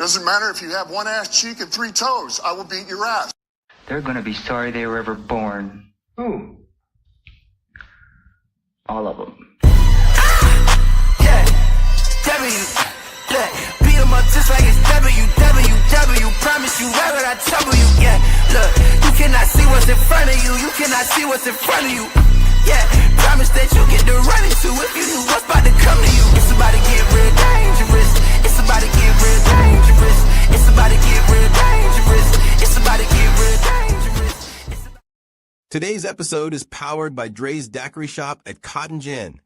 Doesn't matter if you have one ass cheek and 3 toes. I will beat your ass. They're going to be sorry they were ever born. Who? All of them. Yeah, beat them up just like it's WWW. Promise you, why would I trouble you? Yeah, look, you cannot see what's in front of you. You cannot see what's in front of you. Yeah, promise that you get to run into if you knew what's about to come to you. It's about to get real dangerous. It's about to get real dangerous. It's about to get real dangerous. It's about to get real dangerous. Today's episode is powered by Dre's Daiquiri Shop at Cotton Gin,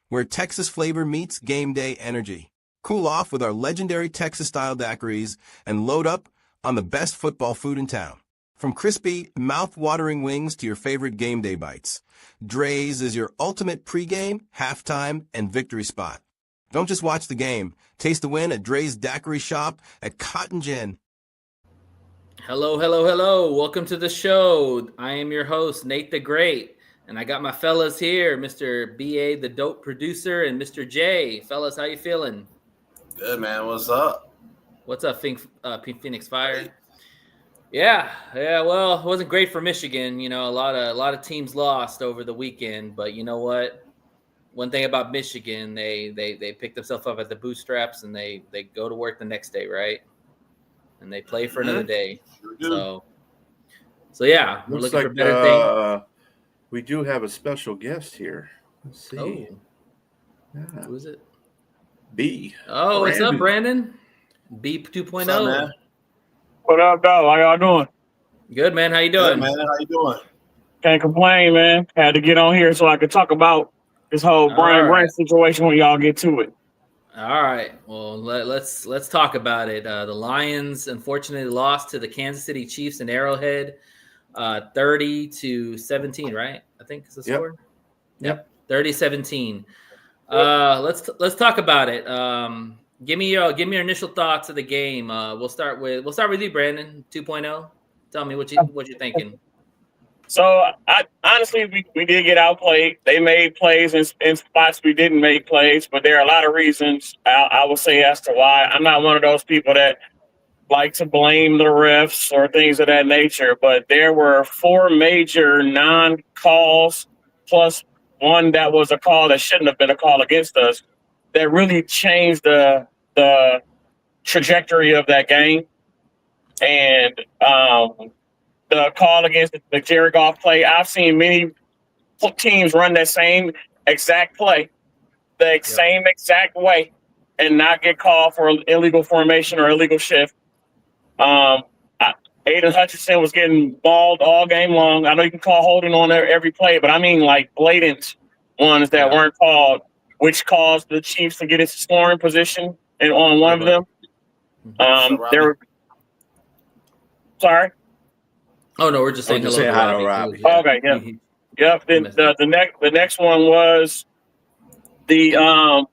where Texas flavor meets game day energy. Cool off with our legendary Texas-style daiquiris and load up on the best football food in town. From crispy, mouth-watering wings to your favorite game day bites, Dre's is your ultimate pregame, halftime, and victory spot. Don't just watch the game. Taste the win at Dre's Daiquiri Shop at Cotton Gin. Hello. Welcome to the show. I am your host, Nate the Great, and I got my fellas here, Mr. B.A. the Dope Producer and Mr. J. Fellas, how you feeling? Good, man. What's up? What's up, Phoenix Fire? Yeah. Well, it wasn't great for Michigan. You know, a lot of teams lost over the weekend, but you know what? One thing about Michigan, they pick themselves up at the bootstraps and they go to work the next day, right? And they play for another day. So yeah, we're looking for better things. We do have a special guest here. Let's see. Oh. Yeah. Who is it? B. Oh, what's up, Brandon? B 2.0. What's up, man? What up, dog? How y'all doing? Good, man. How you doing? Good, man. How you doing? Can't complain, man. Had to get on here so I could talk about this whole Brian Branch situation when y'all get to it. All right. Well, let's talk about it. The Lions unfortunately lost to the Kansas City Chiefs in Arrowhead, 30-17. Right? I think is the score. Yep. 30-17. Let's talk about it. Give me your initial thoughts of the game. We'll start with you, Brandon 2.0. Tell me what you're thinking. So I honestly we did get outplayed. They made plays in spots we didn't make plays, but there are a lot of reasons I will say as to why. I'm not one of those people that like to blame the refs or things of that nature, but there were 4 major non-calls plus one that was a call that shouldn't have been a call against us that really changed the trajectory of that game. And the call against the Jared Goff play, I've seen many teams run that same exact play, same exact way, and not get called for illegal formation or illegal shift. Aiden Hutchinson was getting balled all game long. I know you can call holding on every play, but I mean like blatant ones that weren't called, which caused the Chiefs to get into scoring position and on one of them. They were sorry. Oh no, we're just saying hello to Robbie. Okay, yeah. Yep. Then the next one was the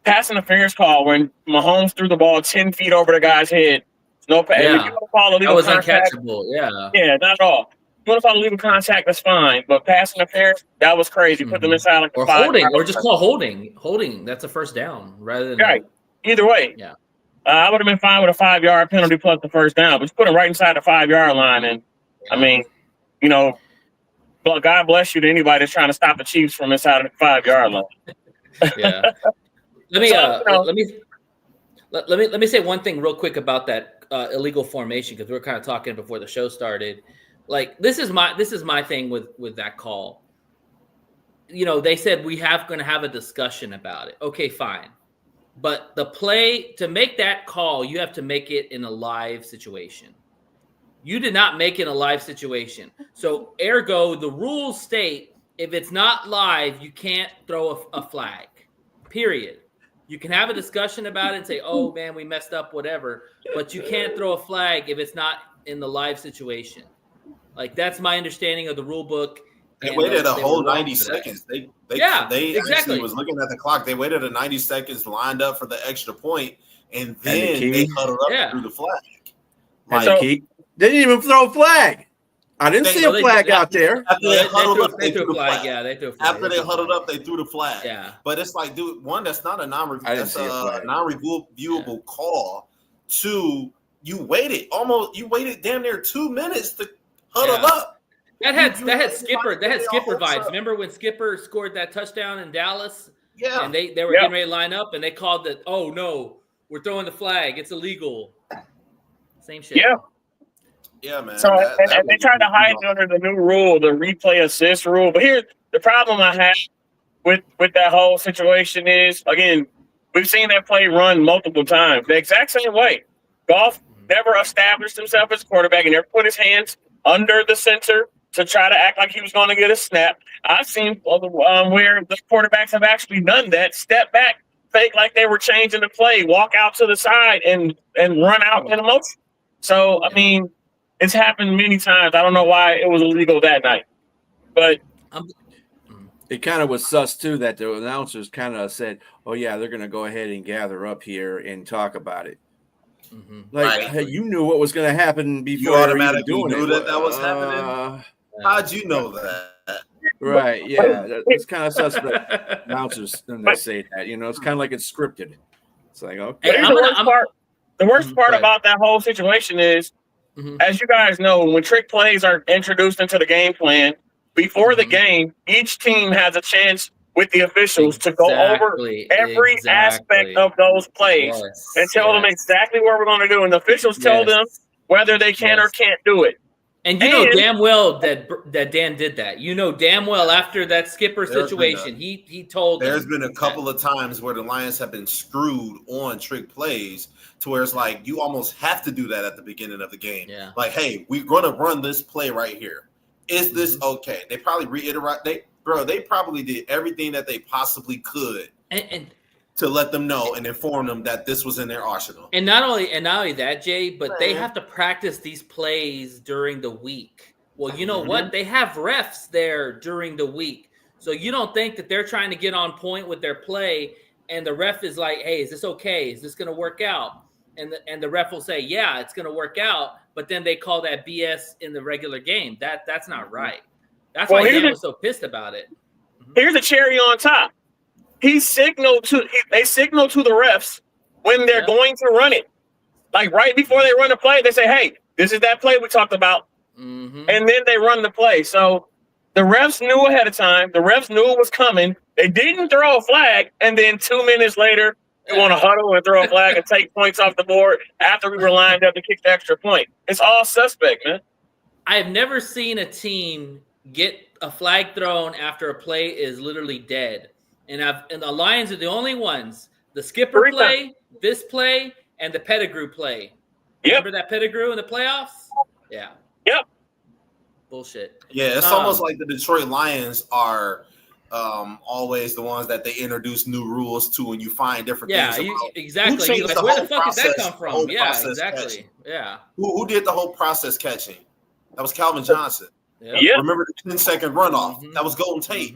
pass interference call when Mahomes threw the ball 10 feet over the guy's head. No pass. Yeah. If you want to that was contact, uncatchable. Yeah. Yeah, not at all. If you want to follow legal contact, that's fine. But pass interference, that was crazy. Put them inside like or holding, or just call holding. Holding, that's a first down rather than right. Either way. Yeah. I would have been fine with a 5-yard penalty plus the first down, but you put him right inside the 5-yard line, and I mean, you know, God bless you to anybody that's trying to stop the Chiefs from inside of the 5-yard line. Yeah. Let me say one thing real quick about that illegal formation, because we were kind of talking before the show started. Like this is my thing with that call. You know, they said we going to have a discussion about it. Okay, fine. But the play, to make that call, you have to make it in a live situation. You did not make it in a live situation. So ergo, the rules state if it's not live, you can't throw a flag, period. You can have a discussion about it and say, oh, man, we messed up, whatever. But you can't throw a flag if it's not in the live situation. Like, that's my understanding of the rule book. They waited a whole 90 seconds. They exactly. actually was looking at the clock. They waited a 90 seconds, lined up for the extra point, and then they huddled up through the flag. Like, they didn't even throw a flag. I didn't see a flag out there. After they huddled up, they threw a flag. Yeah, they threw a flag. After they huddled up, they threw the flag. Yeah. But it's like, dude, one, that's not a non-reviewable call. to you waited damn near 2 minutes to huddle up. That had Skipper vibes. Remember when Skipper scored that touchdown in Dallas? Yeah. And they were getting ready to line up and they called it, oh no, we're throwing the flag. It's illegal. Same shit. Yeah. Yeah, man. So and they tried to hide it under the new rule, the replay assist rule. But here's the problem I have with that whole situation is, again, we've seen that play run multiple times. The exact same way. Goff never established himself as quarterback and never put his hands under the center to try to act like he was going to get a snap. I've seen where the quarterbacks have actually done that, step back, fake like they were changing the play, walk out to the side and run out in motion. So, I mean, it's happened many times. I don't know why it was illegal that night. But it kind of was sus, too, that the announcers kind of said, oh, yeah, they're going to go ahead and gather up here and talk about it. Mm-hmm. Like, hey, you knew what was going to happen before you automatically knew that was happening. How'd you know that? Right, yeah, it's kind of suspect. Announcers when they say that, it's kind of like it's scripted. It's like, okay. The worst part about that whole situation is, as you guys know, when trick plays are introduced into the game plan before the game, each team has a chance with the officials to go over every aspect of those plays and tell them exactly what we're going to do. And the officials tell them whether they can or can't do it. And you know damn well that Dan did that. You know damn well after that Skipper situation, he told them. There's been a couple of times where the Lions have been screwed on trick plays to where it's like you almost have to do that at the beginning of the game. Yeah. Like, hey, we're going to run this play right here. Is this okay? They probably they probably did everything that they possibly could and to let them know and inform them that this was in their arsenal. And not only that, Jay, but they have to practice these plays during the week. Well, you know what? They have refs there during the week. So you don't think that they're trying to get on point with their play and the ref is like, hey, is this okay? Is this going to work out? And the ref will say, yeah, it's going to work out. But then they call that BS in the regular game. That's not right. That's why Dan was so pissed about it. Here's a cherry on top. They signal to the refs when they're going to run it. Like right before they run the play, they say, hey, this is that play we talked about. And then they run the play. So the refs knew ahead of time. The refs knew it was coming. They didn't throw a flag. And then 2 minutes later, they want to huddle and throw a flag and take points off the board after we were lined up to kick the extra point. It's all suspect, man. I've never seen a team get a flag thrown after a play is literally dead. And the Lions are the only ones. The Skipper play, this play, and the Pettigrew play. Remember that Pettigrew in the playoffs? Yeah. Yep. Bullshit. Yeah, it's almost like the Detroit Lions are always the ones that they introduce new rules to, and you find different things. Yeah, exactly. Like, where the fuck did that come from? Yeah, exactly. Catching. Yeah. Who did the whole process catching? That was Calvin Johnson. Yeah. Remember the 10-second runoff? That was Golden Tate.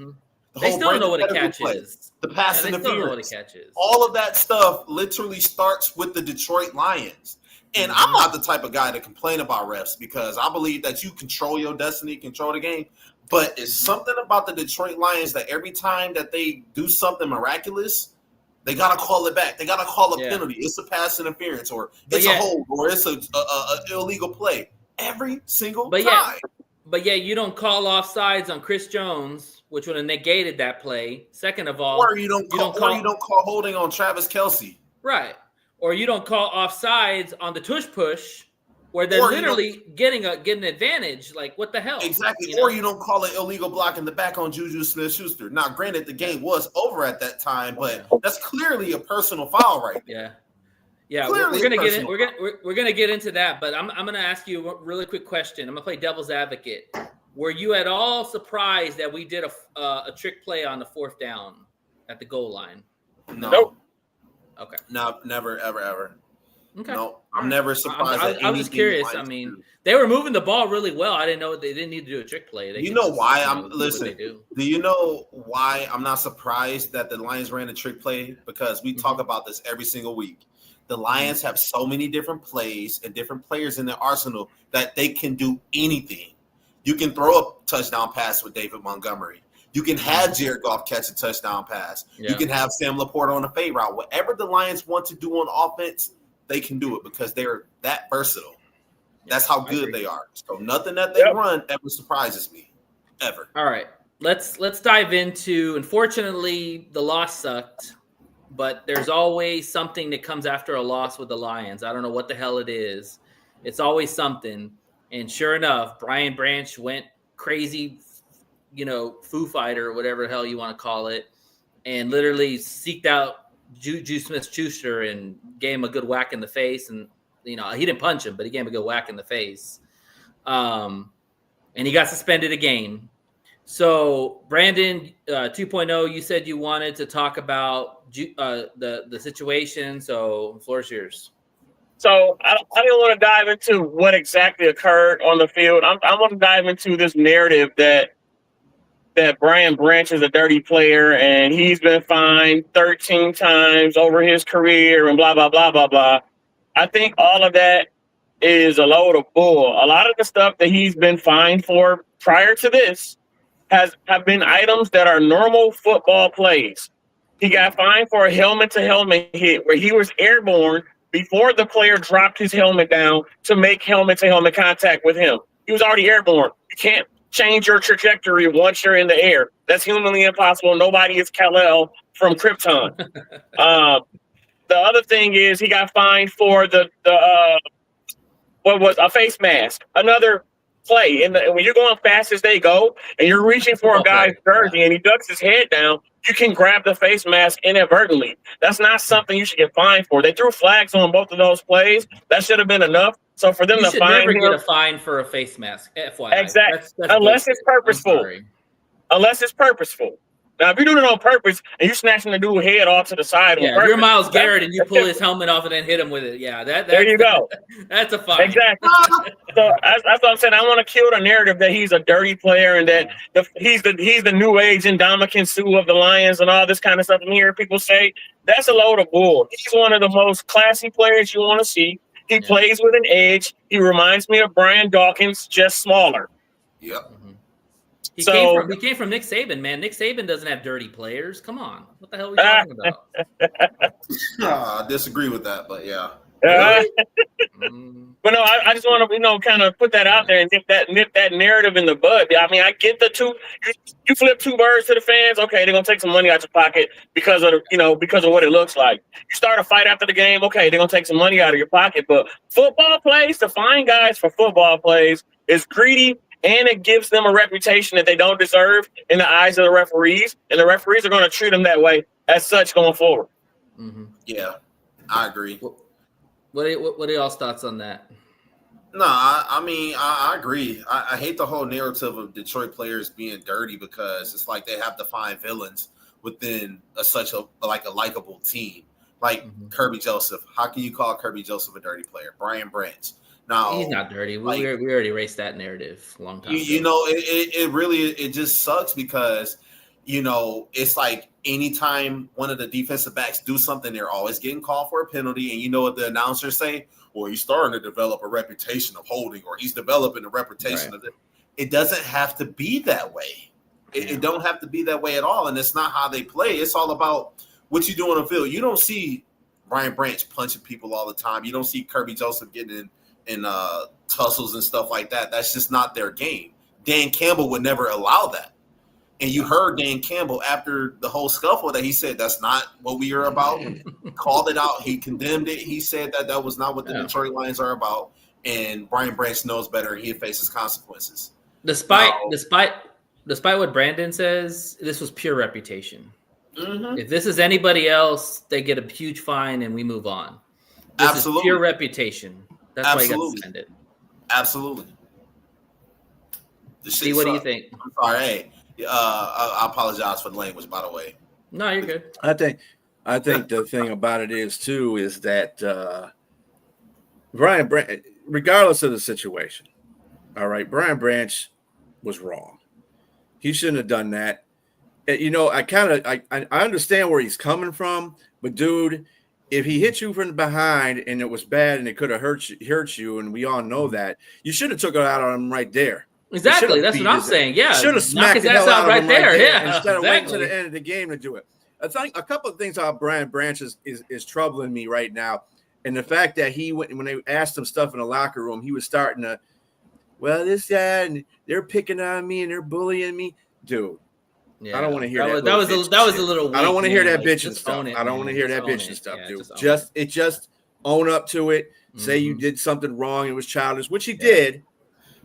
They still don't know what a catch is. The pass interference. They still know what a catch is. All of that stuff literally starts with the Detroit Lions. And I'm not the type of guy to complain about refs because I believe that you control your destiny, control the game. But it's something about the Detroit Lions that every time that they do something miraculous, they got to call it back. They got to call a penalty. It's a pass interference or it's a hold or it's a illegal play every single time. But you don't call offsides on Chris Jones, which would have negated that play. Second of all, or you don't call holding on Travis Kelce. Right. Or you don't call offsides on the tush push where they're literally getting an advantage. Like, what the hell? Exactly. Or you don't call it illegal block in the back on Juju Smith-Schuster. Now, granted, the game was over at that time, but that's clearly a personal foul right there. Yeah, we're gonna get in. We're gonna get into that, but I'm gonna ask you a really quick question. I'm gonna play devil's advocate. Were you at all surprised that we did a trick play on the fourth down at the goal line? No. Nope. Okay. No, never, ever. Okay. No, I'm never surprised. I was just curious. I mean, they were moving the ball really well. I didn't know they didn't need to do a trick play. You know why? Do you know why I'm not surprised that the Lions ran a trick play? Because we talk about this every single week. The Lions have so many different plays and different players in their arsenal that they can do anything. You can throw a touchdown pass with David Montgomery. You can have Jared Goff catch a touchdown pass. Yeah. You can have Sam Laporta on a fade route. Whatever the Lions want to do on offense, they can do it because they're that versatile. That's how good they are. So nothing that they run ever surprises me, ever. All right, let's dive into. Unfortunately, the loss sucked, but there's always something that comes after a loss with the Lions. I don't know what the hell it is. It's always something. And sure enough, Brian Branch went crazy, Foo Fighter or whatever the hell you want to call it, and literally seeked out Juju Smith-Schuster and gave him a good whack in the face. And he didn't punch him, but he gave him a good whack in the face. And he got suspended a game. So, Brandon, 2.0, you said you wanted to talk about the situation. So, the floor is yours. So, I didn't want to dive into what exactly occurred on the field. I want to dive into this narrative that Brian Branch is a dirty player and he's been fined 13 times over his career and blah, blah, blah, blah, blah. I think all of that is a load of bull. A lot of the stuff that he's been fined for prior to this have been items that are normal football plays. He got fined for a helmet-to-helmet hit where he was airborne before the player dropped his helmet down to make helmet-to-helmet contact with him. He was already airborne. You can't change your trajectory once you're in the air. That's humanly impossible. Nobody is Kal-El from Krypton. The other thing is he got fined for what was a face mask. Another play. And when you're going fast as they go and you're reaching for a guy's jersey and he ducks his head down, you can grab the face mask inadvertently. That's not something you should get fined for. They threw flags on both of those plays. That should have been enough. So for them to fine never get a fine for a face mask. FYI. Exactly. Unless it's purposeful. Unless it's purposeful. Now, if you're doing it on purpose and you're snatching the dude's head off to the side, if you're Myles Garrett and you pull his helmet off and then hit him with it, there you go. That's a fine. Exactly. So that's what I'm saying. I want to kill the narrative that he's a dirty player and that he's the new age Ndamukong Suh of the Lions and all this kind of stuff. And here people say that's a load of bull. He's one of the most classy players you want to see. He plays with an edge. He reminds me of Brian Dawkins, just smaller. Yep. He came from Nick Saban, man. Nick Saban doesn't have dirty players. Come on. What the hell are we talking about? I disagree with that, but yeah. But no, I just want to, kind of put that out there and nip that narrative in the bud. I mean, I get the two. You flip two birds to the fans. Okay, they're gonna take some money out your pocket because of what it looks like. You start a fight after the game. Okay, they're gonna take some money out of your pocket. But football plays, to fine guys for football plays, is greedy. And it gives them a reputation that they don't deserve in the eyes of the referees. And the referees are going to treat them that way as such going forward. Mm-hmm. Yeah, I agree. What are y'all's thoughts on that? No, I agree. I hate the whole narrative of Detroit players being dirty because it's like they have to find villains within such a likable team. Like Kirby Joseph. How can you call Kirby Joseph a dirty player? Brian Branch. No, he's not dirty. We already erased that narrative a long time ago. It really just sucks because, it's like anytime one of the defensive backs do something, they're always getting called for a penalty. And you know what the announcers say? Well, he's starting to develop a reputation of holding, or he's developing a reputation of it. It doesn't have to be that way. It don't have to be that way at all. And it's not how they play. It's all about what you do on the field. You don't see Brian Branch punching people all the time. You don't see Kirby Joseph getting in tussles and stuff like that. That's just not their game. Dan Campbell would never allow that. And you heard Dan Campbell after the whole scuffle that he said that's not what we are about. Called it out. He condemned it. He said that was not what the Detroit Lions are about. And Brian Branch knows better. He faces consequences. Despite what Brandon says, this was pure reputation. Mm-hmm. If this is anybody else, they get a huge fine and we move on. This is pure reputation. That's why you got suspended. Absolutely. See, what do you think? I'm sorry. Hey, I apologize for the language, by the way. No, you're good. I think the thing about it is that Brian Branch, regardless of the situation, all right, Brian Branch was wrong. He shouldn't have done that. I understand where he's coming from, but dude, if he hit you from behind and it was bad and it could have hurt you, and we all know that, you should have took it out on him right there. Exactly. That's what I'm saying. Yeah. Should have smacked the hell out of him right there. Instead of waiting to the end of the game to do it. I think a couple of things about Brian Branch is troubling me right now. And the fact that he went when they asked him stuff in the locker room, he was starting to, well, this guy and they're picking on me and they're bullying me, dude. Yeah. I don't want to hear that. That was a little. I don't want to hear that like, bitching stuff. I don't want to hear that bitching stuff, dude. Just Just own up to it. Say you did something wrong. It was childish, which he did,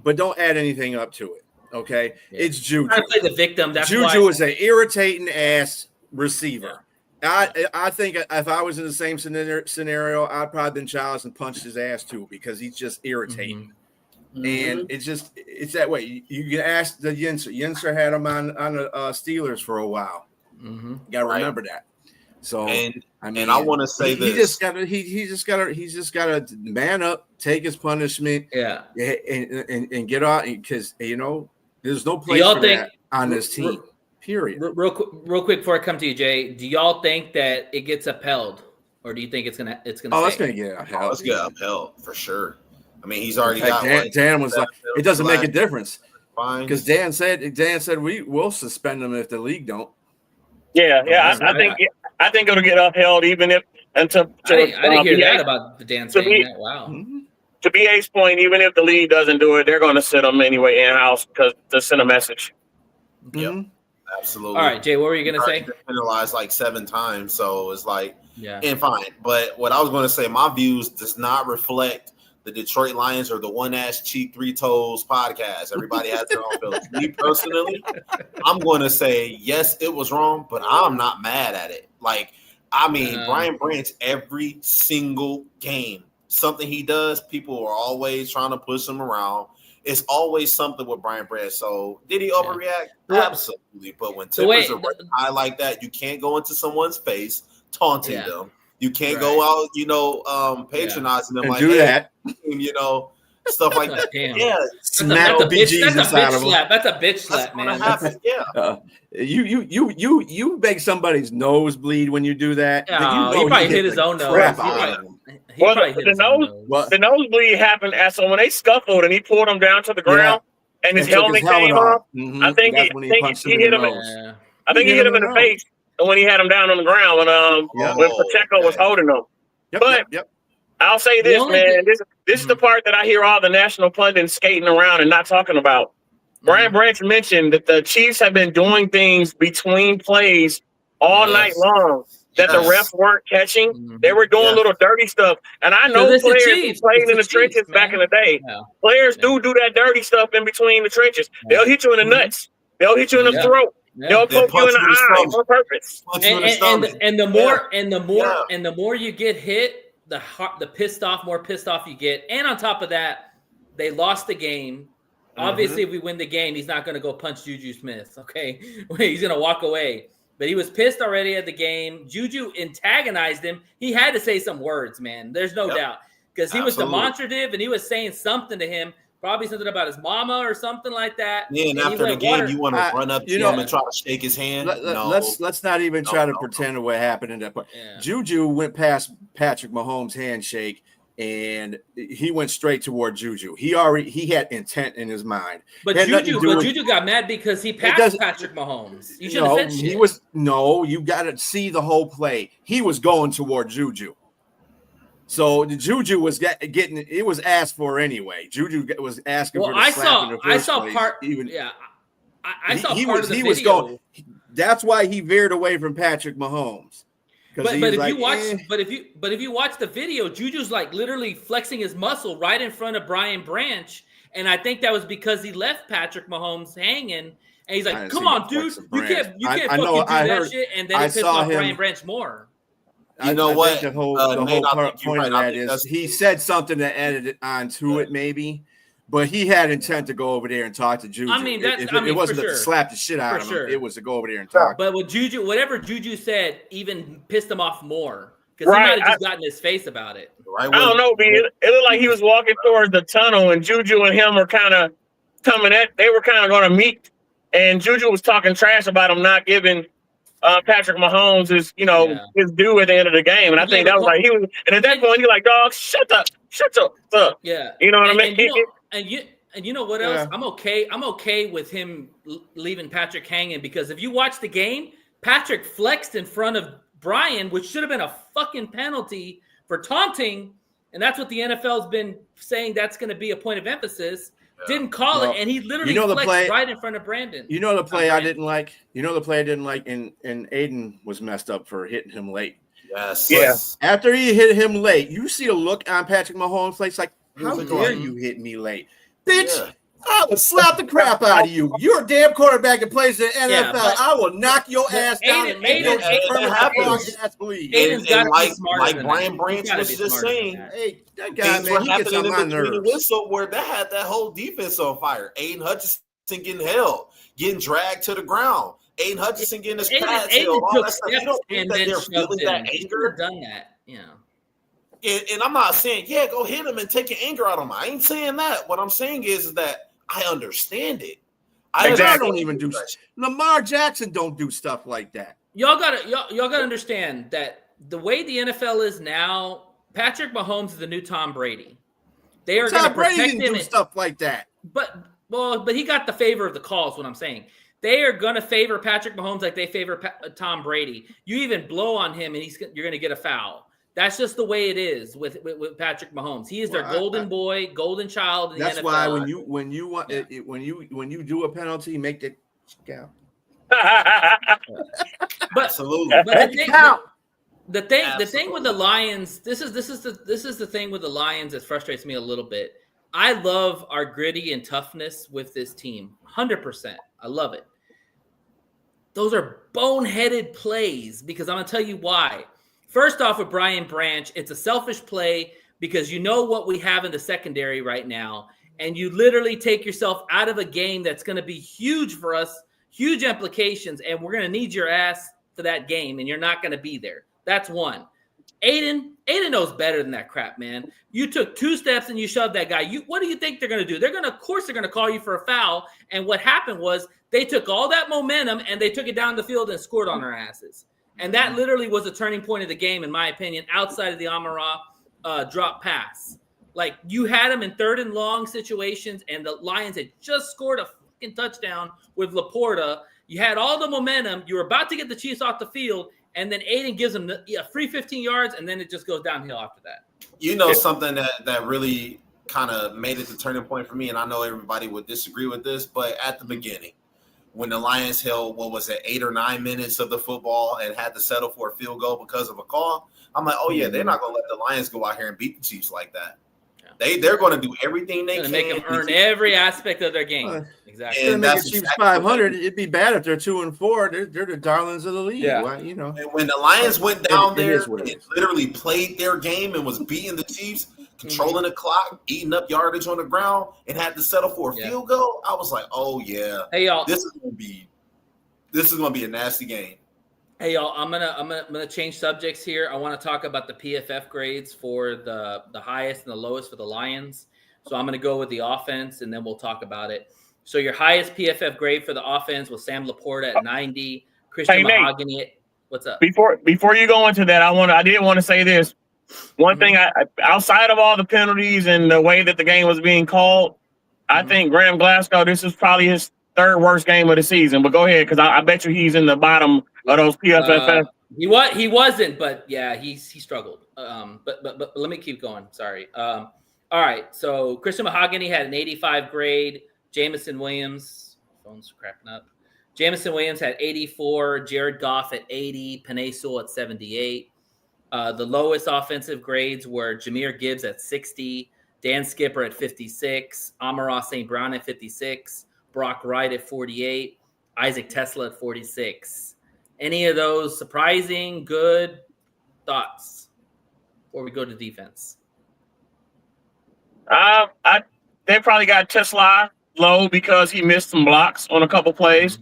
but don't add anything up to it. Okay, it's Juju. Trying to play the victim. That's Juju is an irritating ass receiver. I think if I was in the same scenario, I'd probably been childish and punched his ass too because he's just irritating. And it's that way. You can ask the Yinzer. Yinzer had him on the Steelers for a while. You gotta remember that. So and I want to say this. He's just gotta man up, take his punishment, and get out because there's no place for that on this team. Period. Real quick before I come to you, Jay, do y'all think that it gets upheld, or do you think it's gonna? Oh, it's gonna get upheld. Let's get upheld for sure. I mean, he's already got. Dan was like, it doesn't make a difference because Dan said we will suspend him if the league don't. Yeah. I think it'll get upheld even if I didn't hear that about the Dan saying that. Wow. To BA's point, even if the league doesn't do it, they're going to sit them anyway in house because to send a message. Yep, absolutely. All right, Jay, what were you going to say? Penalized like 7 times, so it's like and fine. But what I was going to say, my views does not reflect the Detroit Lions or the One Ass Cheek 3 Toes podcast. Everybody has their own feelings. Me personally, I'm going to say, yes, it was wrong, but I'm not mad at it. Like, I mean, Brian Branch, every single game, something he does, people are always trying to push him around. It's always something with Brian Branch. So did he overreact? Absolutely. But when tempers are high like that, you can't go into someone's face taunting them. You can't go out, patronizing them and like do that. Stuff like that. Smack the bejesus out of them. That's a bitch slap, man. You make somebody's nose bleed when you do that. He probably hit his own nose. The nosebleed happened so when they scuffled and he pulled him down to the ground and his helmet came off. I think he hit him. I think he hit him in the face when he had him down on the ground when Pacheco was holding him. I'll say this, man. This is the part that I hear all the national pundits skating around and not talking about. Brian Branch mentioned that the Chiefs have been doing things between plays all night long that the refs weren't catching. They were doing little dirty stuff. And I know players who played in the trenches back in the day. Players do that dirty stuff in between the trenches. They'll hit you in the nuts. They'll hit you in the throat. They'll poke you in the eye on purpose. And the more you get hit, the more pissed off you get. And on top of that, they lost the game. Obviously, if we win the game, he's not going to go punch Juju Smith. Okay, he's going to walk away. But he was pissed already at the game. Juju antagonized him. He had to say some words, man. There's no doubt because he was demonstrative and he was saying something to him. Probably something about his mama or something like that. Yeah, and after the game, you want to run up to him and try to shake his hand. Let's not even try to pretend what happened in that part. Juju went past Patrick Mahomes' handshake, and he went straight toward Juju. He had intent in his mind. But Juju got mad because he passed Patrick Mahomes. You should have said shit. You got to see the whole play. He was going toward Juju. So the Juju was getting it was asked for anyway. Juju was asking for the slap in the first place. I saw part of the video. That's why he veered away from Patrick Mahomes. But if you watch the video, Juju's like literally flexing his muscle right in front of Brian Branch, and I think that was because he left Patrick Mahomes hanging. And he's like, "Come on, dude, you can't fucking do that shit." And then he pissed off Brian Branch more. You know what? The whole point of that is he said something that added onto it, maybe, but he had intent to go over there and talk to Juju. It wasn't to slap the shit out of him. It was to go over there and talk. But with Juju, whatever Juju said, even pissed him off more because he might have just gotten his face about it. I don't know, B. It looked like he was walking towards the tunnel, and Juju and him were kind of coming at. They were kind of going to meet, and Juju was talking trash about him not giving Patrick Mahomes his due at the end of the game. And I think that was like he was, and at that point you're like, dog, shut up. Yeah. You know what I mean? And you know what else? I'm okay with him leaving Patrick hanging because if you watch the game, Patrick flexed in front of Brian, which should have been a fucking penalty for taunting, and that's what the NFL's been saying that's going to be a point of emphasis. Didn't call it, and he literally flexed right in front of Brandon. You know the play I didn't like? You know the play I didn't like? And Aiden was messed up for hitting him late. Yes. Yeah. After he hit him late, you see a look on Patrick Mahomes' face like, how dare you hit me late? Bitch, I will slap the crap out of you. You're a damn quarterback that plays in the NFL. Yeah, but I will knock your ass down and make your ass bleed. And like Brian Branch was just saying, hey, that guy, things man, were he gets on happening my in between the nerves. whistle where that had that whole defense on fire. Aiden Hutchinson getting held, getting dragged to the ground. Aiden Hutchinson getting his pads held. All that stuff. You don't think that they're feeling that anger? Done that, And I'm not saying, go hit him and take your anger out on him. I ain't saying that. What I'm saying is that I understand it. Don't even do Lamar Jackson don't do stuff like that. Y'all gotta understand that the way the NFL is now, Patrick Mahomes is the new Tom Brady. They are going to protect him. Do stuff like that. But he got the favor of the calls. What I'm saying, they are going to favor Patrick Mahomes like they favor Tom Brady. You even blow on him, and you're going to get a foul. That's just the way it is with Patrick Mahomes. He is their golden boy, golden child in the NFL. That's why when you do a penalty, make it count. But absolutely. But the thing with the Lions, this is the thing with the Lions that frustrates me a little bit. I love our gritty and toughness with this team, 100%. I love it. Those are boneheaded plays because I'm going to tell you why. First off, with Brian Branch, it's a selfish play because you know what we have in the secondary right now, and you literally take yourself out of a game that's going to be huge for us, huge implications, and we're going to need your ass for that game, and you're not going to be there. That's one. Aiden knows better than that crap, man. You took 2 steps and you shoved that guy. What do you think they're going to do? Of course, they're going to call you for a foul, and what happened was they took all that momentum and they took it down the field and scored on our asses. And that literally was a turning point of the game, in my opinion, outside of the Amon-Ra drop pass. Like, you had him in 3rd and long situations, and the Lions had just scored a fucking touchdown with Laporta. You had all the momentum. You were about to get the Chiefs off the field, and then Aiden gives them a free 15 yards, and then it just goes downhill after that. You know, something that really kind of made it the turning point for me, and I know everybody would disagree with this, but at the beginning, when the Lions held, 8 or 9 minutes of the football and had to settle for a field goal because of a call, I'm like, oh, yeah, they're not going to let the Lions go out here and beat the Chiefs like that. Yeah. They're going to do everything they can. Make them earn every aspect of their game. Exactly. And that's Chiefs 500. It'd be bad if they're 2-4. They're the darlings of the league. Yeah. Well, you know. And when the Lions went down there and literally played their game and was beating the Chiefs, controlling the clock, eating up yardage on the ground, and had to settle for a field goal, I was like, oh yeah, hey y'all, this is gonna be a nasty game. Hey y'all, I'm gonna change subjects here. I want to talk about the PFF grades for the highest and the lowest for the Lions. So I'm gonna go with the offense, and then we'll talk about it. So your highest PFF grade for the offense was Sam Laporta at 90, Christian Mahogany at, what's up? Before you go into that, I did want to say this. One thing, outside of all the penalties and the way that the game was being called, I think Graham Glasgow, this is probably his 3rd worst game of the season. But go ahead, because I bet you he's in the bottom of those PFF. He wasn't, but yeah, he struggled. But let me keep going. Sorry. All right. So Christian Mahogany had an 85 grade. Jameson Williams, phone's crapping up. Jameson Williams had 84. Jared Goff at 80. Penei Sewell at 78. The lowest offensive grades were Jahmyr Gibbs at 60, Dan Skipper at 56, Amon-Ra St. Brown at 56, Brock Wright at 48, Isaac Tesla at 46. Any of those surprising, good thoughts before we go to defense? They probably got Tesla low because he missed some blocks on a couple plays.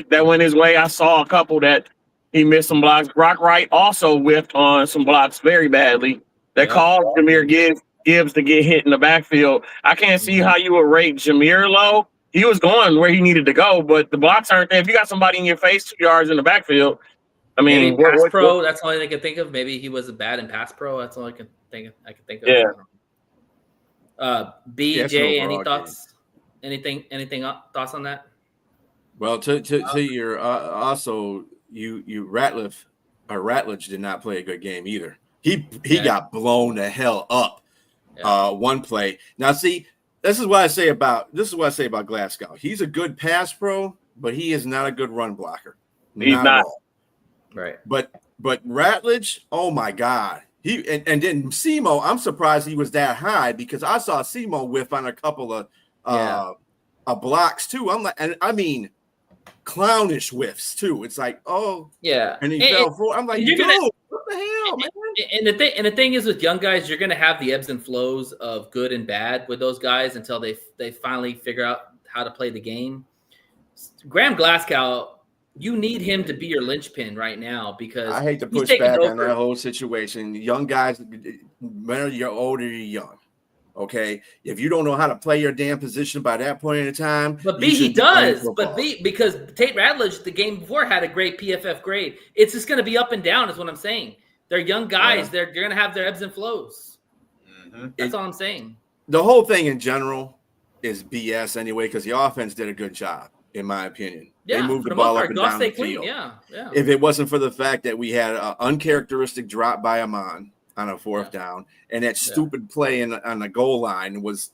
That went his way. I saw a couple that he missed some blocks. Brock Wright also whiffed on some blocks very badly. They called Jahmyr Gibbs to get hit in the backfield. I can't see how you would rate Jahmyr low. He was going where he needed to go, but the blocks aren't there. If you got somebody in your face 2 yards in the backfield, I mean, maybe pass pro. That's all I can think of. Maybe he wasn't bad in pass pro. That's all I can think of. Yeah. BJ, any thoughts? Anything? Thoughts on that? Well, to your also. You Ratledge did not play a good game either. He got blown the hell up one play. Now, see, this is what I say about Glasgow. He's a good pass pro, but he is not a good run blocker. He's not. At all. Right. But Ratledge, oh my God. And then Semo, I'm surprised he was that high because I saw Semo whiff on a couple of blocks too. I'm like, and I mean, clownish whiffs too. It's like, oh yeah, and he fell forward. I'm like, dude, what the hell, man? And the thing is with young guys, you're gonna have the ebbs and flows of good and bad with those guys until they finally figure out how to play the game. Graham Glasgow, you need him to be your linchpin right now because I hate to push back on that whole situation. Young guys, whether you're older, you're young. Okay, if you don't know how to play your damn position by that point in time, but he does. But because Tate Ratledge the game before had a great PFF grade. It's just going to be up and down, is what I'm saying. They're young guys. Yeah. They're going to have their ebbs and flows. Mm-hmm. That's all I'm saying. The whole thing in general is BS anyway because the offense did a good job, in my opinion. Yeah, they moved the ball up and down the field. Yeah. If it wasn't for the fact that we had an uncharacteristic drop by Amon on a fourth down, and that stupid play on the goal line was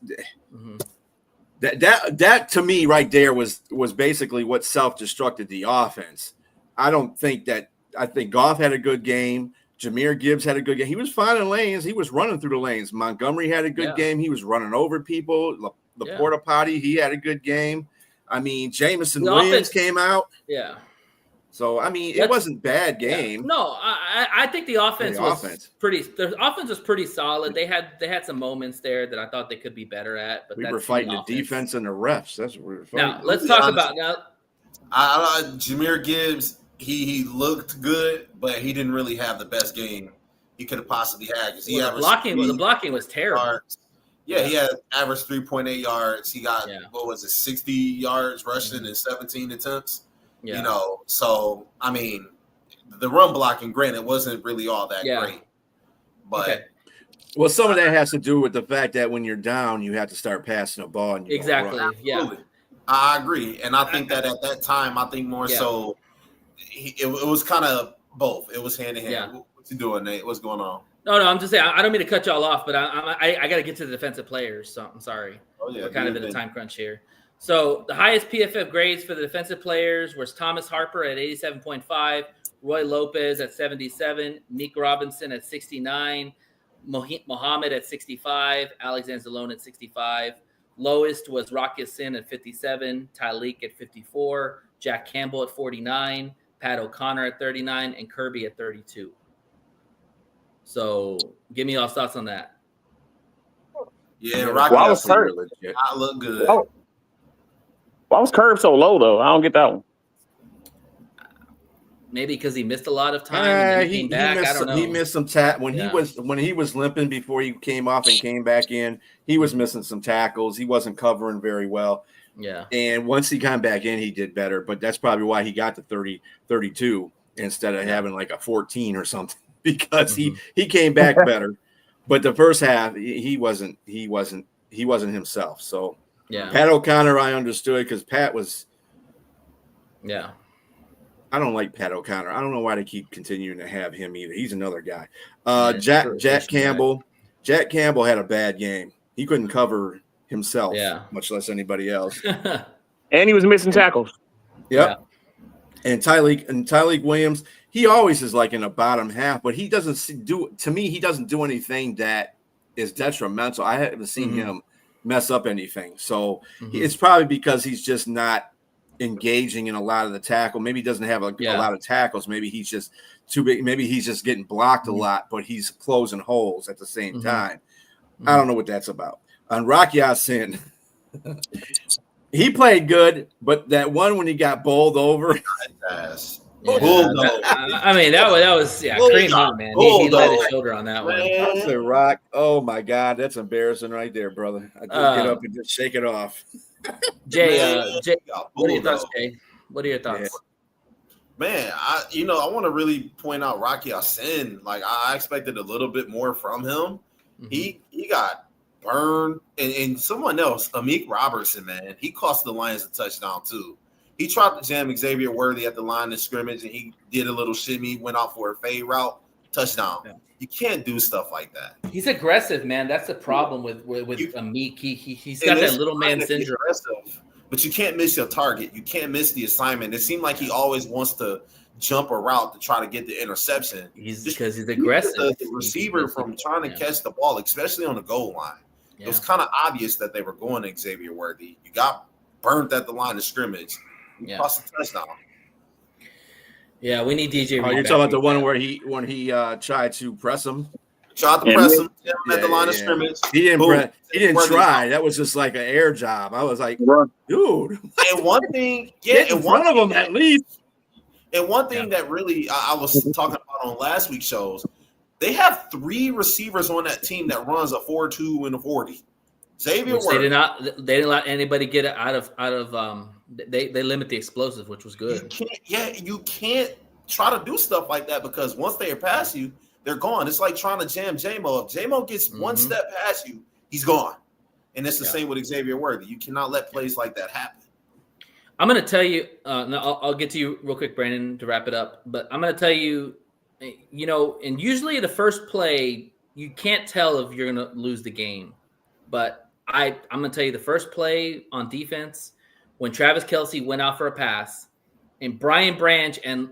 that to me right there was basically what self-destructed the offense. I think Goff had a good game. Jahmyr Gibbs had a good game. He was finding lanes. He was running through the lanes. Montgomery had a good game. He was running over people. The porta potty, he had a good game. I mean, Jameson Williams came out. Yeah. So, I mean, it wasn't a bad game. Yeah. No, I think the offense was pretty. The offense was pretty solid. They had some moments there that I thought they could be better at. But we were fighting the defense and the refs. That's what we were fighting. Now let's talk about Jahmyr Gibbs. He looked good, but he didn't really have the best game he could have possibly had because the blocking was terrible. Yards. Yeah, he had average 3.8 yards. He got 60 yards rushing in 17 attempts. Yeah. You know, so I mean, the run blocking, granted, wasn't really all that great. But well, some of that has to do with the fact that when you're down, you have to start passing the ball. And exactly. Yeah, I agree, and I think that at that time, I think more so, it was kind of both. It was hand in hand. Yeah. What you doing, Nate? What's going on? No, I'm just saying. I don't mean to cut y'all off, but I got to get to the defensive players. So I'm sorry. Oh yeah, we're kind of in a time crunch here. So the highest PFF grades for the defensive players was Thomas Harper at 87.5, Roy Lopez at 77, Meek Robinson at 69, Mohammed at 65, Alex Anzalone at 65. Lowest was Rocky Sin at 57, Tyleek at 54, Jack Campbell at 49, Pat O'Connor at 39, and Kirby at 32. So give me y'all's thoughts on that. Yeah, Rocky was hurt. I look good. Why was Curb so low though? I don't get that one. Maybe because he missed a lot of time. And then he came back. I don't know. He missed some when he was limping before he came off and came back in. He was missing some tackles. He wasn't covering very well. Yeah. And once he came back in, he did better. But that's probably why he got to 32 instead of having like a 14 or something because he came back better. But the first half, he wasn't himself. So. Yeah, Pat O'Connor, I understood because Pat was. Yeah, I don't like Pat O'Connor. I don't know why they keep continuing to have him either. He's another guy. Jack Campbell. Jack Campbell had a bad game. He couldn't cover himself, much less anybody else. And he was missing tackles. Yep. Yeah. And Tyleek Williams, he always is like in the bottom half, but he doesn't do. To me, he doesn't do anything that is detrimental. I haven't seen him mess up anything. So it's probably because he's just not engaging in a lot of the tackle. Maybe he doesn't have a lot of tackles. Maybe he's just too big. Maybe he's just getting blocked a lot, but he's closing holes at the same time. I don't know what that's about. On Rocky Sin, he played good, but that one when he got bowled over. I mean, that was cream him, man. He let his shoulder on that one. I said, Rock. Oh my God, that's embarrassing right there, brother. I just get up and just shake it off. Jay, what are your thoughts, Jay? What are your thoughts? Man, I want to really point out Rocky Sin. Like I expected a little bit more from him. He got burned, and someone else, Amik Robertson, man, he cost the Lions a touchdown too. He tried to jam Xavier Worthy at the line of scrimmage, and he did a little shimmy, went off for a fade route. touchdown. Yeah. You can't do stuff like that. He's aggressive, man. That's the problem with Meek. He's got that little man syndrome. But you can't miss your target. You can't miss the assignment. It seemed like he always wants to jump a route to try to get the interception. Because he's aggressive. The receiver from trying to catch the ball, especially on the goal line. Yeah. It was kind of obvious that they were going to Xavier Worthy. You got burnt at the line of scrimmage. You lost a touchdown. Yeah, we need DJ. Oh, you're talking about the one where he tried to press him. Tried to press him at the line of scrimmage. He didn't try. That was just like an air job. I was like, dude. And one thing, get in front of him at least. And one thing that really I was talking about on last week's shows, they have 3 receivers on that team that runs a 4.2 and a 40. Xavier Worthy. They didn't let anybody get it out of they limit the explosives, which was good. You can't try to do stuff like that because once they are past you, they're gone. It's like trying to jam J-Mo. If J-Mo gets one step past you, he's gone. And it's the same with Xavier Worthy. You cannot let plays like that happen. I'm going to tell you, I'll get to you real quick, Brandon, to wrap it up. But I'm going to tell you, and usually the first play, you can't tell if you're going to lose the game. But I'm going to tell you the first play on defense, when Travis Kelce went out for a pass, and Brian Branch and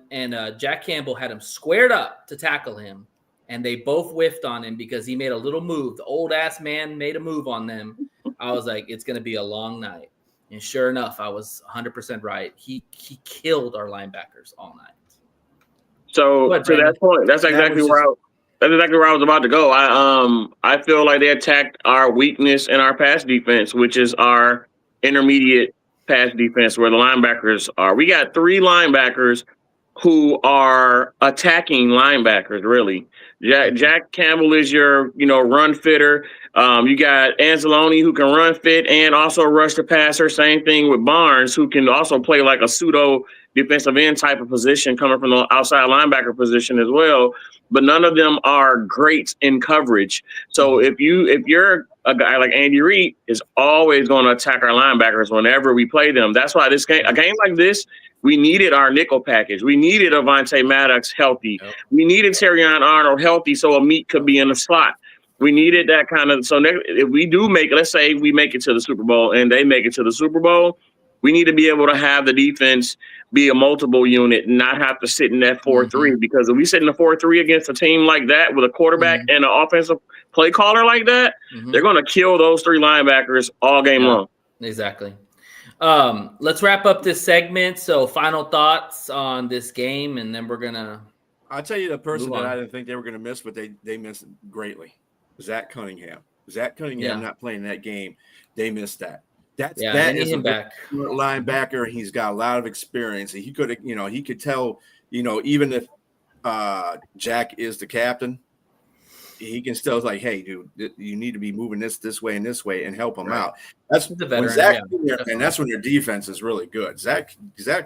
Jack Campbell had him squared up to tackle him, and they both whiffed on him because he made a little move. The old-ass man made a move on them. I was like, it's going to be a long night. And sure enough, I was 100% right. He killed our linebackers all night. So to that point, that's exactly where I was about to go. I feel like they attacked our weakness in our pass defense, which is our intermediate pass defense, where the linebackers are. We got 3 linebackers who are attacking linebackers, really. Jack Campbell is your, run fitter. You got Anzalone, who can run fit and also rush the passer. Same thing with Barnes, who can also play like a pseudo defensive end type of position, coming from the outside linebacker position as well. But none of them are great in coverage. So if you're a guy like Andy Reid, is always going to attack our linebackers whenever we play them. That's why a game like this, we needed our nickel package. We needed Avonte Maddox healthy. Yep. We needed Terrion Arnold healthy so Amit could be in the slot. We needed that kind of – so if we do make – let's say we make it to the Super Bowl and they make it to the Super Bowl, we need to be able to have the defense be a multiple unit and not have to sit in that 4-3. Because if we sit in the 4-3 against a team like that with a quarterback and an offensive play caller like that, they're going to kill those 3 linebackers all game long. Exactly. Let's wrap up this segment. So final thoughts on this game, and then we're going to – I'll tell you the person that I didn't think they were going to miss, but they missed greatly. Zach Cunningham. Not playing that game. They missed that. That is a back linebacker. He's got a lot of experience. He could, he could tell, even if Jack is the captain, he can still like, hey, dude, you need to be moving this way and this way and help him out. That's the veteran, when Zach, and that's when your defense is really good. Zach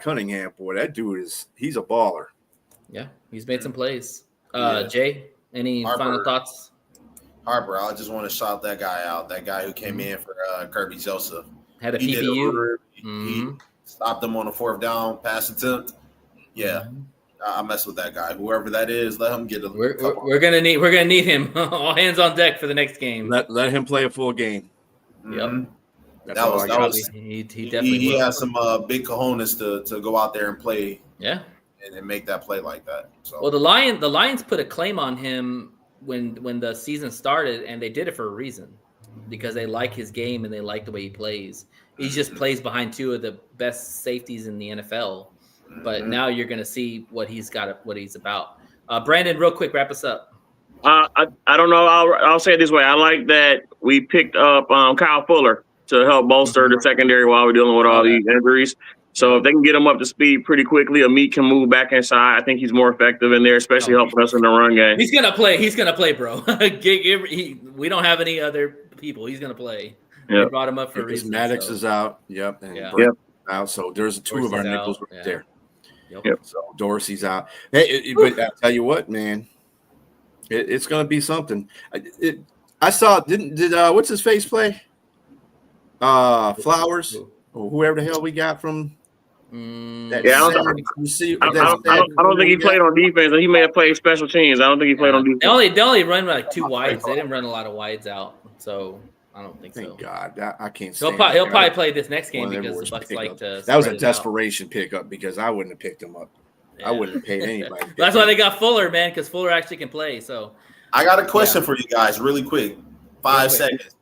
Cunningham, boy, that dude he's a baller. Yeah, he's made some plays. Jay, any final thoughts? Harper, I just want to shout that guy out. That guy who came in for Kirby Joseph. Had a PPU. He stopped him on a 4th down pass attempt. Yeah, I mess with that guy. Whoever that is, let him get a. We're gonna need him. All hands on deck for the next game. Let him play a full game. Yep. He definitely he has some big cojones to go out there and play. Yeah. And make that play like that. So. Well, the Lions put a claim on him when the season started, and they did it for a reason, because they like his game and they like the way he plays. He just plays behind 2 of the best safeties in the NFL. But now you're going to see what he's about. Brandon, real quick, wrap us up. I don't know. I'll say it this way. I like that we picked up Kyle Fuller to help bolster the secondary while we're dealing with all these injuries. So if they can get him up to speed pretty quickly, Amit can move back inside. I think he's more effective in there, especially helping us in the run game. He's gonna play, bro. We don't have any other people. He's gonna play. Yep. We brought him up for a reason. Maddox is out. Yep. And out. So there's 2 of our nickels right there. Yep. So Dorsey's out. Hey, but I'll tell you what, man, it's gonna be something. I saw. Did what's his face play? Flowers. Or whoever the hell we got from That Yeah, I don't think he played on defense. He may have played special teams. I don't think he played on defense. They only run like 2 wides. They didn't run a lot of wides out, so I don't think so. Thank God, I can't. He'll probably play this next game because the Bucs like to. That was a desperation pickup because I wouldn't have picked him up. Yeah. I wouldn't have paid anybody. That's why they got Fuller, man, because Fuller actually can play. So I got a question for you guys, really quick. 5 seconds.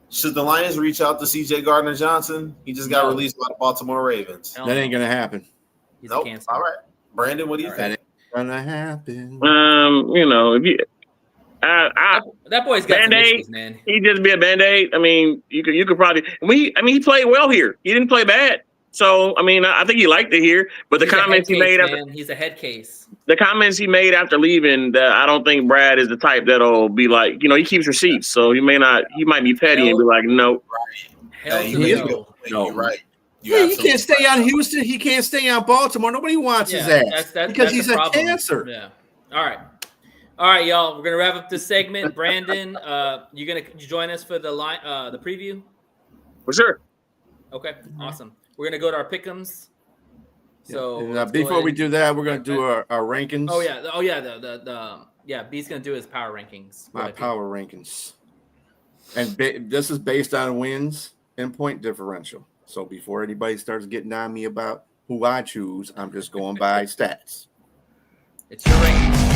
Should the Lions reach out to C.J. Gardner-Johnson? He just got released by the Baltimore Ravens. That ain't gonna happen. Nope. All right, Brandon, what do you think? That ain't gonna happen. If you. That boy's got some issues, man. He just be a Band-Aid. I mean, you could probably. He played well here. He didn't play bad. So I mean, I think he liked it here. But the comments he made after he's a head case. The comments he made after leaving, I don't think Brad is the type that'll be like, he keeps receipts, so he might be petty and be like, no. No, right. He can't stay on Houston. He can't stay on Baltimore. Nobody wants his ass because he's a cancer. Yeah. All right, y'all. We're gonna wrap up this segment. Brandon, you join us for the preview? For sure. Okay, awesome. We're gonna go to our Pic'ems. So before we do that, we're gonna do our rankings. B's gonna do his power rankings. My power rankings, and this is based on wins and point differential. So before anybody starts getting on me about who I choose, I'm just going by stats. It's your rankings.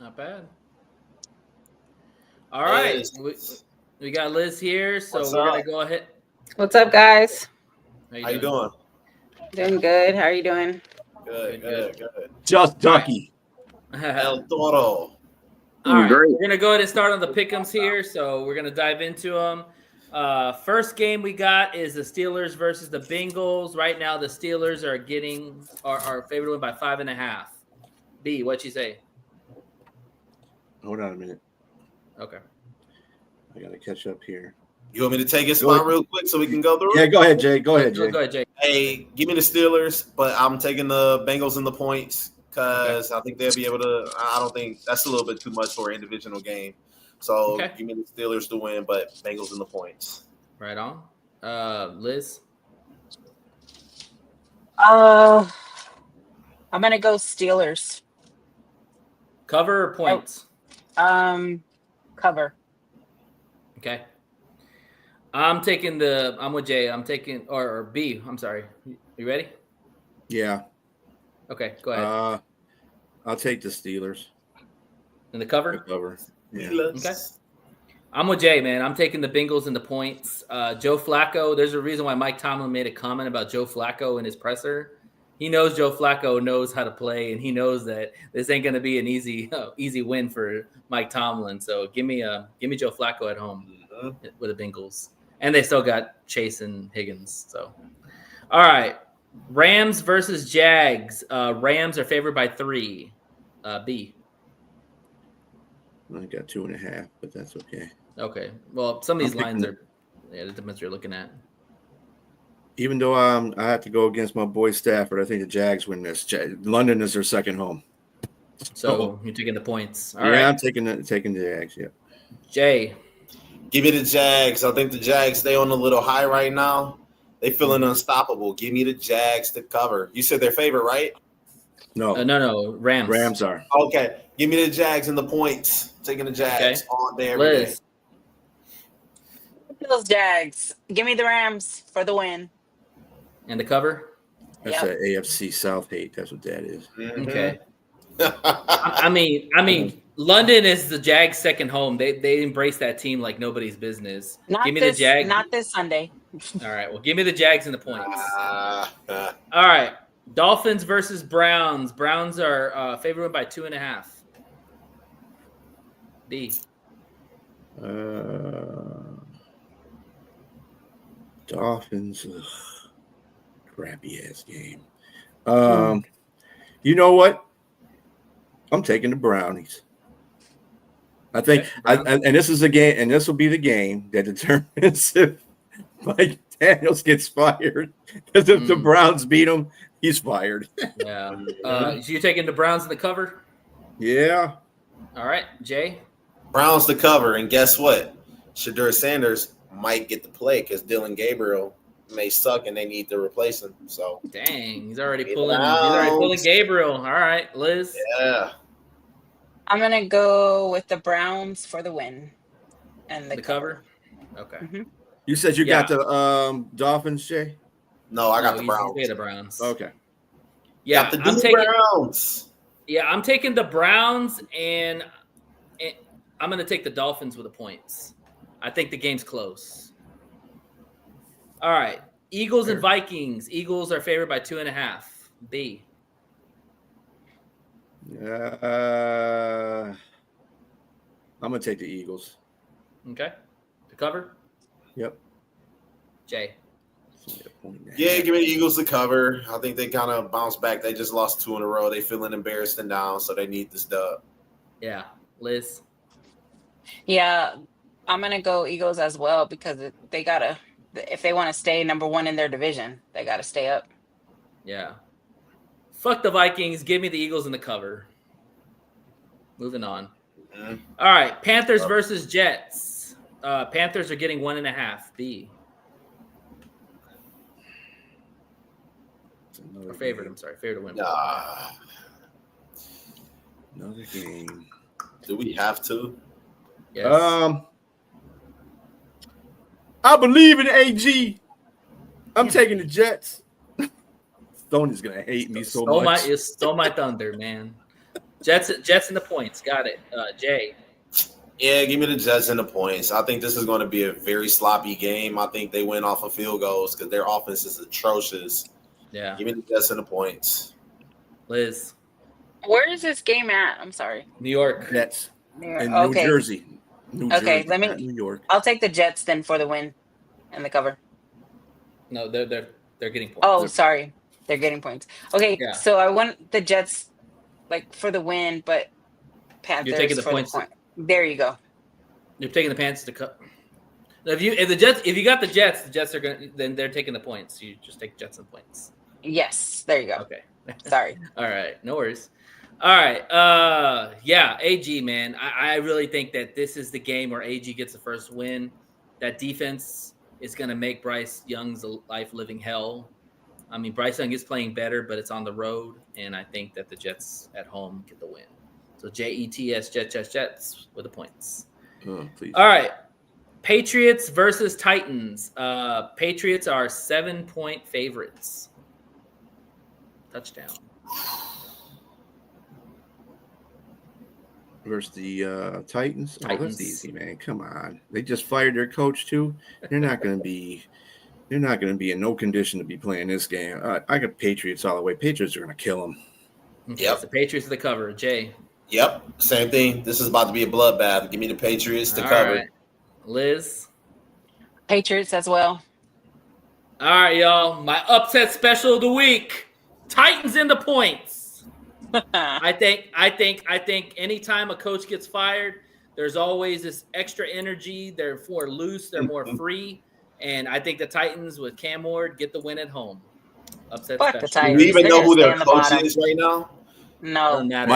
Not bad. All right. We got Liz here, so we're going to go ahead. What's up, guys? How you doing? Doing good. How are you doing? Good. Just Ducky. El Toro. All right. We're going to go ahead and start on the Pic'ems here, so we're going to dive into them. First game we got is the Steelers versus the Bengals. Right now, the Steelers are favored to win by 5.5. B, what'd you say? Hold on a minute. Okay. I got to catch up here. You want me to take it spot real quick so we can go through? Yeah, go ahead, Jay. Go ahead, Jay. Hey, give me the Steelers, but I'm taking the Bengals in the points because I think they'll be able to. I don't think that's a little bit too much for an individual game. So give me the Steelers to win, but Bengals in the points. Right on. Liz? I'm going to go Steelers. Cover or points? Cover. Okay. I'm with Jay. I'm taking, or B. I'm sorry. You ready? Yeah. Okay, go ahead. I'll take the Steelers. And the cover? The cover. Yeah. Okay. I'm with Jay, man. I'm taking the Bengals and the points. Joe Flacco, there's a reason why Mike Tomlin made a comment about Joe Flacco in his presser. He knows Joe Flacco knows how to play, and he knows that this ain't going to be an easy win for Mike Tomlin. So give me Joe Flacco at home with the Bengals, and they still got Chase and Higgins. So, all right, Rams versus Jags. Rams are favored by 3. B. I got 2.5, but that's okay. Okay. Well, some of these lines are. Yeah, it depends what you're looking at. Even though I have to go against my boy Stafford, I think the Jags win this. London is their second home. So you're taking the points. All right. right. I'm taking the Jags, yeah. Jay. Give me the Jags. I think the Jags, they on a little high right now. They feeling unstoppable. Give me the Jags to cover. You said their favorite, right? No. No. Rams. Rams are. Okay. Give me the Jags and the points. Taking the Jags all day, every day. Bills, Jags. Give me the Rams for the win. And the cover? That's an AFC South hate. That's what that is. Okay. I mean, London is the Jags' second home. They embrace that team like nobody's business. Give me the Jags. Not this Sunday. All right. Well, give me the Jags and the points. All right. Dolphins versus Browns. Browns are favored by 2.5. B. Dolphins. Crappy ass game. You know what? I'm taking the Brownies. I think, and this is a game, and this will be the game that determines if Mike Daniels gets fired. Because if the Browns beat him, he's fired. Yeah. So you're taking the Browns in the cover? Yeah. All right, Jay. Browns to cover, and guess what? Shadur Sanders might get the play because Dylan Gabriel may suck, and they need to replace him. So dang, he's already pulling Gabriel. All right, Liz. Yeah. I'm gonna go with the Browns for the win and the cover. Okay. Mm-hmm. You said you got the Dolphins, Jay? No, I got the Browns. The Browns. Okay. Yeah, I'm taking Browns. Yeah, I'm taking the Browns, and I'm going to take the Dolphins with the points. I think the game's close. All right, Eagles and Vikings. Eagles are favored by 2.5. B. I'm going to take the Eagles. Okay. To cover? Yep. Jay. Yeah, give me the Eagles to cover. I think they kind of bounce back. They just lost 2 in a row. They feeling embarrassed and down, so they need this dub. Yeah. Liz? Yeah, I'm going to go Eagles as well because they got to – if they want to stay number one in their division, they got to stay up. Yeah. Fuck the Vikings. Give me the Eagles in the cover. Moving on. Mm-hmm. All right, Panthers versus Jets. Panthers are getting 1.5. B. Or favorite. I'm sorry, favorite to win. Another game. Do we have to? Yes. I believe in AG. I'm taking the Jets. Stoney's gonna hate me so much. You stole my thunder, man. Jets and the points. Got it. Jay. Yeah, give me the Jets and the points. I think this is going to be a very sloppy game. I think they win off of field goals because their offense is atrocious. Yeah. Give me the Jets and the points. Liz. Where is this game at? I'm sorry. New York. Jets. In okay. New Jersey. New Jersey, New York. I'll take the Jets then for the win and the cover. No, they're getting points. Oh, sorry. They're getting points. Okay, so I want the Jets for the win, but Panthers You're taking the for points. The point. There you go. You're taking the Panthers to cut. If you got the Jets are going. Then they're taking the points. You just take Jets and points. Yes, there you go. Okay. Sorry. All right, no worries. All right. Yeah, AG, man. I really think that this is the game where AG gets the first win. That defense is going to make Bryce Young's life living hell. I mean, Bryce Young is playing better, but it's on the road, and I think that the Jets at home get the win. So Jets, Jets with the points. Oh, please. All right. Patriots versus Titans. Patriots are 7-point favorites. Touchdown. Versus the Titans. Oh, Titans. that's easy, man. Come on. They just fired their coach too. They're not going to be in no condition to be playing this game. I got Patriots all the way. Patriots are going to kill them. Okay, Yep. The Patriots are the cover. Jay. Yep. Same thing. This is about to be a bloodbath. Give me the Patriots to cover. Right. Liz. Patriots as well. All right, y'all. My upset special of the week. Titans in the points. I think anytime a coach gets fired, there's always this extra energy. They're more loose. They're more free. And I think the Titans with Cam Ward get the win at home. Upset Fuck special. the Titans. Do you even They're know who gonna their stay on the coach bottom. is right now? No. Doesn't matter.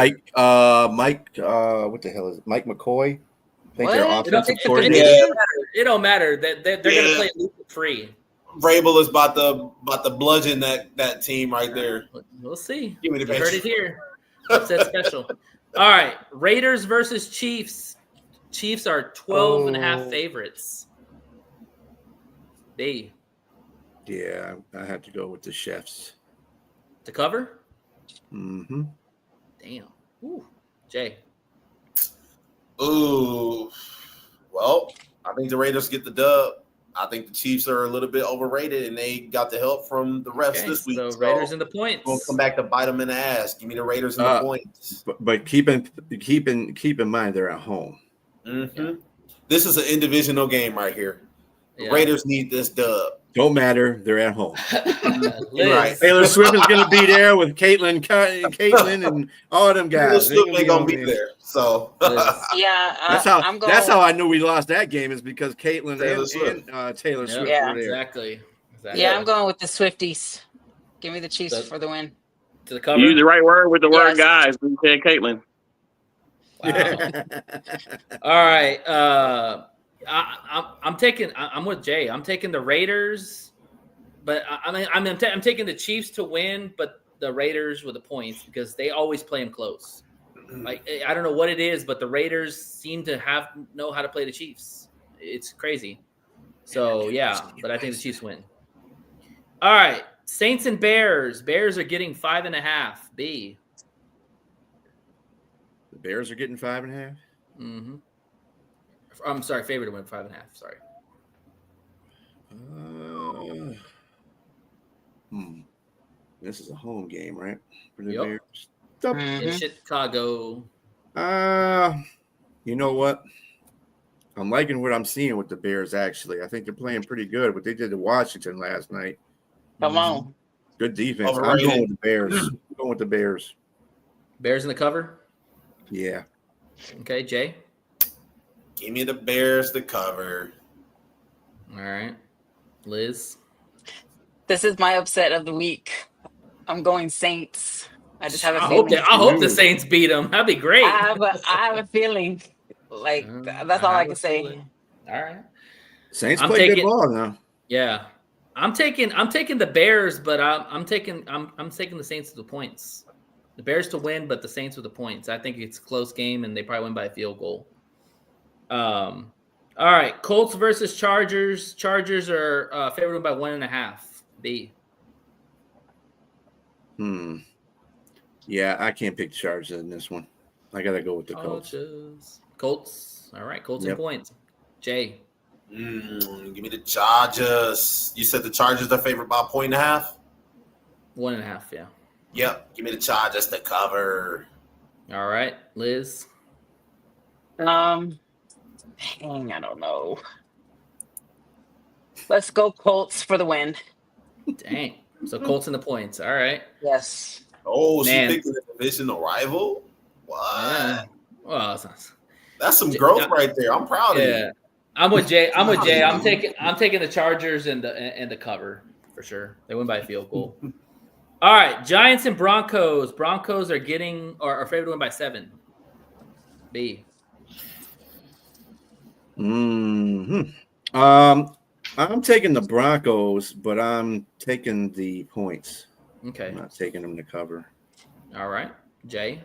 Mike, what the hell is it? Mike McCoy? I think their What? offensive It coordinator. It don't matter. They're going to play free. Vrabel is about to bludgeon that team right there. We'll see. Give me the You heard it Patriots. here. Upset special. All right. Raiders versus Chiefs. Chiefs are 12.5 favorites. B. Yeah, I have to go with the Chefs. To cover? Mm-hmm. Damn. Ooh. Jay. Ooh. Well, I think the Raiders get the dub. I think the Chiefs are a little bit overrated, and they got the help from the refs Okay, this week. so Raiders in the points. We'll come back to bite them in the ass. Give me the Raiders in the points. But keep in mind they're at home. Mm-hmm. Yeah. This is an individual game right here. The Yeah. Raiders need this dub. Don't matter. They're at home. Liz. Right. Taylor Swift is going to be there with Caitlin, and all them Taylor guys. Swift ain't gonna be there. So Yeah, That's how I knew we lost that game is because Caitlin Taylor Swift. and Taylor Swift Yeah. were there. Exactly. Yeah, I'm going with the Swifties. Give me the Chiefs So- for the win. To the cover. You use the right word with the word Yes. guys. You said Caitlin. Wow. All right. I'm with Jay. I'm taking the Raiders, but I'm taking the Chiefs to win, but the Raiders with the points because they always play them close. Like I don't know what it is, but the Raiders seem to know how to play the Chiefs. It's crazy. So yeah, but I think the Chiefs win. All right, Saints and Bears. Bears are getting 5.5. B. The Bears are getting 5.5. Mm-hmm. I'm sorry, favorite to win 5.5. Sorry. This is a home game, right? For the Yep. Bears. In Chicago. You know what? I'm liking what I'm seeing with the Bears, actually. I think they're playing pretty good. What they did to Washington last night. Come on. Good defense. Overrated. I'm going with the Bears. I'm going with the Bears. Bears in the cover. Yeah. Okay, Jay. give me the Bears to cover. All right, Liz. This is my upset of the week. I'm going Saints. I just have a I feeling. hope the Saints beat them. That'd be great. I have a feeling. Like that's all I can say. All right. Saints play good ball now. Yeah, I'm taking the Bears, but I'm taking the Saints to the points. The Bears to win, but the Saints with the points. I think it's a close game, and they probably win by a field goal. All right, Colts versus Chargers. Chargers are favored by 1.5. B. Yeah, I can't pick the Chargers in this one. I gotta go with the Colts. Colts. All right, Colts and points. Jay. Give me the Chargers. You said the Chargers are favored by 1.5? 1.5, yeah. Yep. Give me the Chargers to cover. All right, Liz. Dang, I don't know. Let's go Colts for the win. Dang. So Colts and the points. All right. Yes. Oh, Man. she picked a divisional rival? What? Yeah. Well, That's some growth right there. I'm proud of you. I'm with Jay. I'm taking the Chargers and the cover for sure. They win by a field goal. All right, Giants and Broncos. Broncos are are favored to win by 7. B. I'm taking the Broncos, but I'm taking the points. Okay. I'm not taking them to cover. All right, Jay.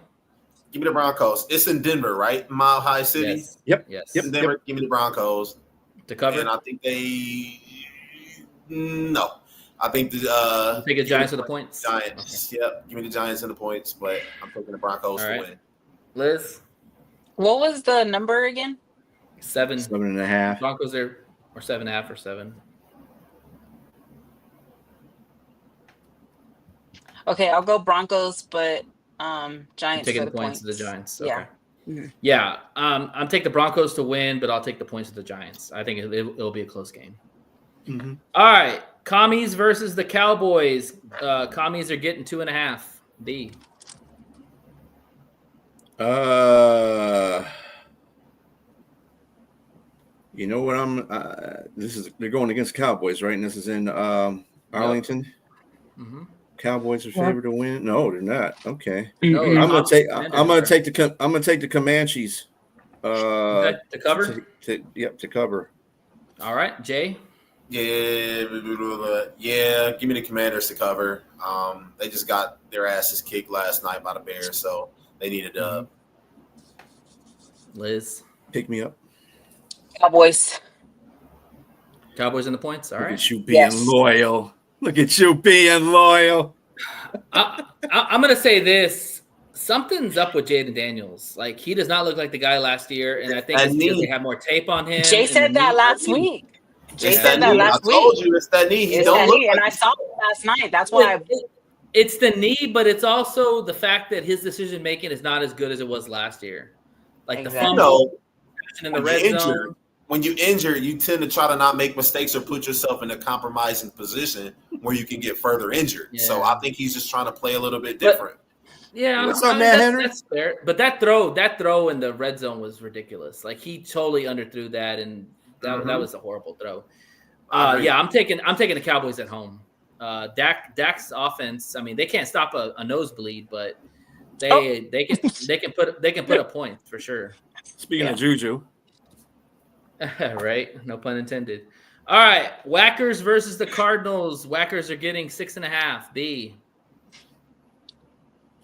Give me the Broncos. It's in Denver, right? Mile High City. Yep. Yes. In Denver. Give me the Broncos To cover. And I think no. I think the Take the Giants with the points. Giants. Okay. Yep. Give me the Giants and the points, but I'm taking the Broncos to win. Liz. What was the number again? 7. 7.5. Broncos are 7.5 or 7. Okay, I'll go Broncos, but Giants Taking for the points points. to the Giants. Yeah. Okay. Yeah. I'm taking the Broncos to win, but I'll take the points to the Giants. I think it'll be a close game. Mm-hmm. All right. Commies versus the Cowboys. Commies are getting 2.5. B. You know what? They're going against Cowboys, right? And this is in Arlington. Mm-hmm. Cowboys are favored to win. No, they're not. Okay. No, I'm gonna take the Comanches. Okay, to cover. To cover. All right, Jay. Yeah. Give me the Commanders to cover. They just got their asses kicked last night by the Bears, so they need a dub. Liz. Pick me up. Cowboys. Cowboys in the points. All Look right. at you being loyal. Look at you being loyal. I'm going to say this. Something's up with Jaden Daniels. Like, he does not look like the guy last year, and I think it's because they have more tape on him. Jay said that last week. Jay said that last week. I told you it's that knee. He don't look like and I saw it last night. That's why it's the knee, but it's also the fact that his decision making is not as good as it was last year. Like the fumble in the red zone. When you injure, you tend to try to not make mistakes or put yourself in a compromising position where you can get further injured. Yeah. So I think he's just trying to play a little bit different. What's up, man, Henry? That's fair. But that throw in the red zone was ridiculous. Like, he totally underthrew that, and that was a horrible throw. I'm taking the Cowboys at home. Dak's offense. I mean, they can't stop a nosebleed, but they can put a point for sure. Speaking of Juju. Right? No pun intended. All right. Whackers versus the Cardinals. Whackers are getting 6.5. B.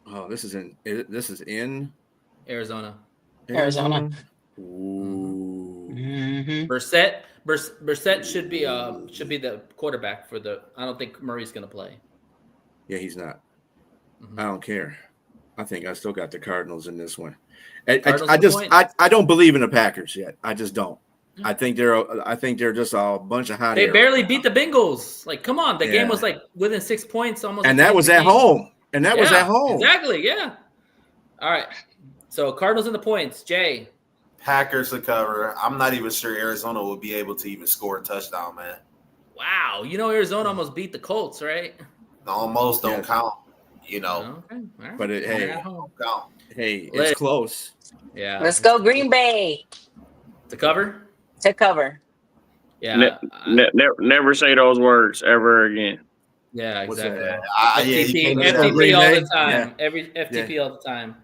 Oh, this is in Arizona. Ooh. Mm-hmm. Brissett should be the quarterback for the. I don't think Murray's going to play. Yeah, he's not. Mm-hmm. I don't care. I think I still got the Cardinals in this one. I don't believe in the Packers yet. I just don't. I think they're just a bunch of hot air. They barely beat the Bengals. Like, come on, the game was like within 6 points almost. And that was at home. Exactly. Yeah. All right. So Cardinals in the points. Jay. Packers to cover. I'm not even sure Arizona will be able to even score a touchdown, man. Wow. Arizona almost beat the Colts, right? Almost don't count. Okay. All right. But it's close. Yeah. Let's go Green Bay. To cover? To cover. Yeah. Never say those words ever again. Yeah, exactly. FTP all the time. Yeah. FTP all the time.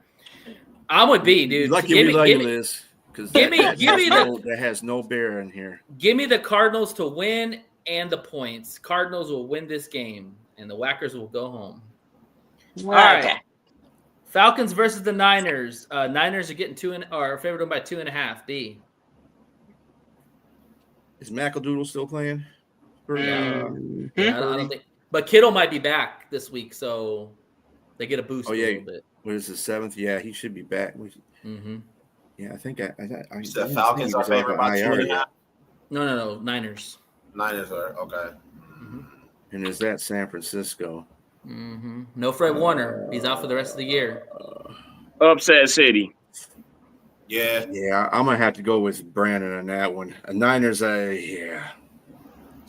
I'm with B, dude. Lucky we love you, Liz. Because that has no bear in here. Give me the Cardinals to win and the points. Cardinals will win this game, and the Whackers will go home. All right. Falcons versus the Niners. Niners are getting favored by 2.5. B. Is McAdoodle still playing? I don't think. But Kittle might be back this week, so they get a boost a little bit. What is the 7th? Yeah, he should be back. Mm-hmm. Yeah, I think I said Falcons are favored by 2.5. No. Niners. Niners are okay. Mm-hmm. And is that San Francisco? Mm-hmm. No Fred Warner. He's out for the rest of the year. Upset City. Yeah, I'm gonna have to go with Brandon on that one. Niners, So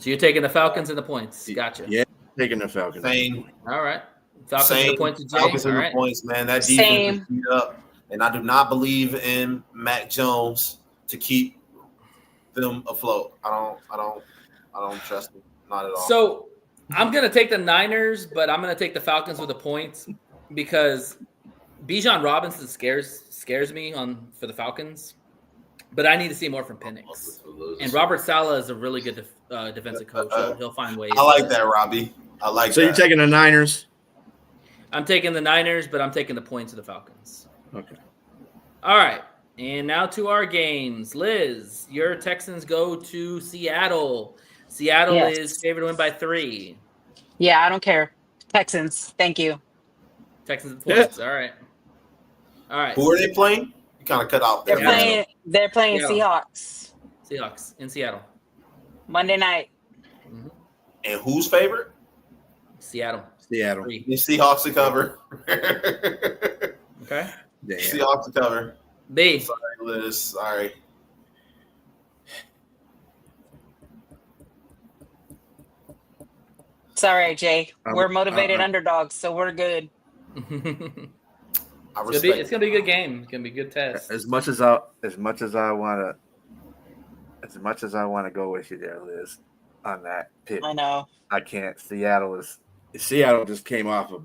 you're taking the Falcons and the points. Gotcha. Yeah, taking the Falcons. Same. All right. Falcons and the points. Falcons and the points, man. That defense is beat up, and I do not believe in Mac Jones to keep them afloat. I don't trust him. Not at all. So I'm gonna take the Niners, but I'm gonna take the Falcons with the points because Bijan Robinson scares me for the Falcons, but I need to see more from Penix. And Robert Saleh is a really good defensive coach. He'll find ways. I like that, Robbie. I like that. So you're taking the Niners? I'm taking the Niners, but I'm taking the points of the Falcons. Okay. All right. And now to our games. Liz, your Texans go to Seattle. Seattle is favored to win by 3. Yeah, I don't care. Texans. Thank you. Texans at points. All right. Who are they playing? You kind of cut out there. They're playing Seahawks. Seahawks in Seattle. Monday night. Mm-hmm. And who's favorite? Seattle. The Seahawks to cover. Okay. Damn. Seahawks to cover. B. Sorry, Liz. Sorry. It's all right, Jay. We're motivated underdogs, so we're good. It's gonna be a good game. It's gonna be a good test. As much as I want to go with you there, Liz, on that pick. I know. I can't. Seattle just came off of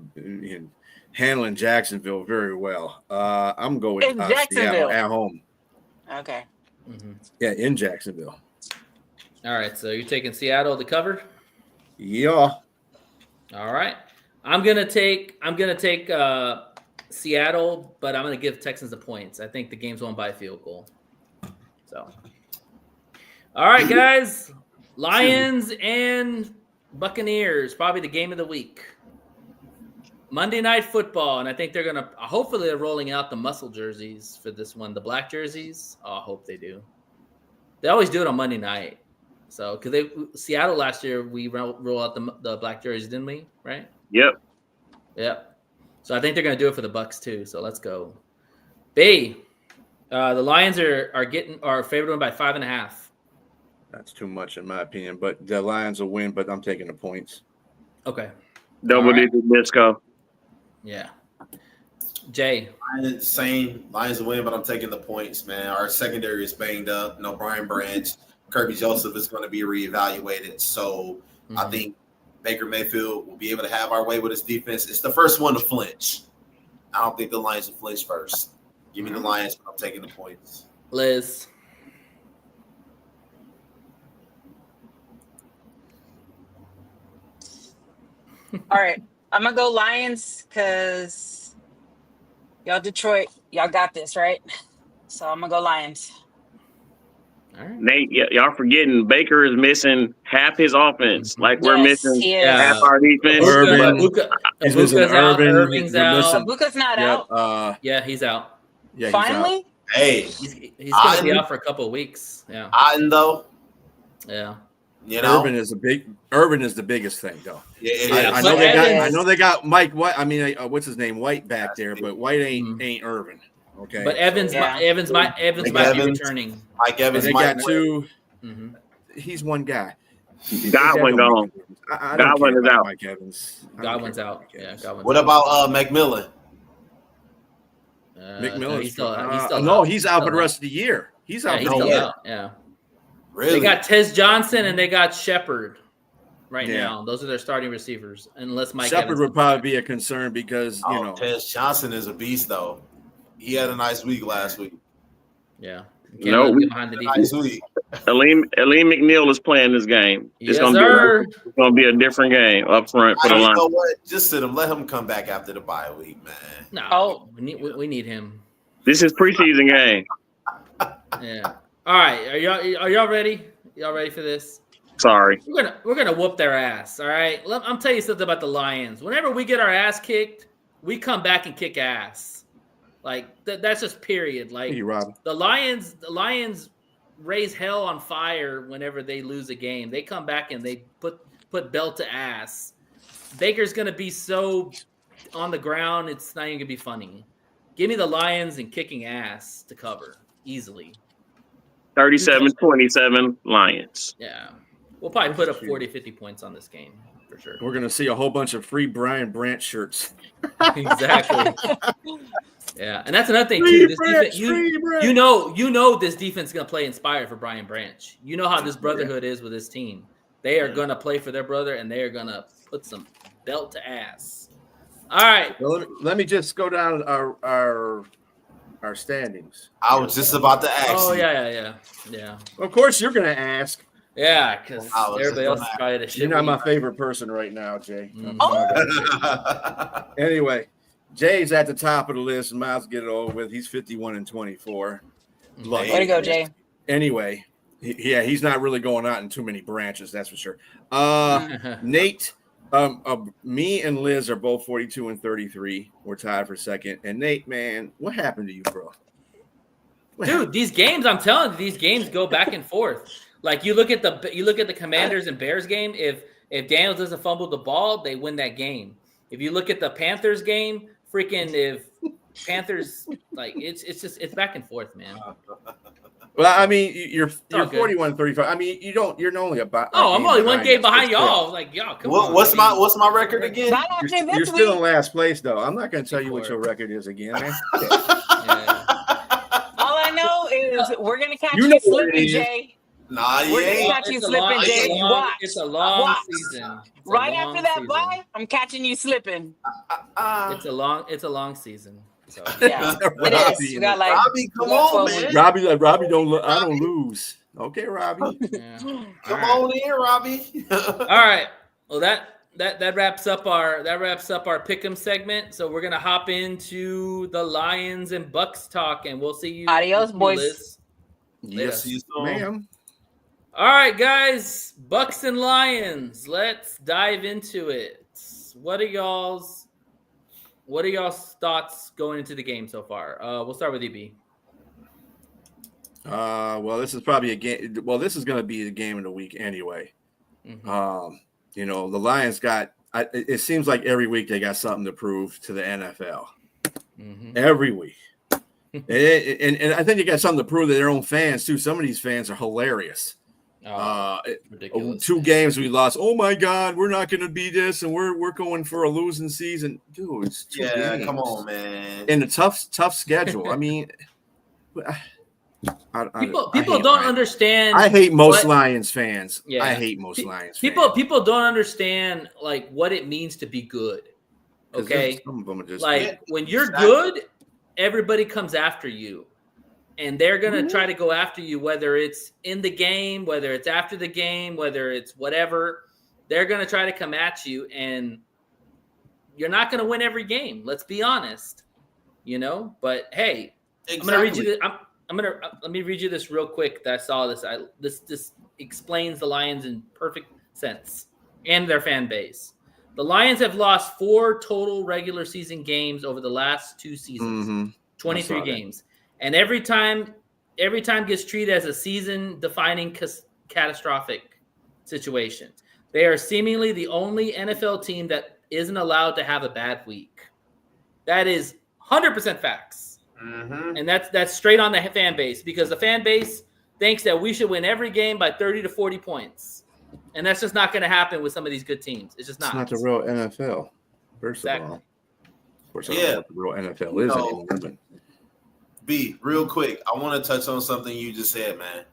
handling Jacksonville very well. I'm going Seattle at home. Okay. Mm-hmm. Yeah, in Jacksonville. All right, so you're taking Seattle to cover? Yeah. All right. I'm gonna take Seattle, but I'm gonna give Texans the points. I think the game's won by a field goal. So all right, guys. Lions and Buccaneers, probably the game of the week. Monday Night Football, and I think hopefully they're rolling out the muscle jerseys for this one, the black jerseys. Oh, I hope they do. They always do it on Monday night. So, because Seattle last year, we roll out the black jerseys, didn't we? Right? Yep. So I think they're going to do it for the Bucs too. So let's go. The Lions are favored by 5.5. That's too much in my opinion, but the Lions will win. But I'm taking the points. Okay. Double-digit disco. Yeah. Jay. Lions will win, but I'm taking the points, man. Our secondary is banged up. No Brian Branch. Kirby Joseph is going to be reevaluated. So I think Baker Mayfield will be able to have our way with his defense. It's the first one to flinch. I don't think the Lions will flinch first. Give me the Lions, but I'm taking the points. Liz. All right. I'm going to go Lions because y'all Detroit, y'all got this, right? So I'm going to go Lions. All right. Nate, y'all forgetting Baker is missing half his offense. Like we're missing half our defense. He's missing Urban. Irving's out. Luka's not out. Yeah, he's out. Yeah, Finally? Hey, he's going to be out for a couple of weeks. Yeah. Though. Yeah. You know, Urban is the biggest thing, though. Yeah, I know they got Mike White. I mean, what's his name, White back there, but White ain't Urban. Okay, but Evans might be returning. Mike Evans. They got two. He's one guy. Godwin gone. Godwin is out. Mike Evans. Godwin's out. Yeah. What about McMillan? McMillan's he's still no, he's out for the rest of the year. He's out for the year. Yeah. Really? They got Tez Johnson and they got Shepard now. Those are their starting receivers. Unless Mike Shepard Evans would probably be a concern because Tez Johnson is a beast though. He had a nice week last week. Yeah. No, nice week. Aleem McNeil is playing this game. It's gonna be a different game up front for the Lions. You know what? Just sit him. Let him come back after the bye week, man. No, we need him. This is preseason game. Yeah. All right. Are y'all ready? Y'all ready for this? Sorry. We're gonna whoop their ass. All right. I'm telling you something about the Lions. Whenever we get our ass kicked, we come back and kick ass. Like that's just period. Like the Lions raise hell on fire whenever they lose a game. They come back and they put belt to ass. Baker's gonna be so on the ground, it's not even gonna be funny. Give me the Lions and kicking ass to cover easily. 37-27 Lions. Yeah. We'll probably put up 40, 50 points on this game for sure. We're gonna see a whole bunch of free Brian Branch shirts. Exactly. Yeah, and that's another thing too. This defense, you know this defense is gonna play inspired for Brian Branch. You know how this brotherhood is with this team. They are gonna play for their brother, and they are gonna put some belt to ass. All right. Well, let me just go down our standings. I was just about to ask. Oh yeah. Of course, you're gonna ask. Yeah, because everybody else is probably the shit. You're not my favorite person right now, Jay. Oh. Anyway. Jay's at the top of the list, and Miles get it over with. He's 51-24. Way to go, Jay. Anyway, he's not really going out in too many branches, that's for sure. Nate, me and Liz are both 42-33. We're tied for second. And Nate, man, what happened to you, bro? Dude, these games, I'm telling you, these games go back and forth. Like you look at the Commanders and Bears game. If Daniels doesn't fumble the ball, they win that game. If you look at the Panthers game, freaking if Panthers it's back and forth, man. Well, I mean, you're 41-35. I mean, you're only about. I'm only one game behind y'all. Like y'all, come on. What's my record again? You're still in last place, though. I'm not going to tell you what your record is again, man. Yeah. All I know is we're gonna catch you slipping, Jay. Nah, we're gonna catch you slipping, Jay. Watch. It's a long season. Right after that bye, I'm catching you slipping. It's a long season. So. Yeah, it is. We got like Robbie, come on, man. Robbie I don't lose. Okay, Robbie. Yeah. Come on in, Robbie. All right. Well, that wraps up our Pic'em segment. So we're gonna hop into the Lions and Bucs talk, and we'll see you. Adios, boys. Liz. Yes, ma'am. All right, guys, Bucs and Lions. Let's dive into it. What are y'all's thoughts going into the game so far? We'll start with EB. Well, this is probably a game. Well, this is going to be the game of the week anyway. Mm-hmm. The Lions got. It seems like every week they got something to prove to the NFL. Mm-hmm. Every week, and I think they got something to prove to their own fans too. Some of these fans are hilarious. Ridiculous. 2 games we lost. Oh my God, we're not going to be this, and we're going for a losing season, dude. It's 2 games. Come on, man. And a tough schedule. I mean, people don't understand. I hate most Lions fans. Yeah. I hate most Lions people. fans. People don't understand like what it means to be good. Okay, some of them are just when you're good, everybody comes after you. And they're going to try to go after you, whether it's in the game, whether it's after the game, whether it's whatever. They're going to try to come at you, and you're not going to win every game. Let's be honest, But hey, exactly. I'm going to read you this. Let me read you this real quick. That I saw this. This explains the Lions in perfect sense and their fan base. The Lions have lost 4 total regular season games over the last 2 seasons. 23 games. And every time gets treated as a season-defining catastrophic situation. They are seemingly the only NFL team that isn't allowed to have a bad week. That is 100% facts. Mm-hmm. And that's straight on the fan base, because the fan base thinks that we should win every game by 30 to 40 points. And that's just not going to happen with some of these good teams. It's just not. It's not the real NFL, first of all. Of course, I don't know what the real NFL is anymore, but B, real quick, I want to touch on something you just said, man.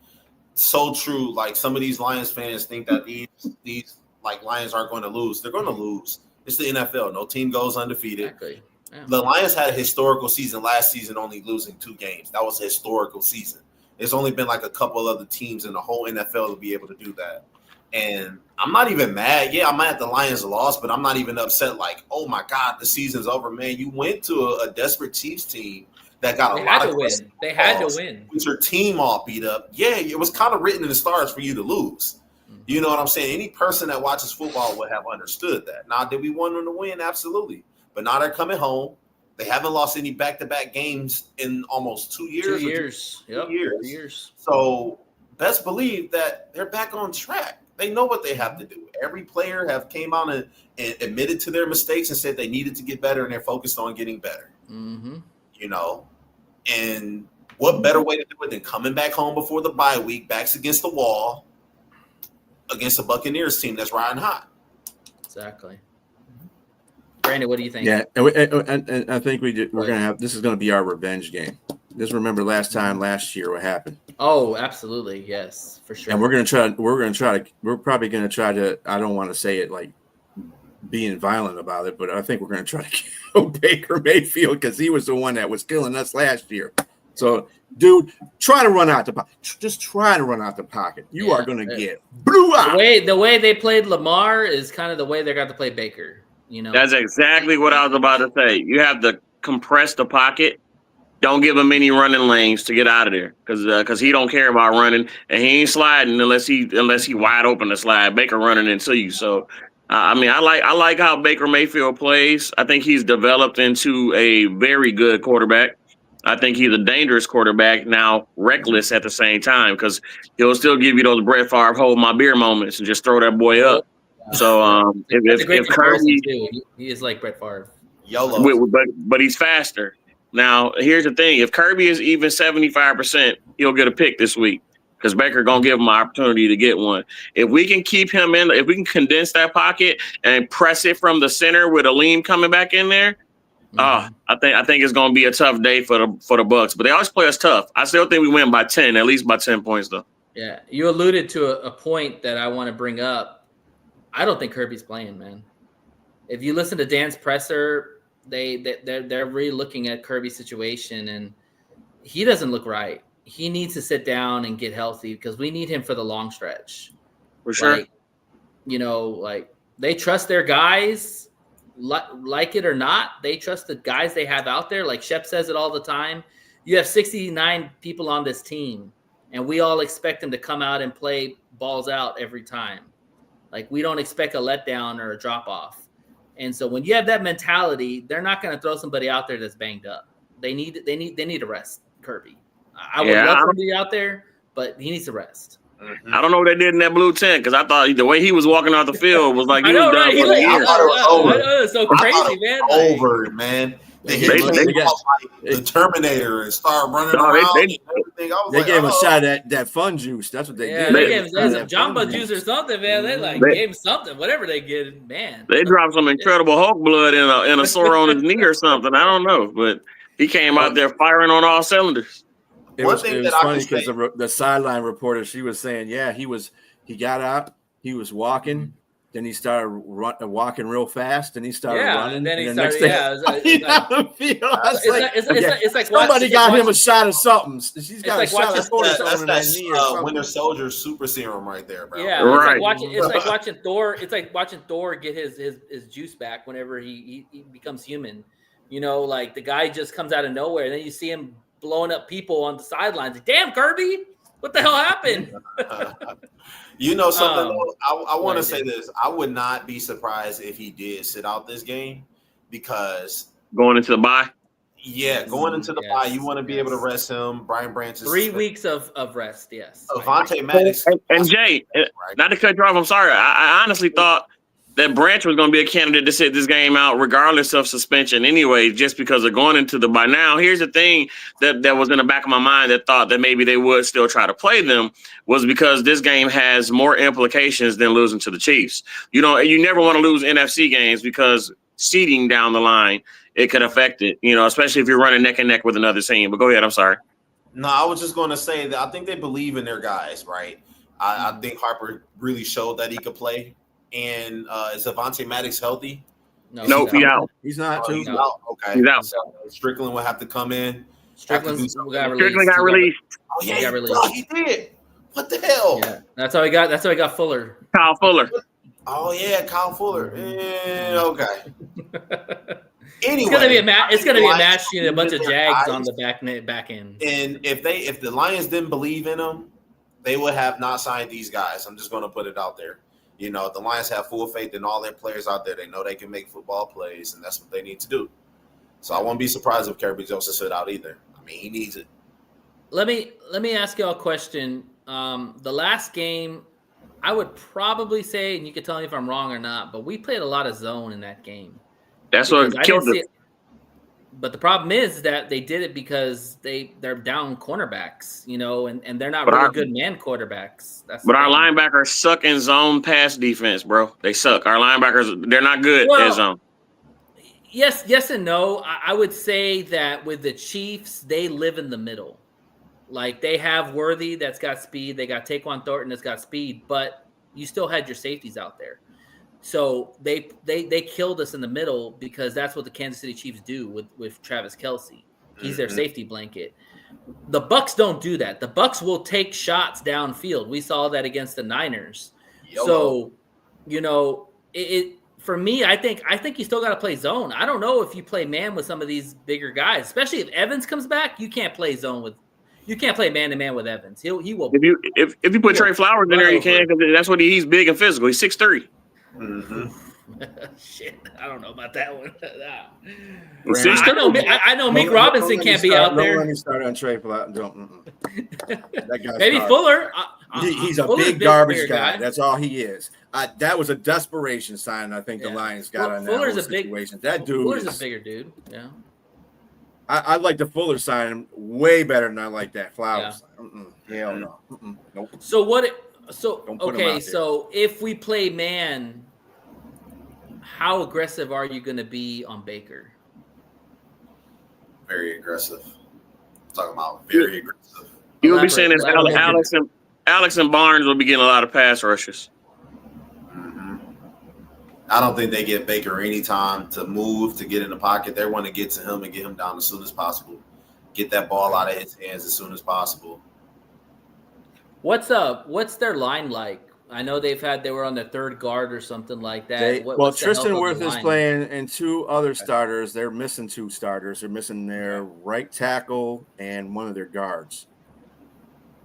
So true. Like, some of these Lions fans think that these like Lions aren't going to lose. They're going to lose. It's the NFL. No team goes undefeated. Exactly. Yeah. The Lions had a historical season last season, only losing 2 games. That was a historical season. There's only been like a couple other teams in the whole NFL to be able to do that. And I'm not even mad. Yeah, I'm mad at the Lions lost, but I'm not even upset like, oh my God, the season's over, man. You went to a desperate Chiefs team that got a lot of win. They had to win. With your team all beat up. Yeah, it was kind of written in the stars for you to lose. Mm-hmm. You know what I'm saying? Any person that watches football would have understood that. Now, did we want them to win? Absolutely. But now they're coming home. They haven't lost any back-to-back games in almost 2 years. 2 years. Yep. 2 years. So best believe that they're back on track. They know what they have to do. Every player have came out and admitted to their mistakes and said they needed to get better, and they're focused on getting better. Mm-hmm. And what better way to do it than coming back home before the bye week, backs against the wall, against a Buccaneers team that's riding hot. Exactly. Brandon, what do you think? Yeah, and I think we're going to have – this is going to be our revenge game. Just remember last year what happened. Oh, absolutely. Yes, for sure. And we're probably going to try to – I don't want to say it like being violent about it, but I think we're going to try to kill Baker Mayfield because he was the one that was killing us last year. So, dude, try to run out the pocket. Just try to run out the pocket. You are going to get blew out. The way they played Lamar is kind of the way they're going to play Baker. That's exactly what I was about to say. You have to compress the pocket. Don't give him any running lanes to get out of there because he don't care about running and he ain't sliding unless he wide open to slide. Baker running into you. So, I like how Baker Mayfield plays. I think he's developed into a very good quarterback. I think he's a dangerous quarterback now, reckless at the same time because he'll still give you those Brett Favre hold my beer moments and just throw that boy up. So if Kirby, he is like Brett Favre, YOLO, but he's faster. Now here's the thing: if Kirby is even 75%, he'll get a pick this week because Baker gonna give him an opportunity to get one. If we can keep him in, if we can condense that pocket and press it from the center with Aleem coming back in there, I think it's gonna be a tough day for the Bucs. But they always play us tough. I still think we win by 10, at least by 10 points though. Yeah, you alluded to a point that I want to bring up. I don't think Kirby's playing, man. If you listen to Dan's presser, they're really looking at Kirby's situation, and he doesn't look right. He needs to sit down and get healthy because we need him for the long stretch. For sure. They trust their guys, like it or not. They trust the guys they have out there. Like Shep says it all the time. You have 69 people on this team, and we all expect them to come out and play balls out every time. Like, we don't expect a letdown or a drop off. And so when you have that mentality, they're not going to throw somebody out there that's banged up. They need to rest Kirby. I would love him to be out there, but he needs to rest. I don't know what they did in that blue tent because I thought the way he was walking off the field was like he was done for the year. It's so crazy, man. Over, man. They the Terminator and start running around. They gave him a shot at that fun juice. That's what they did. They gave him some Jamba juice or something, man. They gave him something, whatever they get, man. They dropped some incredible Hulk blood in a sore on his knee or something. I don't know, but he came out there firing on all cylinders. It was funny because the sideline reporter, she was saying, he got out, he was walking, then he started walking real fast, and he started running. Then he started, it's like somebody got him a shot of something. She's got a shot of something. That's Winter Soldier super serum right there, bro. Yeah, right. It's like watching Thor. It's like watching Thor get his juice back whenever he becomes human. You know, like the guy just comes out of nowhere, and then you see him blowing up people on the sidelines. Like, damn, Kirby, what the hell happened? You know something? I want to say this. I would not be surprised if he did sit out this game because going into the bye. Yeah, going into the bye, you want to be able to rest him. Brian Branch is 3 weeks of rest. Yes. Avonte Maddox and Jay, not to cut you off. I'm sorry. I honestly thought that Branch was going to be a candidate to sit this game out regardless of suspension anyway, just because of going into the bye. Now, here's the thing that was in the back of my mind that thought that maybe they would still try to play them was because this game has more implications than losing to the Chiefs. You never want to lose NFC games because seeding down the line, it could affect it, especially if you're running neck and neck with another team. But go ahead. I'm sorry. No, I was just going to say that I think they believe in their guys, right? I think Harper really showed that he could play. And is Avonte Maddox healthy? No, he's out. He's not. He's out. Okay. He's out. So Strickland will have to come in. Strickland got released. Oh yeah, he did. What the hell? Yeah, that's how he got Fuller. Kyle Fuller. Oh yeah, Kyle Fuller. Okay. Anyway, it's gonna be a match between a bunch of Jags on the back end. And if the Lions didn't believe in them, they would have not signed these guys. I'm just going to put it out there. The Lions have full faith in all their players out there. They know they can make football plays, and that's what they need to do. So I won't be surprised if Kirby Joseph sit out either. I mean, he needs it. Let me ask y'all a question. The last game, I would probably say, and you can tell me if I'm wrong or not, but we played a lot of zone in that game. That's what killed them. But the problem is that they did it because they're down cornerbacks, and they're not really good man quarterbacks. But our linebackers suck in zone pass defense, bro. They suck. Our linebackers, they're not good in zone. Yes and no. I would say that with the Chiefs, they live in the middle. Like, they have Worthy that's got speed. They got Taquan Thornton that's got speed, but you still had your safeties out there. So they killed us in the middle because that's what the Kansas City Chiefs do with Travis Kelce. He's their safety blanket. The Bucs don't do that. The Bucs will take shots downfield. We saw that against the Niners. So, for me, I think you still got to play zone. I don't know if you play man with some of these bigger guys, especially if Evans comes back. You can't play man to man with Evans. He will. If you put Trey Flowers in there, you can, because that's what he's big and physical. He's 6'3". Mm-hmm. Shit, I don't know about that one. I know Meek Robinson can't be out there. Let me start on Trey Flowers. That guy's maybe Fuller. He's a big garbage guy. That's all he is. That was a desperation sign. I think the Lions got on that whole situation. That dude Fuller's a bigger dude. Yeah. I like the Fuller sign way better than I like that Flowers. Yeah. Hell no. Nope. So if we play man, how aggressive are you going to be on Baker? Very aggressive. I'm talking about very aggressive. You will be saying that Alex and Barnes will be getting a lot of pass rushes. Mm-hmm. I don't think they give Baker any time to move, to get in the pocket. They want to get to him and get him down as soon as possible. Get that ball out of his hands as soon as possible. What's their line like? I know they were on their third guard or something like that. Tristan Wirth is playing and two other starters. They're missing two starters. They're missing their right tackle and one of their guards.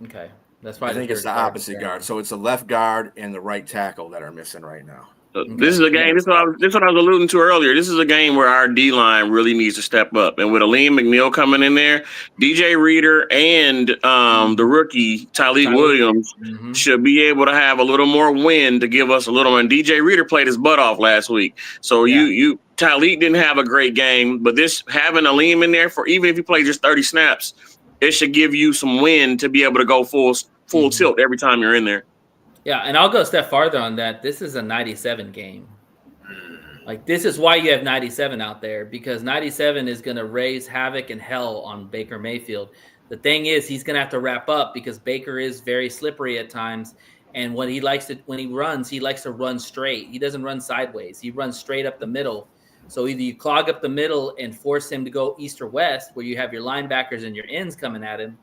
Okay. That's probably I think it's the opposite guard. So it's the left guard and the right tackle that are missing right now. This is a game. This is what I was alluding to earlier. This is a game where our D line really needs to step up. And with Aleem McNeil coming in there, DJ Reader and the rookie Tyleek Williams should be able to have a little more wind to give us a little. And DJ Reader played his butt off last week. So Tyleek didn't have a great game, but this having Aleem in there for even if you play just 30 snaps, it should give you some wind to be able to go full tilt every time you're in there. Yeah, and I'll go a step farther on that. This is a 97 game. Like, this is why you have 97 out there, because 97 is going to raise havoc and hell on Baker Mayfield. The thing is, he's going to have to wrap up because Baker is very slippery at times. And when he runs, he likes to run straight. He doesn't run sideways. He runs straight up the middle. So either you clog up the middle and force him to go east or west, where you have your linebackers and your ends coming at him.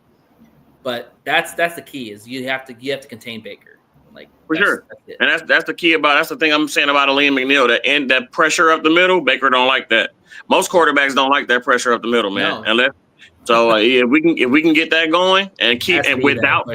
But that's the key is you have to contain Baker. Like, for sure. And that's the key that's the thing I'm saying about Aleem McNeil, that pressure up the middle. Baker don't like that. Most quarterbacks don't like that pressure up the middle, man. No. If we can get that going and keep and without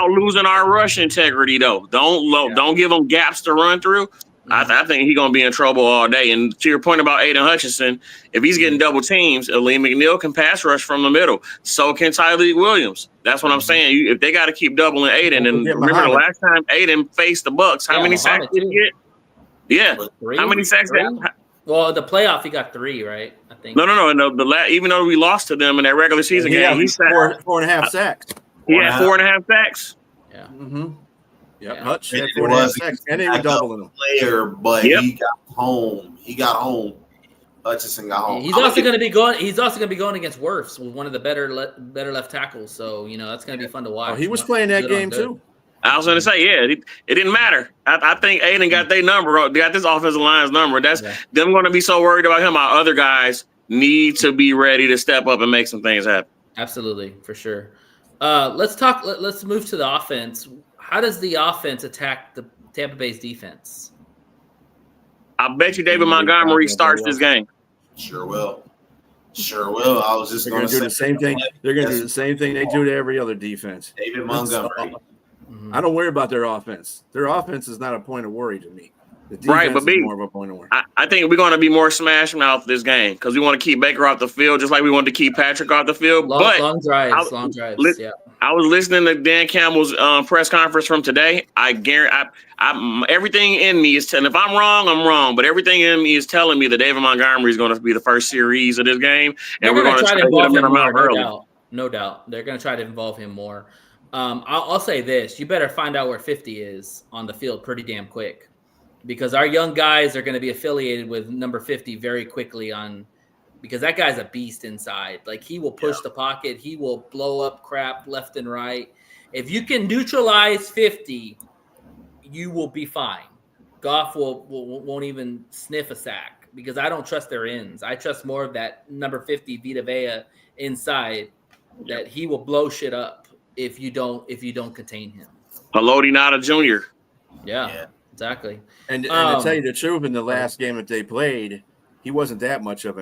losing our rush integrity though, don't give them gaps to run through. I think he's going to be in trouble all day. And to your point about Aiden Hutchinson, if he's getting double teams, Aleem McNeil can pass rush from the middle. So can Tyleek Williams. That's what I'm saying. If they got to keep doubling Aiden, and remember the last time Aiden faced the Bucs, how many sacks did he get? Yeah, 3? How many sacks? Well, the playoff he got 3, right? I think. No. Even though we lost to them in that regular season game, he sacked 4.5 sacks. He had 4.5 sacks. Yeah. Mm-hmm. Yep. Yeah. Hutch had 4.5 sacks, and they were doubling him. Player, but he got home. Hutchinson got home. He's also going to be going against Wirfs, with one of the better left tackles. So that's going to be fun to watch. Oh, he was playing that game too. I was going to say, it didn't matter. I think Aiden got their number. They got this offensive line's number. That's them going to be so worried about him. Our other guys need to be ready to step up and make some things happen. Absolutely, for sure. Let's move to the offense. How does the offense attack the Tampa Bay's defense? I bet you David Montgomery starts this game. Sure will. I was just going to do the same thing. They're going to do the same thing they do to every other defense. David Montgomery. I don't worry about their offense. Their offense is not a point of worry to me. The defense is more of a point of worry. I think we're going to be more smash mouth this game because we want to keep Baker off the field just like we wanted to keep Patrick off the field. Long drives. Yeah. I was listening to Dan Campbell's press conference from today. I guarantee everything in me is telling. If I'm wrong, I'm wrong. But everything in me is telling me that David Montgomery is going to be the first series of this game, and we're going to try to get him out early. No doubt, they're going to try to involve him more. I'll say this: you better find out where 50 is on the field pretty damn quick, because our young guys are going to be affiliated with number 50 very quickly because that guy's a beast inside. Like, he will push the pocket. He will blow up crap left and right. If you can neutralize 50, you will be fine. Goff won't even sniff a sack because I don't trust their ends. I trust more of that number 50 Vita Vea inside that he will blow shit up if you don't contain him. Haloti Nada Jr. Yeah, exactly. And to tell you the truth, in the last game that they played, he wasn't that much of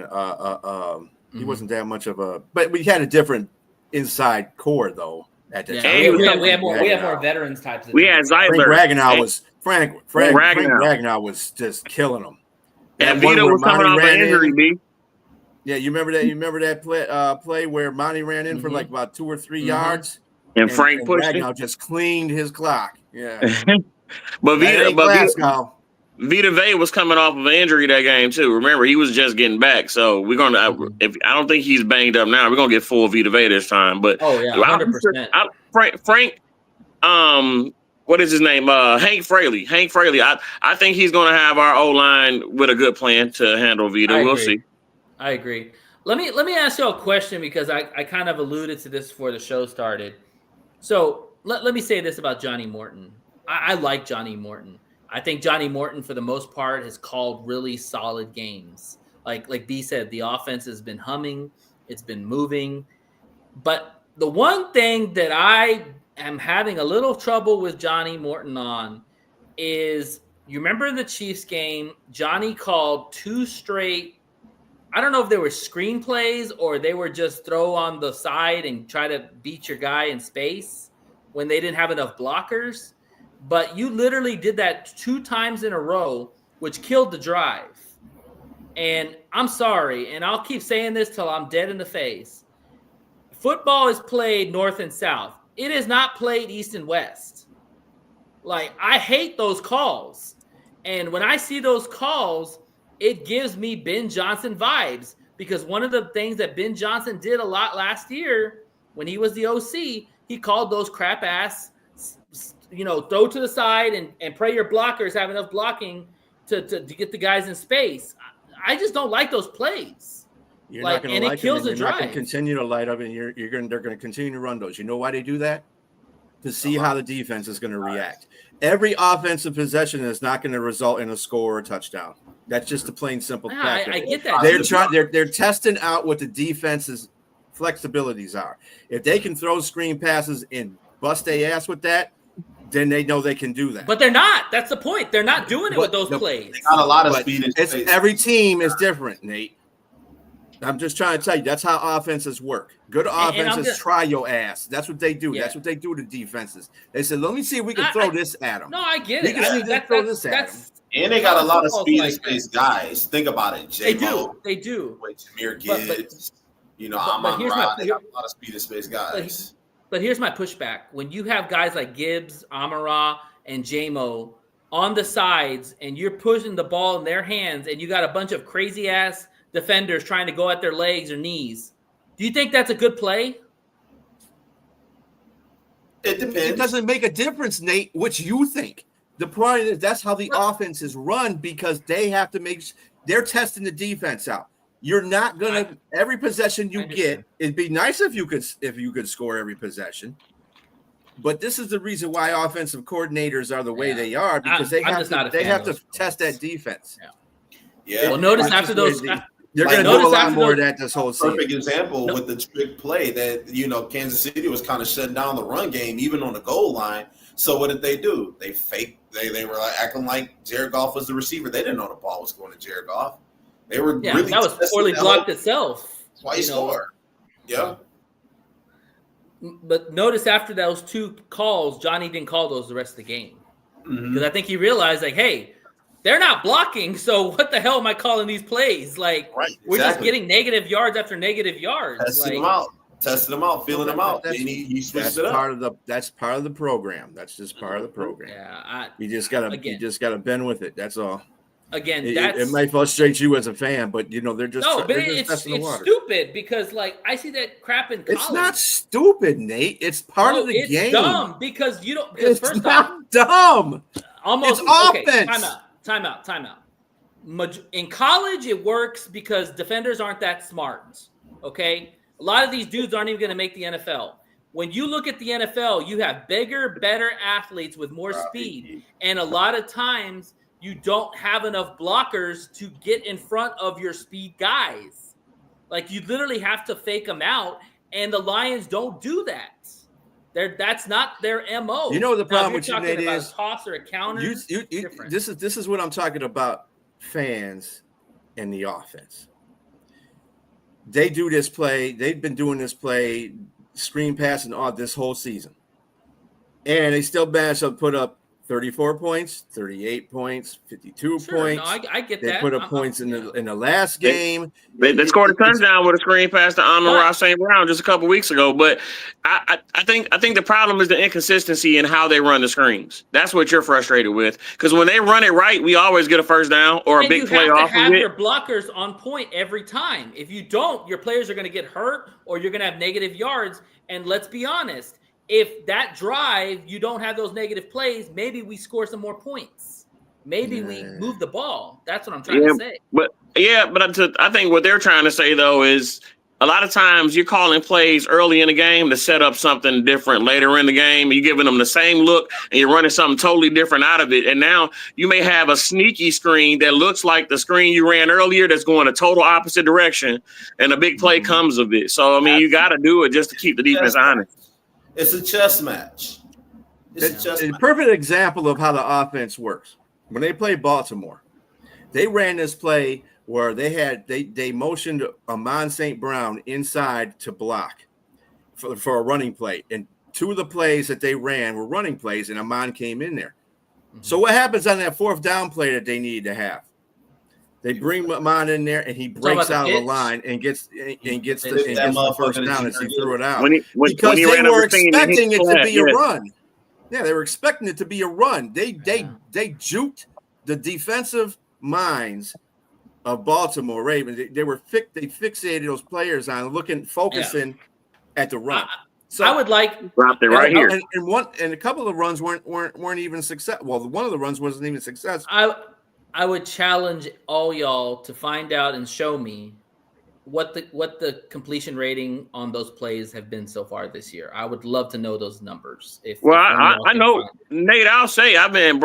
but we had a different inside core though at the time. We have more veterans types. We had Zeitler. Frank Ragnow was just killing them. And Vito was coming off an injury, B. Yeah, you remember that play where Monty ran in for like about 2 or 3 yards, and Frank pushed Ragnow just cleaned his clock. Yeah, but Vita Vea was coming off of an injury that game too. Remember, he was just getting back. So we're gonna. I don't think he's banged up now. We're gonna get full Vita Vea this time. But 100%. Frank. What is his name? Hank Fraley. I think he's gonna have our O-line with a good plan to handle Vita. We'll see. I agree. Let me ask you a question because I kind of alluded to this before the show started. So let me say this about Johnny Morton. I like Johnny Morton. I think Johnny Morton, for the most part, has called really solid games. Like B said, the offense has been humming. It's been moving. But the one thing that I am having a little trouble with Johnny Morton on is, you remember the Chiefs game? Johnny called 2 straight, I don't know if they were screenplays or they were just throw on the side and try to beat your guy in space. when they didn't have enough blockers. But you literally did that 2 times in a row, which killed the drive. And I'm sorry, and I'll keep saying this till I'm dead in the face. Football is played north and south. It is not played east and west. Like, I hate those calls. And when I see those calls, it gives me Ben Johnson vibes, because one of the things that Ben Johnson did a lot last year when he was the OC, he called those crap ass, throw to the side and pray your blockers have enough blocking to get the guys in space. I just don't like those plays. You're not going to like it kills them, the you're not drive. going to continue to light up, and they're going to continue to run those. You know why they do that? To see how the defense is going to react. Every offensive possession is not going to result in a score or a touchdown. That's just the plain simple fact. I get that. They're testing out what the defense's flexibilities are. If they can throw screen passes and bust their ass with that, then they know they can do that. But they're not. That's the point. They're not doing it with those plays. They got a lot of speed. Every team is different, Nate. I'm just trying to tell you, that's how offenses work. Good offenses try your ass. That's what they do. Yeah. That's what they do to defenses. They said, let me see if we can throw this at them. No, I get it. Throw this at them. And they got a lot of speed and space guys. Think about it. They do. Jameer Gibbs. Amon Ra. They got a lot of speed and space guys. But here's my pushback. When you have guys like Gibbs, Amon-Ra, and J-Mo on the sides, and you're pushing the ball in their hands, and you got a bunch of crazy-ass defenders trying to go at their legs or knees, do you think that's a good play? It depends. It doesn't make a difference, Nate, what you think. The point is that's how the offense is run, because they have to they're testing the defense out. You're not gonna every possession you get. It'd be nice if you could score every possession, but this is the reason why offensive coordinators are the way they are, because they have to test that defense. Yeah. Well, notice after those. They're going to do a lot more of that this whole season. Perfect example with the trick play that, Kansas City was kind of shutting down the run game, even on the goal line. So what did they do? They faked. They were acting like Jared Goff was the receiver. They didn't know the ball was going to Jared Goff. They were really that was poorly blocked itself. That's why he scored. Yeah. But notice after those 2 calls, Johnny didn't call those the rest of the game. Because I think he realized, hey, they're not blocking, so what the hell am I calling these plays? We're just getting negative yards after negative yards. Testing them out, feeling them out. He switched it up. That's part of the program. That's just part of the program. Yeah, you just gotta bend with it. That's all. Again, it might frustrate you as a fan, but they're just it's stupid, because I see that crap in college. It's not stupid, Nate. It's part of the game. It's dumb because you don't. It's first not off, dumb. Almost it's offense. Time out. In college, it works because defenders aren't that smart. Okay, a lot of these dudes aren't even going to make the NFL. When you look at the NFL, you have bigger, better athletes with more speed, and a lot of times you don't have enough blockers to get in front of your speed guys. You literally have to fake them out, and the Lions don't do that. That's not their MO. You know the problem with you, Nate, is a toss or a counter. This is what I'm talking about. Fans and the offense. They do this play. They've been doing this play, screen passing all this whole season, and they still managed to put up 34 points, 38 points, 52 points. No, I get that. They put up points in the last game. They scored a touchdown with a screen pass to Amon-Ra St. Brown just a couple weeks ago. But I think the problem is the inconsistency in how they run the screens. That's what you're frustrated with. Because when they run it right, we always get a first down or a big play off of it. You have to have your blockers on point every time. If you don't, your players are going to get hurt or you're going to have negative yards. And let's be honest. If that drive, you don't have those negative plays, maybe we score some more points. Maybe we move the ball. That's what I'm trying to say. But I think what they're trying to say, though, is a lot of times you're calling plays early in the game to set up something different later in the game. You're giving them the same look and you're running something totally different out of it. And now you may have a sneaky screen that looks like the screen you ran earlier that's going a total opposite direction, and a big play comes of it. So, you got to do it just to keep the defense honest. It's a chess match. It's a perfect example of how the offense works. When they played Baltimore, they ran this play where they motioned Amon St. Brown inside to block for a running play, and two of the plays that they ran were running plays, and Amon came in there. So what happens on that fourth down play that they need to have? They bring Amon in there, and he breaks out of the line and gets the first down as he threw it out. Because they were expecting it to be a run. Yeah, they were expecting it to be a run. They juked the defensive minds of Baltimore Ravens. They fixated those players on focusing at the run. So I would like dropped it right here. And a couple of runs weren't even successful. Well, one of the runs wasn't even successful. I would challenge all y'all to find out and show me what the completion rating on those plays have been so far this year. I would love to know those numbers. I know, Nate. I'll say I've been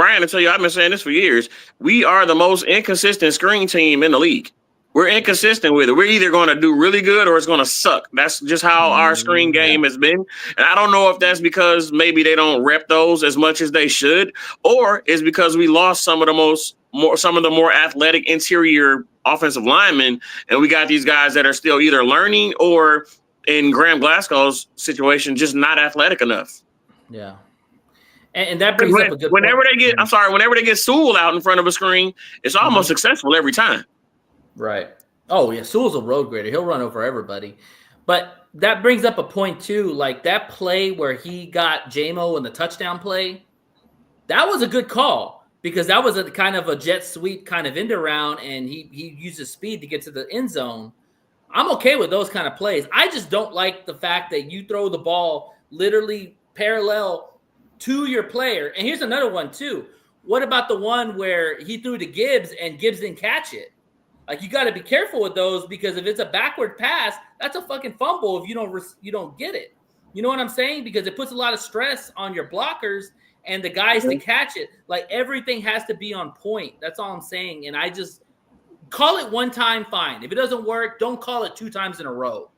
saying this for years. We are the most inconsistent screen team in the league. We're inconsistent with it. We're either going to do really good or it's going to suck. That's just how our screen game has been. And I don't know if that's because maybe they don't rep those as much as they should, or it's because we lost some of the more athletic interior offensive linemen, and we got these guys that are still either learning or, in Graham Glasgow's situation, just not athletic enough. Yeah. And that brings up a good point. Whenever they get Sewell out in front of a screen, it's almost successful every time. Right. Oh, yeah. Sewell's a road grader. He'll run over everybody. But that brings up a point, too. Like that play where he got J-Mo in the touchdown play, that was a good call because that was a kind of a jet sweep kind of end around, and he used his speed to get to the end zone. I'm okay with those kind of plays. I just don't like the fact that you throw the ball literally parallel to your player. And here's another one, too. What about the one where he threw to Gibbs and Gibbs didn't catch it? Like, you got to be careful with those because if it's a backward pass, that's a fucking fumble if you don't get it. You know what I'm saying? Because it puts a lot of stress on your blockers and the guys to catch it. Like, everything has to be on point. That's all I'm saying. And I just call it one time, fine. If it doesn't work, don't call it 2 times in a row.